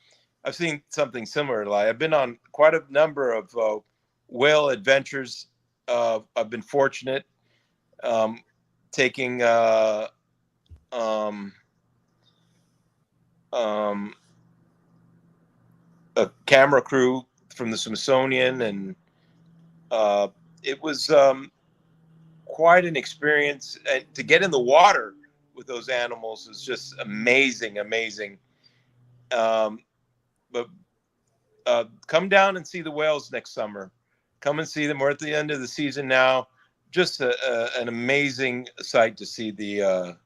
I've seen something similar. I've been on quite a number of whale adventures. I've been fortunate taking a camera crew from the Smithsonian, and it was quite an experience. And to get in the water with those animals is just amazing. But come down and see the whales next summer. Come and see them. We're at the end of the season now. Just an amazing sight to see the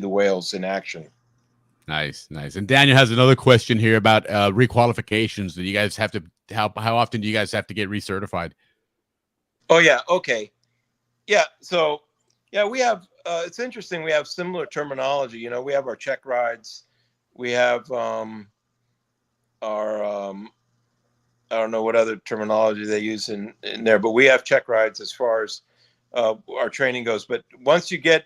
whales in action. Nice. And Daniel has another question here about requalifications. Do you guys have to how often do you guys have to get recertified? Oh yeah, okay, yeah. So yeah, we have. It's interesting. We have similar terminology. We have our check rides. We have our I don't know what other terminology they use in there, but we have check rides as far as our training goes. But once you get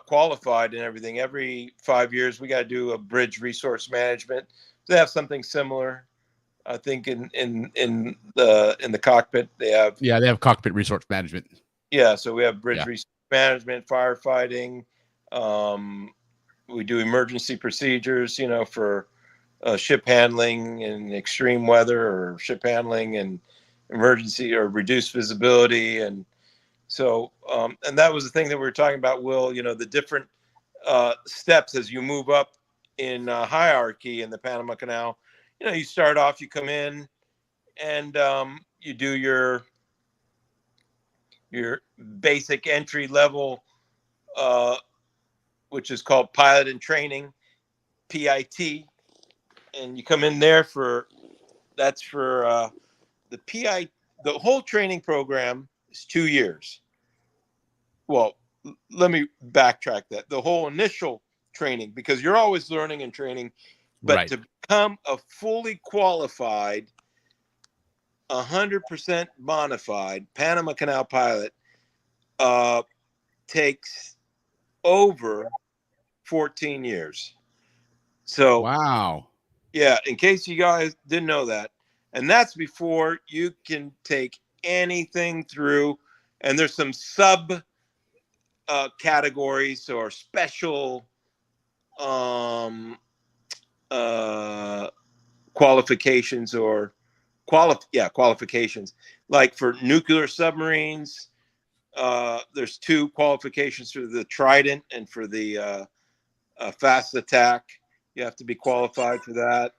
qualified and everything, every 5 years we got to do a bridge resource management. They have something similar, I think, in the cockpit. They have cockpit resource management. Yeah, so we have bridge resource management, firefighting. We do emergency procedures, for ship handling in extreme weather, or ship handling and emergency or reduced visibility. And so, and that was the thing that we were talking about, Will, the different steps as you move up in hierarchy in the Panama Canal. You start off, you come in and you do your basic entry level, which is called pilot and training, PIT. And you come in there the PI. The whole training program is 2 years. Well, let me backtrack that. The whole initial training, because you're always learning and training, but to become a fully qualified, 100% bona fide Panama Canal pilot takes over 14 years. So, wow. Yeah, in case you guys didn't know that. And that's before you can take anything through. And there's some sub categories or special qualifications or qualifications. Like for nuclear submarines, there's 2 qualifications for the Trident and for the fast attack. You have to be qualified for that.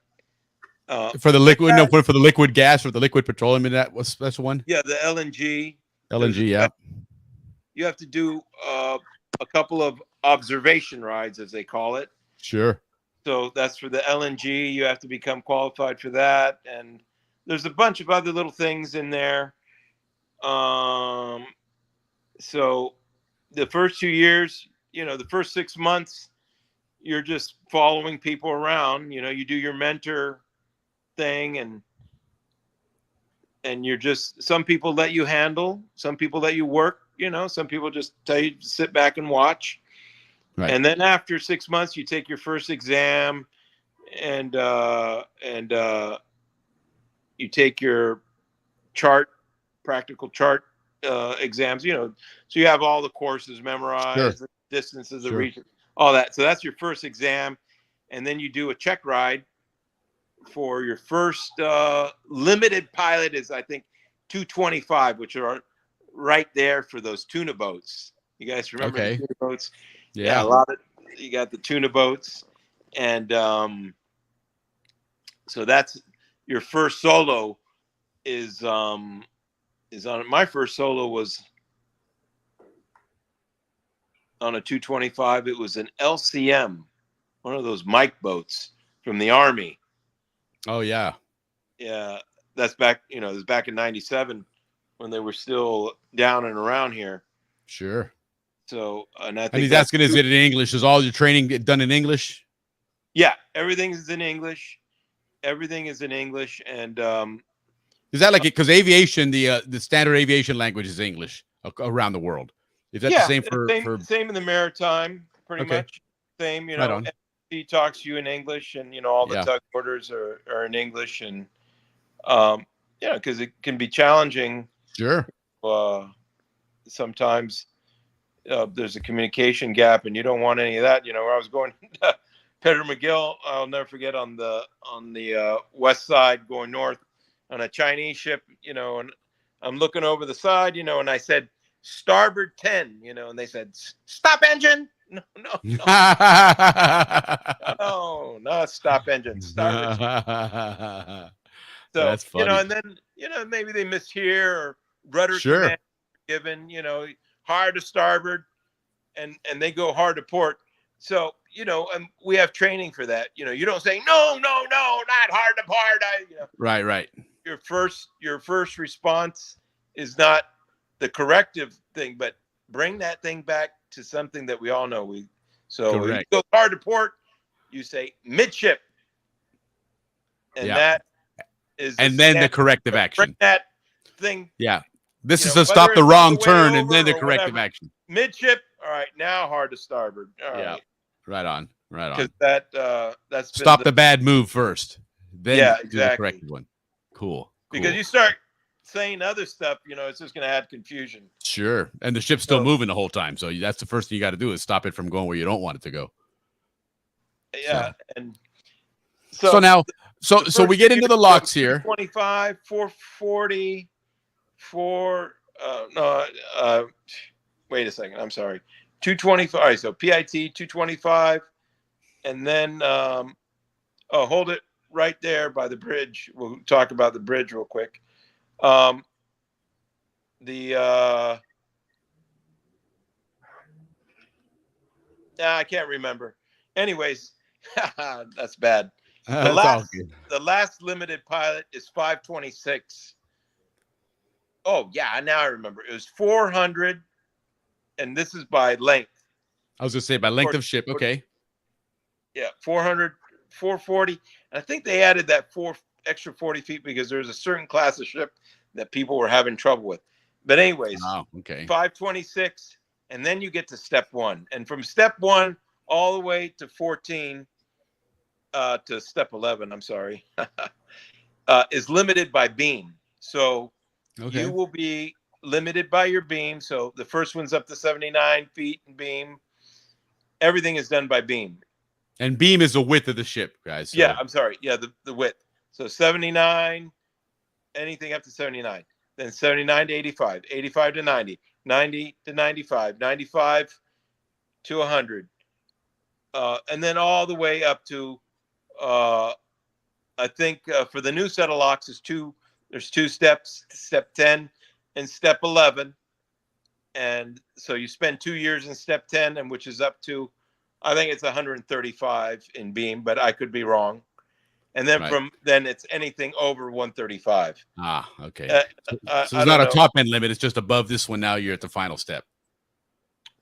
For the liquid, for the liquid gas or the liquid petroleum, that was special one. Yeah, the LNG. Yeah. You have to do a couple of observation rides, as they call it. Sure. So that's for the LNG. You have to become qualified for that, and there's a bunch of other little things in there. So the first 2 years, the first 6 months, you're just following people around. You do your mentor thing, and you're just, some people let you handle, some people let you work, some people just tell you to sit back and watch. Right. And then after 6 months, you take your first exam, and you take your practical chart exams. So you have all the courses memorized, the distances, the region, all that. So that's your first exam, and then you do a check ride for your first limited pilot is I think 225, which are right there for those tuna boats. You guys remember the tuna boats? Yeah, a lot of you got the tuna boats, and so that's your first solo is on. My first solo was on a 225. It was an LCM, one of those Mike boats from the Army. Oh yeah. Yeah, that's back. It was back in '97 when they were still down and around here. Sure. So, and I think And he's asking, is it in English? Is all your training done in English? Yeah, everything is in English. Everything is in English, and is that like it? Because aviation, the standard aviation language is English around the world. Is that the same for same in the maritime? Pretty much same. Right on. He talks to you in English, and all the tug orders are in English, and because it can be challenging. Sure. Sometimes there's a communication gap, and you don't want any of that. Where I was going, Pedro McGill, I'll never forget on the west side going north on a Chinese ship, and I'm looking over the side, and I said starboard 10, and they said stop engine. No, not stop engine. Starboard. So that's funny. and then maybe they mishear or rudder command given, hard to starboard, and they go hard to port. So and we have training for that. You don't say no, not hard to port. Right. Your first response is not the corrective thing, but bring that thing back to something that we all know. If you go hard to port, you say midship, and that is then the corrective action. Bring that thing. Yeah, this is to stop the wrong turn, and then the corrective action. Midship. All right, now hard to starboard. All right. Right on. Because that's stop the bad move first, then exactly. do the corrective one. Cool. Because you start saying other stuff, it's just going to add confusion. Sure, and the ship's still moving the whole time, so that's the first thing you got to do is stop it from going where you don't want it to go. Yeah, and so now, so we get into the locks here. 25, 440, wait a second. I'm sorry. 225. All right, so PIT 225, and then hold it right there by the bridge. We'll talk about the bridge real quick. I can't remember. Anyways, that's bad. The last limited pilot is 526. Oh yeah, now I remember. It was 400, and this is by length. I was gonna say by length of ship. Okay. Yeah, 400, 440. And I think they added that extra 40 feet because there's a certain class of ship that people were having trouble with. But anyways, 526, and then you get to step 1. And from step 1 all the way to 14, to step 11, I'm sorry, is limited by beam. So you will be limited by your beam. So the first one's up to 79 feet in beam. Everything is done by beam. And beam is the width of the ship, guys. So. Yeah, I'm sorry. Yeah, the width. So 79, anything up to 79. Then 79 to 85, 85 to 90, 90 to 95, 95 to 100. And then all the way up to, I think for the new set of locks, there's 2 steps, step 10 and step 11. And so you spend 2 years in step 10, and which is up to, I think it's 135 in beam, but I could be wrong. And then then it's anything over 135. Ah, okay. So it's not a top end limit. It's just above this one. Now you're at the final step.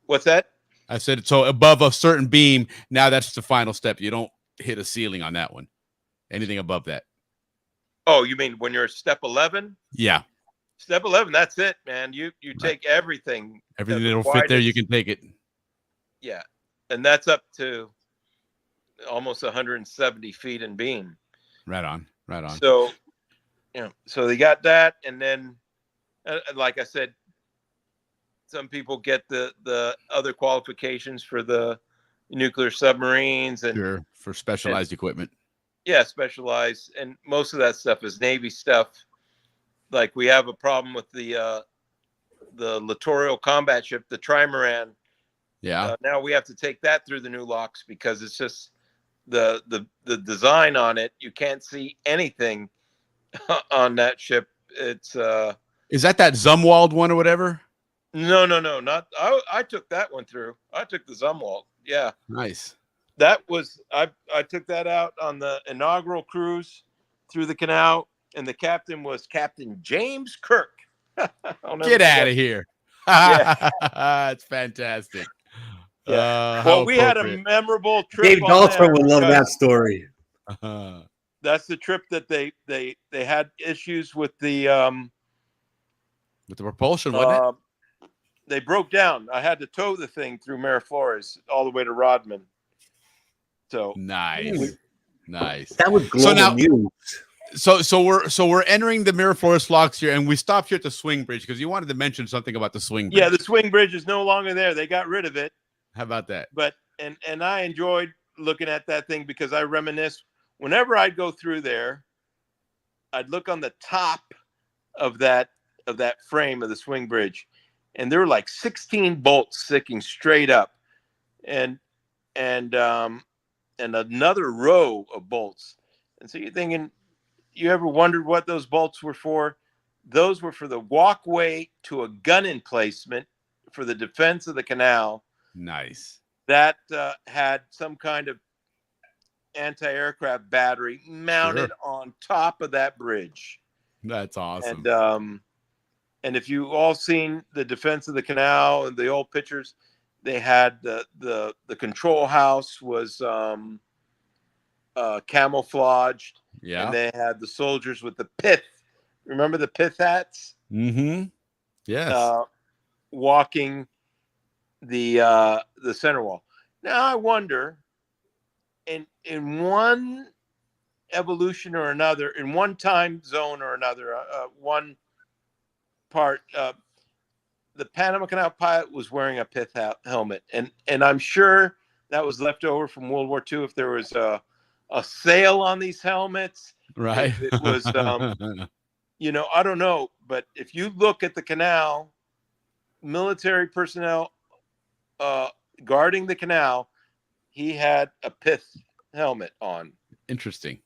What's that? I said, so above a certain beam, now that's the final step. You don't hit a ceiling on that one. Anything above that. Oh, you mean when you're step 11? Yeah. Step 11, that's it, man. You take everything. Everything that'll fit there, you can take it. Yeah. And that's up to almost 170 feet in beam. Right on. So, so they got that. And then, like I said, some people get the other qualifications for the nuclear submarines and Sure, for specialized equipment. yeah, specialized, and most of that stuff is Navy stuff. Like we have a problem with the littoral combat ship, the Trimaran. Yeah. Now we have to take that through the new locks because it's just the design on it. You can't see anything on that ship. It's Is that Zumwalt one or whatever? no, not I took that one through. I took the Zumwalt. Yeah. Nice. That was I took that out on the inaugural cruise through the canal, and the captain was Captain James Kirk. Get out of here. Yeah. That's fantastic. Yeah. How Well, we had a appropriate. memorable trip. Dave on Dalton there would love that because story. That's the trip that they had issues with the propulsion, wasn't it? They broke down. I had to tow the thing through Miraflores all the way to Rodman. So nice. Nice. That was global news. So we're entering the Miraflores locks here, and we stopped here at the swing bridge because you wanted to mention something about the swing bridge. Yeah, the swing bridge is no longer there. They got rid of it. How about that? But and I enjoyed looking at that thing because I reminisce whenever I'd go through there, I'd look on the top of that frame of the swing bridge, and there were like 16 bolts sticking straight up, and another row of bolts. And so you're thinking, you ever wondered what those bolts were for? Those were for the walkway to a gun emplacement for the defense of the canal. Nice. That had some kind of anti-aircraft battery mounted on top of that bridge. That's awesome. And if you all seen the defense of the canal and the old pictures, they had the control house was camouflaged. Yeah. And they had the soldiers with the pith. Remember the pith hats? Mm-hmm. Yes. Walking the center wall. Now I wonder, in one evolution or another, in one time zone or another, one part, the Panama Canal pilot was wearing a pith helmet, and I'm sure that was left over from World War II. If there was a sale on these helmets, right? It was, I don't know, but if you look at the canal, military personnel guarding the canal, he had a pith helmet on. Interesting.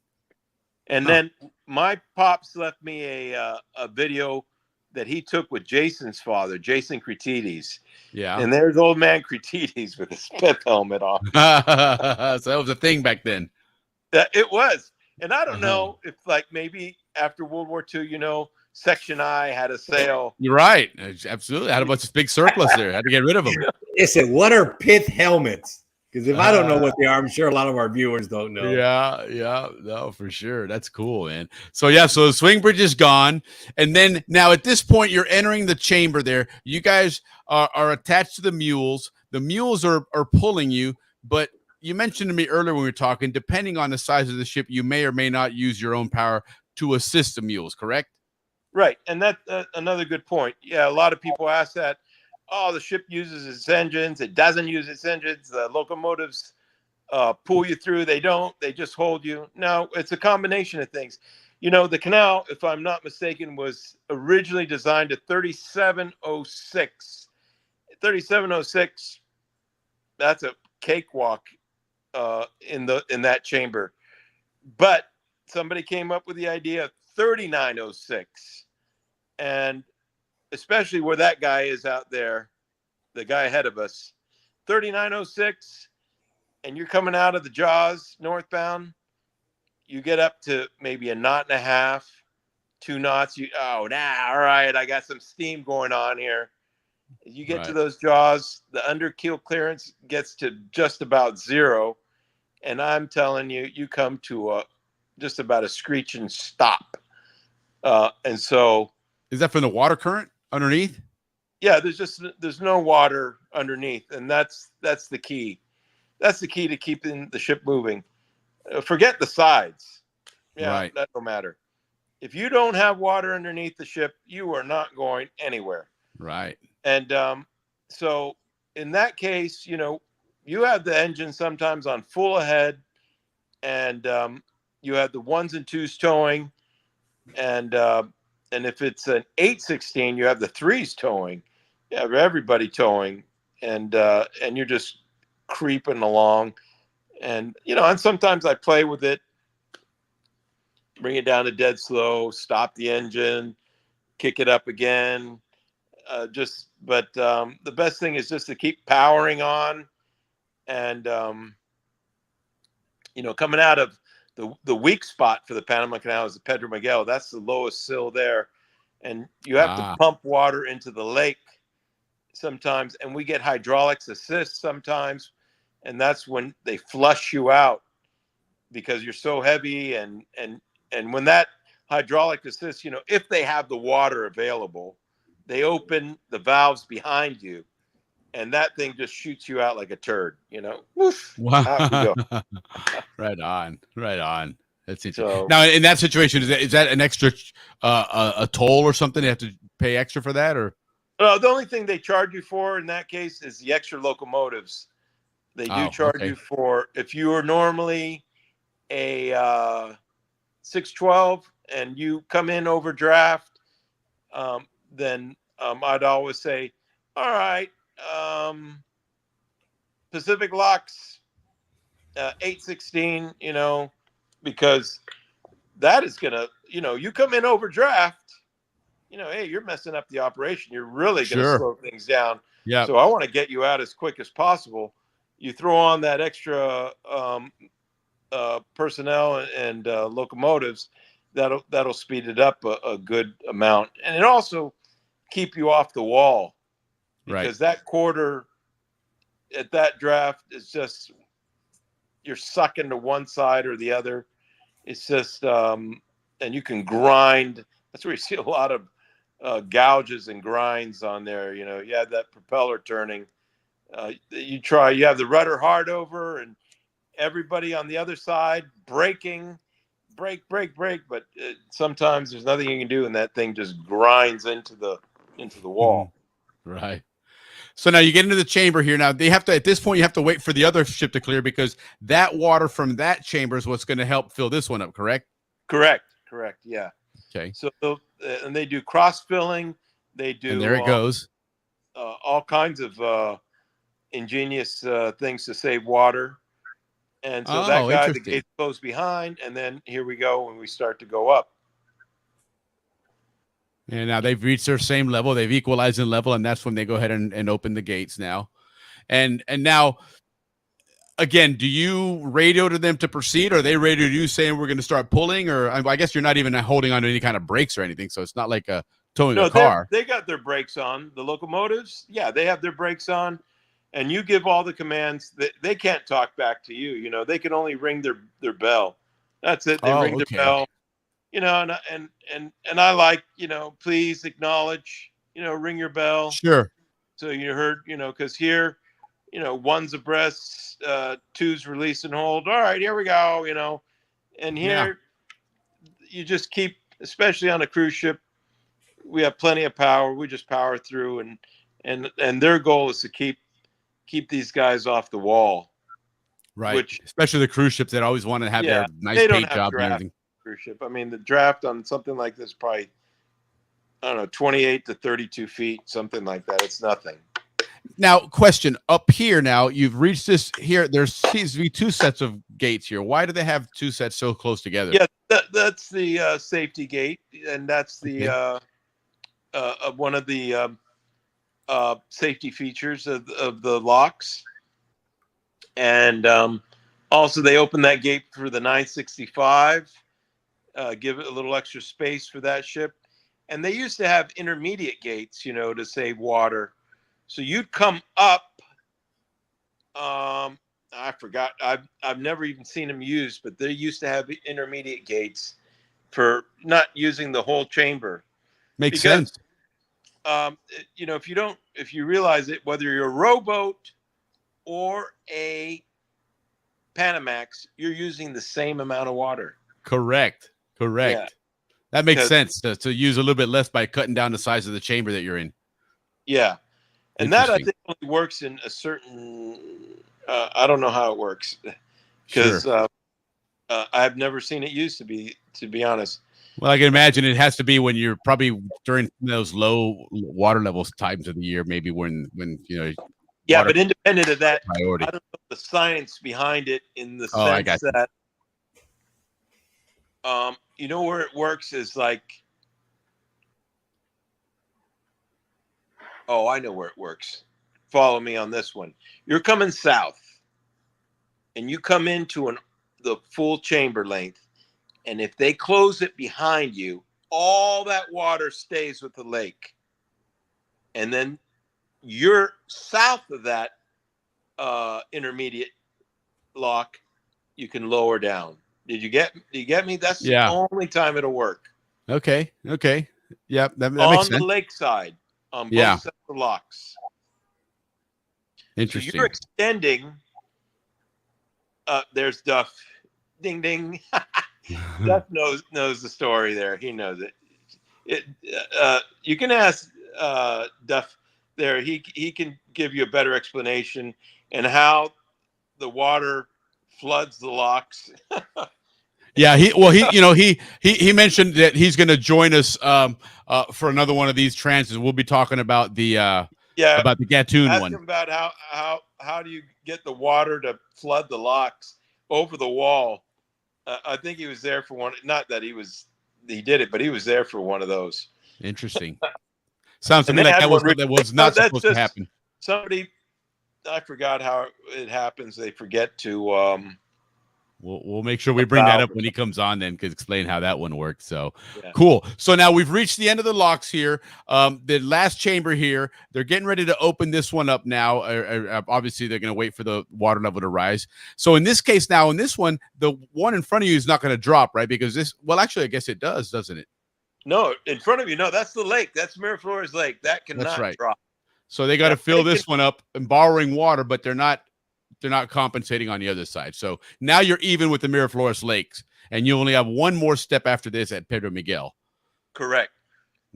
And then my pops left me a video that he took with Jason's father, Jason Cretides. Yeah. And there's old man Cretides with his pith helmet on. So that was a thing back then. It was. And I don't know if, like, maybe after World War II, Section I had a sale. You're right. Absolutely. I had a bunch of big surplus there. I had to get rid of them. Listen, what are pith helmets? Because if I don't know what they are, I'm sure a lot of our viewers don't know. Yeah, no, for sure. That's cool, man. So so the swing bridge is gone, and then now at this point you're entering the chamber. There, you guys are attached to the mules. The mules are pulling you, but you mentioned to me earlier when we were talking, depending on the size of the ship, you may or may not use your own power to assist the mules. Correct? Right, and that's another good point. Yeah, a lot of people ask that. Oh, the ship uses its engines. It doesn't use its engines. The locomotives pull you through. They don't. They just hold you. No, it's a combination of things. The canal, if I'm not mistaken, was originally designed at 3706. 3706, that's a cakewalk in that chamber. But somebody came up with the idea of 3906. And especially where that guy is out there, the guy ahead of us, 3906, and you're coming out of the Jaws northbound, you get up to maybe a knot and a half, 2 knots. All right, I got some steam going on here. You get to those Jaws, the under keel clearance gets to just about 0, and I'm telling you, you come to just about a screeching stop. And so, is that from the water current underneath? Yeah, there's no water underneath, and that's the key. That's the key to keeping the ship moving. Forget the sides. Yeah, right. That don't matter. If you don't have water underneath the ship, you are not going anywhere. Right. And so in that case, you have the engine sometimes on full ahead, and you have the 1s and 2s towing, and if it's an 816, you have the 3s towing. You have everybody towing, and you're just creeping along, and and sometimes I play with it, bring it down to dead slow, stop the engine, kick it up again. But the best thing is just to keep powering on, and coming out of the weak spot for the Panama Canal is the Pedro Miguel. That's the lowest sill there, and you have to pump water into the lake sometimes, and we get hydraulics assist sometimes, and that's when they flush you out because you're so heavy, and when that hydraulic assist, if they have the water available, they open the valves behind you, and that thing just shoots you out like a turd, Woof, Wow. out you go. Right on. That's interesting. So, Now, in that situation, is that an extra a toll or something? You have to pay extra for that, or? the only thing they charge you for in that case is the extra locomotives. They do charge you for, if you are normally a 612 and you come in over draft, then I'd always say, all right, Pacific Locks 816, because that is gonna, you come in over draft, hey, you're messing up the operation. You're really gonna slow things down. Yeah. So I want to get you out as quick as possible. You throw on that extra personnel and locomotives, that'll speed it up a good amount, and it also keep you off the wall, because that quarter at that draft is just, you're sucking to one side or the other. It's just and you can grind. That's where you see a lot of gouges and grinds on there. You have that propeller turning. You have the rudder hard over, and everybody on the other side braking, brake, but sometimes there's nothing you can do, and that thing just grinds into the wall. Right. So now you get into the chamber here. Now they have to, at this point, you have to wait for the other ship to clear, because that water from that chamber is what's going to help fill this one up. Correct. Yeah. Okay. So and they do cross filling. They do. And there it goes. All kinds of ingenious things to save water. And so that guy, the gate closed behind, and then here we go when we start to go up. And now they've reached their same level. They've equalized in level, and that's when they go ahead and open the gates now. And now, again, do you radio to them to proceed, or they radio to you saying we're going to start pulling? Or I guess you're not even holding on to any kind of brakes or anything, so it's not like towing a car. They got their brakes on. The locomotives, yeah, they have their brakes on, and you give all the commands. They can't talk back to you. They can only ring their bell. That's it. They ring their bell. And I like, please acknowledge, ring your bell. Sure. So you heard, because here, 1's abreast, 2's release and hold. All right, here we go, and here you just keep, especially on a cruise ship, we have plenty of power. We just power through, and their goal is to keep these guys off the wall. Right. Especially the cruise ships that always want to have their nice paint job and everything. Cruise ship. I mean, the draft on something like this probably, I don't know, 28 to 32 feet, something like that. It's nothing. Now, question up here. Now you've reached this here. There seems to be two sets of gates here. Why do they have two sets so close together? Yeah, that's the safety gate, and that's the one of the safety features of the locks. And also, they open that gate for the 965. Give it a little extra space for that ship. And they used to have intermediate gates, to save water. So you'd come up. I forgot. I've never even seen them used, but they used to have intermediate gates for not using the whole chamber. Makes sense. If you realize it, whether you're a rowboat or a Panamax, you're using the same amount of water. Correct. Yeah. That makes sense to use a little bit less by cutting down the size of the chamber that you're in. Yeah. And that, I think, only works in a certain I don't know how it works because Sure. I've never seen it used, to be honest. Well, I can imagine it has to be when you're probably during those low water levels times of the year, maybe when Yeah, water but independent of that, priority. I don't know the science behind it in the Oh, I sense got you. that where it works is like, oh, I know where it works. Follow me on this one. You're coming south, and you come into the full chamber length, and if they close it behind you, all that water stays with the lake, and then you're south of that intermediate lock, you can lower down. Do you get me? That's the Yeah. only time it'll work. Okay. Yep. That makes On sense. the lakeside, on Yeah. both sides of the locks. So Interesting. you're extending. There's Duff. Ding ding. Duff knows the story there. He knows it. You can ask Duff there. He can give you a better explanation and how the water floods the locks. Yeah, he mentioned that he's going to join us for another one of these trances. We'll be talking about the about the Gatun Ask one. him about how do you get the water to flood the locks over the wall. I think he was there for one. Not that he did it, but he was there for one of those. Interesting. Sounds to And me they like had that one was not that's supposed to just happen. Somebody, I forgot how it happens. They forget to. We'll make sure we bring that up when he comes on, then, to explain how that one works. So Yeah. Cool. So now we've reached the end of the locks here. The last chamber here, they're getting ready to open this one up now. Obviously, they're going to wait for the water level to rise. So in this case, now in this one, the one in front of you is not going to drop, right? Because actually, I guess it does, doesn't it? No, in front of you. No, that's the lake. That's Miraflores Lake. That cannot That's right. drop. So they got to fill this one up and borrowing water, but they're not compensating on the other side. So now you're even with the Miraflores Lakes, and you only have one more step after this at Pedro Miguel. Correct.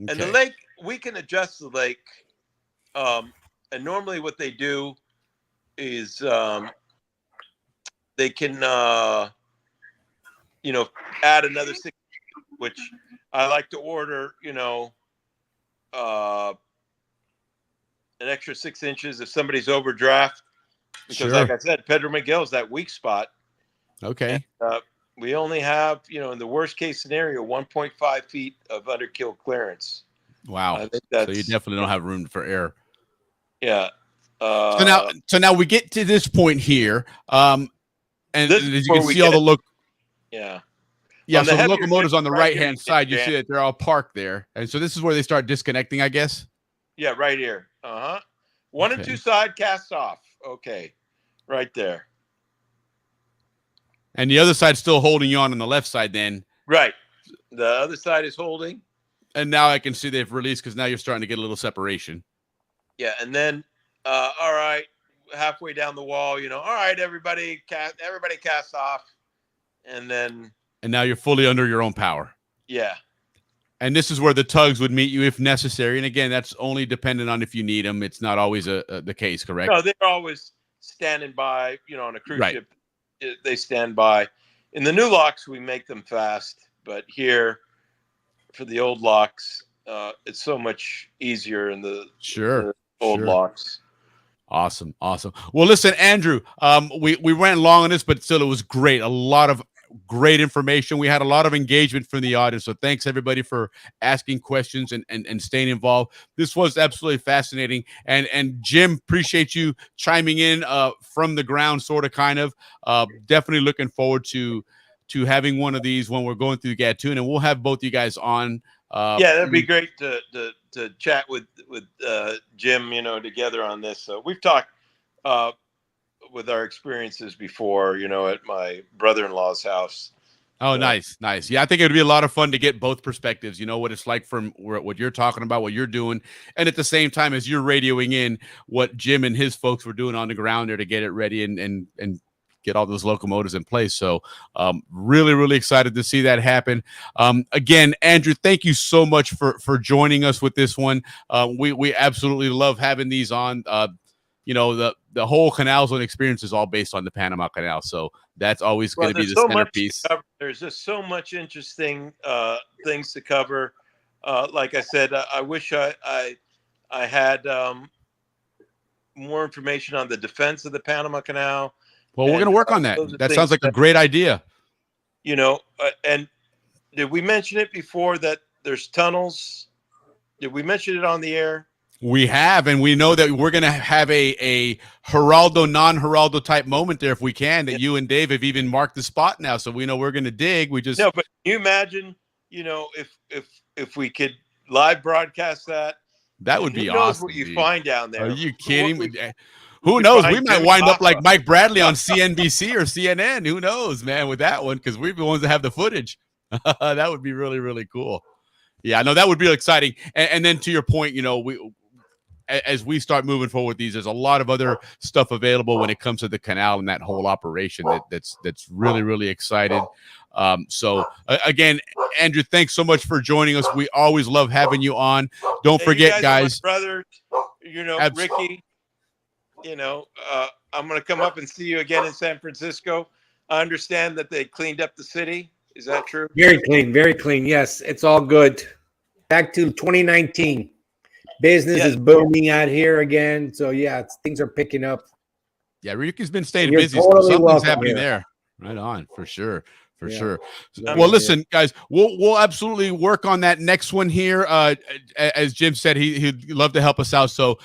Okay. And the lake, we can adjust the lake. And normally what they do is they can, add another 6, which I like to order, an extra 6 inches if somebody's overdraft. Because, like I said, Pedro Miguel is that weak spot. Okay. And, we only have, in the worst case scenario, 1.5 feet of underkill clearance. Wow. I think So you definitely don't have room for air. Yeah. So now we get to this point here, and as you can see all the look. Yeah. Yeah. So the locomotives on the right-hand side, you see that they're all parked there, and so this is where they start disconnecting, I guess. Yeah, right here. 1 and 2 side cast off. Okay, right there. And the other side's still holding you on the left side then. Right. The other side is holding. And now I can see they've released because now you're starting to get a little separation. Yeah, and then, all right, halfway down the wall, all right, everybody cast off. And now you're fully under your own power. Yeah. And this is where the tugs would meet you if necessary. And again, that's only dependent on if you need them. It's not always the case, correct? No, they're always standing by, on a cruise Right. ship. They stand by. In the new locks, we make them fast. But here, for the old locks, it's so much easier in the old locks. Awesome. Well, listen, Andrew, we ran long on this, but still it was great. A lot of great information. We had a lot of engagement from the audience. So thanks everybody for asking questions and staying involved. This was absolutely fascinating. And Jim, appreciate you chiming in from the ground, sort of, kind of. Definitely looking forward to having one of these when we're going through Gatun, and we'll have both you guys on. Yeah, that'd be great to chat with Jim, together on this. So we've talked with our experiences before, at my brother-in-law's house. Oh, nice. Yeah, I think it would be a lot of fun to get both perspectives. What it's like from what you're talking about, what you're doing, and at the same time as you're radioing in what Jim and his folks were doing on the ground there to get it ready and get all those locomotives in place. So really, really excited to see that happen. Again, Andrew, thank you so much for joining us with this one. We absolutely love having these on. the whole Canal Zone experience is all based on the Panama Canal. So that's always going to be the centerpiece. There's just so much interesting things to cover. Like I said, I wish I had more information on the defense of the Panama Canal. Well, we're going to work on that. That sounds like a great idea. You know, and did we mention it before that there's tunnels? Did we mention it on the air? We have, and we know that we're going to have a Geraldo, non-Geraldo type moment there if we can, that you and Dave have even marked the spot now. So we know we're going to dig. We just... No, but can you imagine, you know, if we could live broadcast that? That would be who knows awesome. what you find down there? Are you kidding me? Who knows? We might wind up like Mike Bradley on CNBC or CNN. Who knows, man, with that one, because we're the ones that have the footage. That would be really, really cool. Yeah, I know that would be exciting. And then to your point, you know, as we start moving forward with these, there's a lot of other stuff available when it comes to the canal and that whole operation that's really, really excited. So again, Andrew, thanks so much for joining us. We always love having you on. Don't forget, guys. Brother, you know, Ricky, you know, I'm going to come up and see you again in San Francisco. I understand that they cleaned up the city. Is that true? Very clean, very clean. Yes, it's all good. Back to 2019. Business is booming out here again. So, yeah, things are picking up. Yeah, Ricky's been staying You're busy. totally So something's here. happening there. Right on, for sure. For sure. Yeah. Well, listen, guys, we'll absolutely work on that next one here. As Jim said, he'd love to help us out. So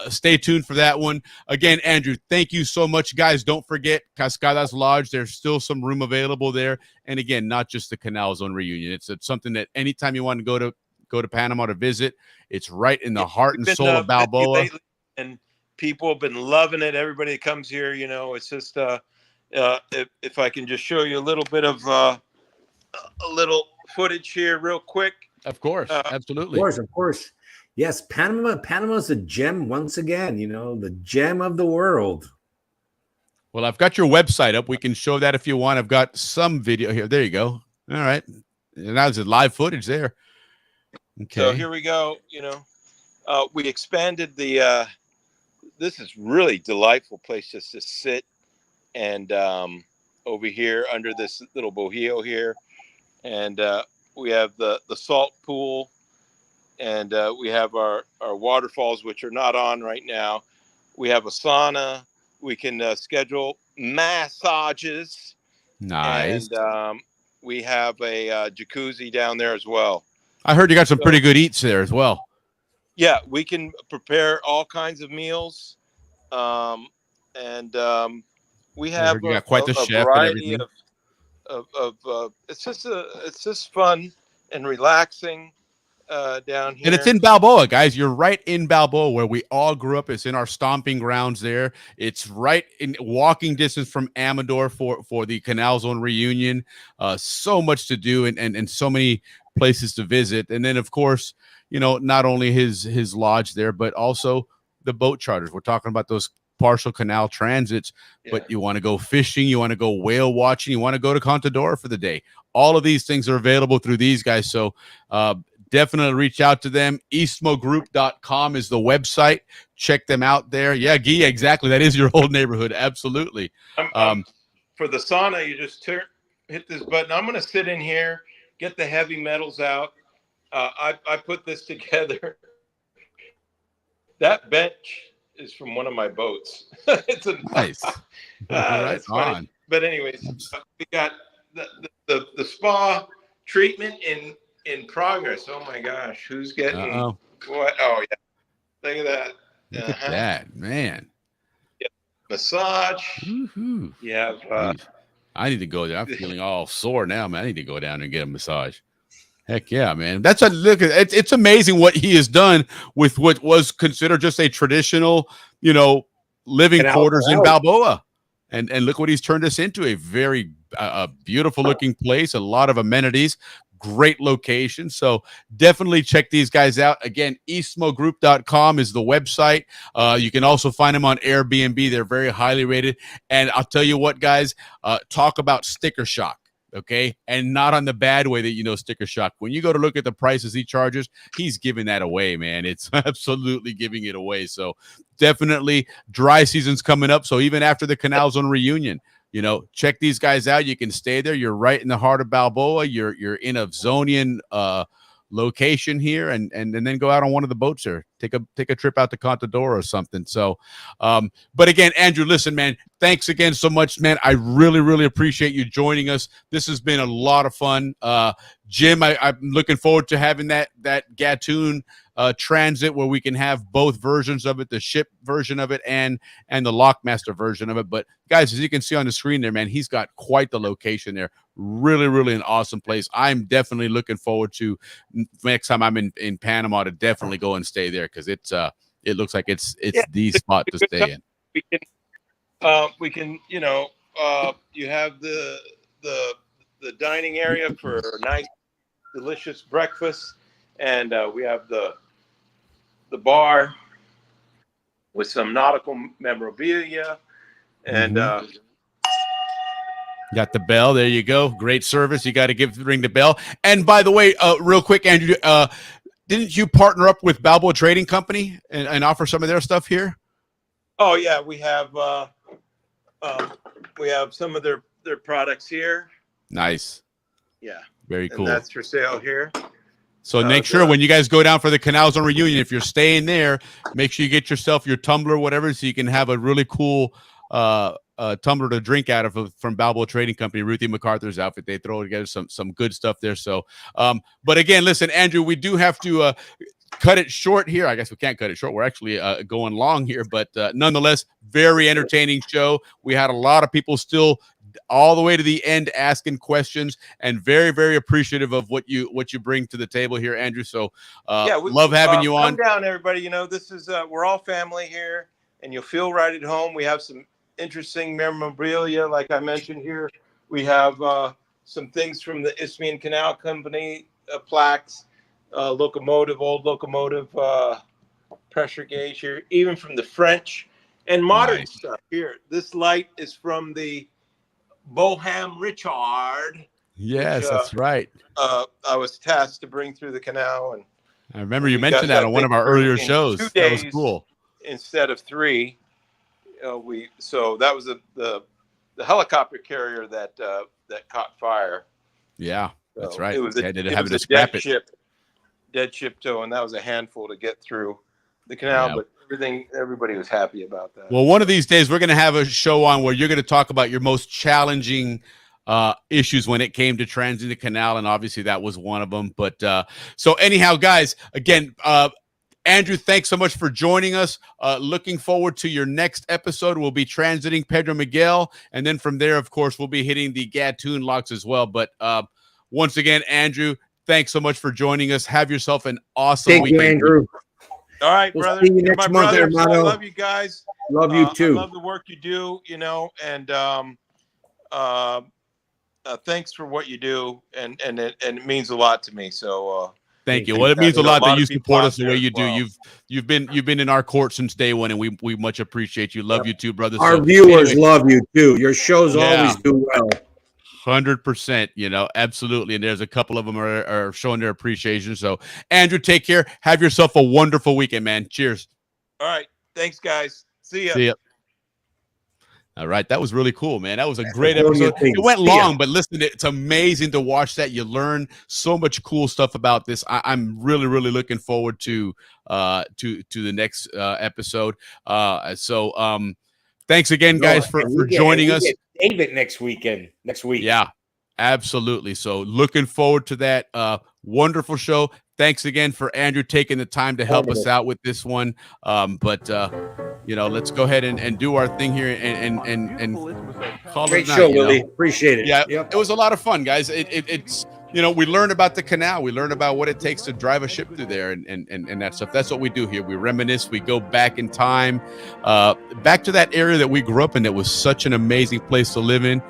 stay tuned for that one. Again, Andrew, thank you so much, guys. Don't forget Cascadas Lodge. There's still some room available there. And again, not just the Canal Zone reunion. It's something that anytime you want to go to Panama to visit, it's right in the heart and soul of Balboa. And people have been loving it. Everybody that comes here, you know, it's just if I can just show you a little bit of a little footage here real quick. Of course, absolutely. Of course. Yes, Panama's a gem once again, you know, the gem of the world. Well, I've got your website up. We can show that if you want. I've got some video here. There you go. All right. And that was a live footage there. Okay. So here we go. You know, we expanded the this is really delightful place just to sit. And over here under this little bohio here, and we have the salt pool, and we have our waterfalls, which are not on right now. We have a sauna. We can schedule massages. Nice. And we have a jacuzzi down there as well. I heard you got some pretty good eats there as well. Yeah, we can prepare all kinds of meals, and we have you got quite the chef variety and of it's just fun and relaxing down here. And it's in Balboa, guys. You're right in Balboa where we all grew up. It's in our stomping grounds there. It's right in walking distance from Amador for the Canal Zone reunion. So much to do and so many places to visit. And then, of course, you know, not only his lodge there, but also the boat charters. We're talking about those partial canal transits, but you want to go fishing, you want to go whale watching, you want to go to Contadora for the day. All of these things are available through these guys. So definitely reach out to them. istmogroup.com is the website. Check them out there. Yeah, Guy, exactly. That is your old neighborhood. Absolutely. For the sauna, you just hit this button. I'm going to sit in here, get the heavy metals out. I put this together. That bench is from one of my boats. It's a nice. Right on. But anyways, we got the spa treatment in progress. Oh my gosh, who's getting what? Oh yeah, look at that. Look at that, man. Yeah. Massage. Woo-hoo. You have. I need to go there. I'm feeling all sore now, man. I need to go down and get a massage. Heck yeah, man. That's a look at it's amazing what he has done with what was considered just a traditional, you know, living quarters in Balboa. And look what he's turned us into, a very beautiful looking place, a lot of amenities, great location. So definitely check these guys out. Again, istmogroup.com is the website. You can also find them on Airbnb. They're very highly rated. And I'll tell you what, guys, talk about sticker shock. okay, and not on the bad way that sticker shock. When you go to look at the prices he charges, he's giving that away, man. It's absolutely giving it away. So definitely dry season's coming up. So even after the Canal Zone reunion, check these guys out. You can stay there. You're right in the heart of Balboa. You're in a Zonian location here, and then go out on one of the boats there. Take a trip out to Contadora or something. So but again, Andrew, listen, man, thanks again so much, man. I really, really appreciate you joining us. This has been a lot of fun. Jim, I'm looking forward to having that Gatun transit where we can have both versions of it, the ship version of it and the Lockmaster version of it. But guys, as you can see on the screen there, man, he's got quite the location there. Really, really an awesome place. I'm definitely looking forward to next time I'm in Panama to definitely go and stay there, because it looks like it's the spot to stay in. We can you have the dining area for a nice, delicious breakfast, and we have the bar with some nautical memorabilia, and got the bell. There you go. Great service. You got to ring the bell. And by the way, real quick, Andrew, didn't you partner up with Balboa Trading Company and offer some of their stuff here? Oh yeah, we have some of their products here. Nice. Yeah. Very cool. And that's for sale here. So make sure when you guys go down for the Canal Zone reunion, if you're staying there, make sure you get yourself your tumbler, whatever, so you can have a really cool tumbler to drink out of from Balboa Trading Company, Ruthie MacArthur's outfit. They throw together some good stuff there. So, but again, listen, Andrew, we do have to cut it short here. I guess we can't cut it short. We're actually going long here, but nonetheless, very entertaining show. We had a lot of people still all the way to the end asking questions, and very, very appreciative of what you bring to the table here, Andrew. So love having you on. Come down, everybody. This is we're all family here, and you'll feel right at home. We have some interesting memorabilia, like I mentioned here. We have some things from the Isthmian Canal Company, plaques, old locomotive pressure gauge here, even from the French, and modern stuff here. This light is from the Boham Richard. Yes, which, that's right. I was tasked to bring through the canal, and I remember you mentioned that on one of our earlier shows. 2 days that was cool. Instead of 3. So that was the helicopter carrier that caught fire. Yeah, that's right. It was a dead ship tow, and that was a handful to get through the canal. Yeah. But everybody was happy about that. Well, one of these days we're going to have a show on where you're going to talk about your most challenging issues when it came to transiting the canal, and obviously that was one of them. But so anyhow, guys, again, Andrew, thanks so much for joining us. Looking forward to your next episode. We'll be transiting Pedro Miguel, and then from there, of course, we'll be hitting the Gatun locks as well. But once again, Andrew, thanks so much for joining us. Have yourself an awesome weekend. Thank you, Andrew. All right, brother. See you next month, I love you guys. Love you too. I love the work you do, and thanks for what you do, and it means a lot to me. So thank you. Well, it means a lot that you support us the way you do. You've been in our court since day one, and we much appreciate you. Love you too, brother. Our viewers love you too. Your shows always do well. 100%, absolutely. And there's a couple of them are showing their appreciation. So, Andrew, take care. Have yourself a wonderful weekend, man. Cheers. All right. Thanks, guys. See ya. See ya. All right. That was really cool, man. That was a great episode. It went long, but listen, it's amazing to watch that. You learn so much cool stuff about this. I'm really, really looking forward to the next episode. Thanks again, guys, for joining us. David next week. Yeah, absolutely. So looking forward to that wonderful show. Thanks again for Andrew taking the time to help us out with this one. But let's go ahead and do our thing here and call Great it a night, show, Willie. Appreciate it. Yeah, It was a lot of fun, guys. It's we learned about the canal. We learned about what it takes to drive a ship through there and that stuff. That's what we do here. We reminisce. We go back in time, back to that area that we grew up in that was such an amazing place to live in.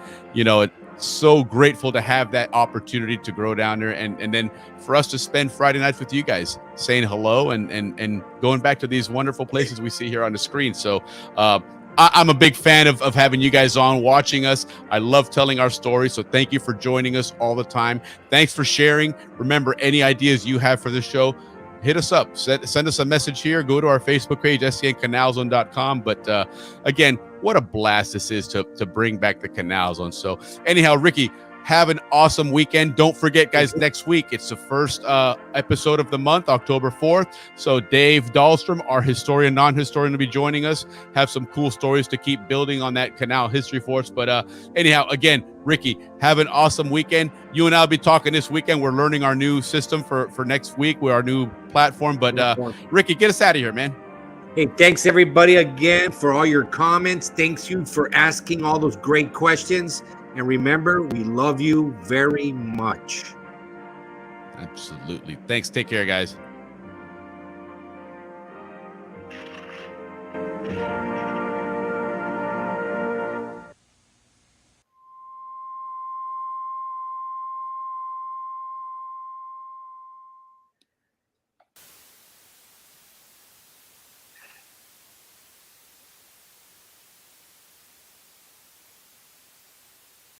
So grateful to have that opportunity to grow down there and then for us to spend Friday nights with you guys saying hello and going back to these wonderful places we see here on the screen. So I'm a big fan of having you guys on, watching us. I love telling our stories. So thank you for joining us all the time. Thanks for sharing. Remember, any ideas you have for the show, hit us up. Send us a message here. Go to our Facebook page, scancanalzone.com. But again, what a blast this is to bring back the Canal Zone. So anyhow, Ricky, have an awesome weekend. Don't forget, guys, next week, it's the first episode of the month, October 4th. So Dave Dahlstrom, our historian, non-historian, will be joining us. Have some cool stories to keep building on that canal history for us. But anyhow, again, Ricky, have an awesome weekend. You and I will be talking this weekend. We're learning our new system for next week with our new platform. But Ricky, get us out of here, man. Hey, thanks everybody again for all your comments. Thanks you for asking all those great questions. And remember, we love you very much. Absolutely. Thanks. Take care, guys.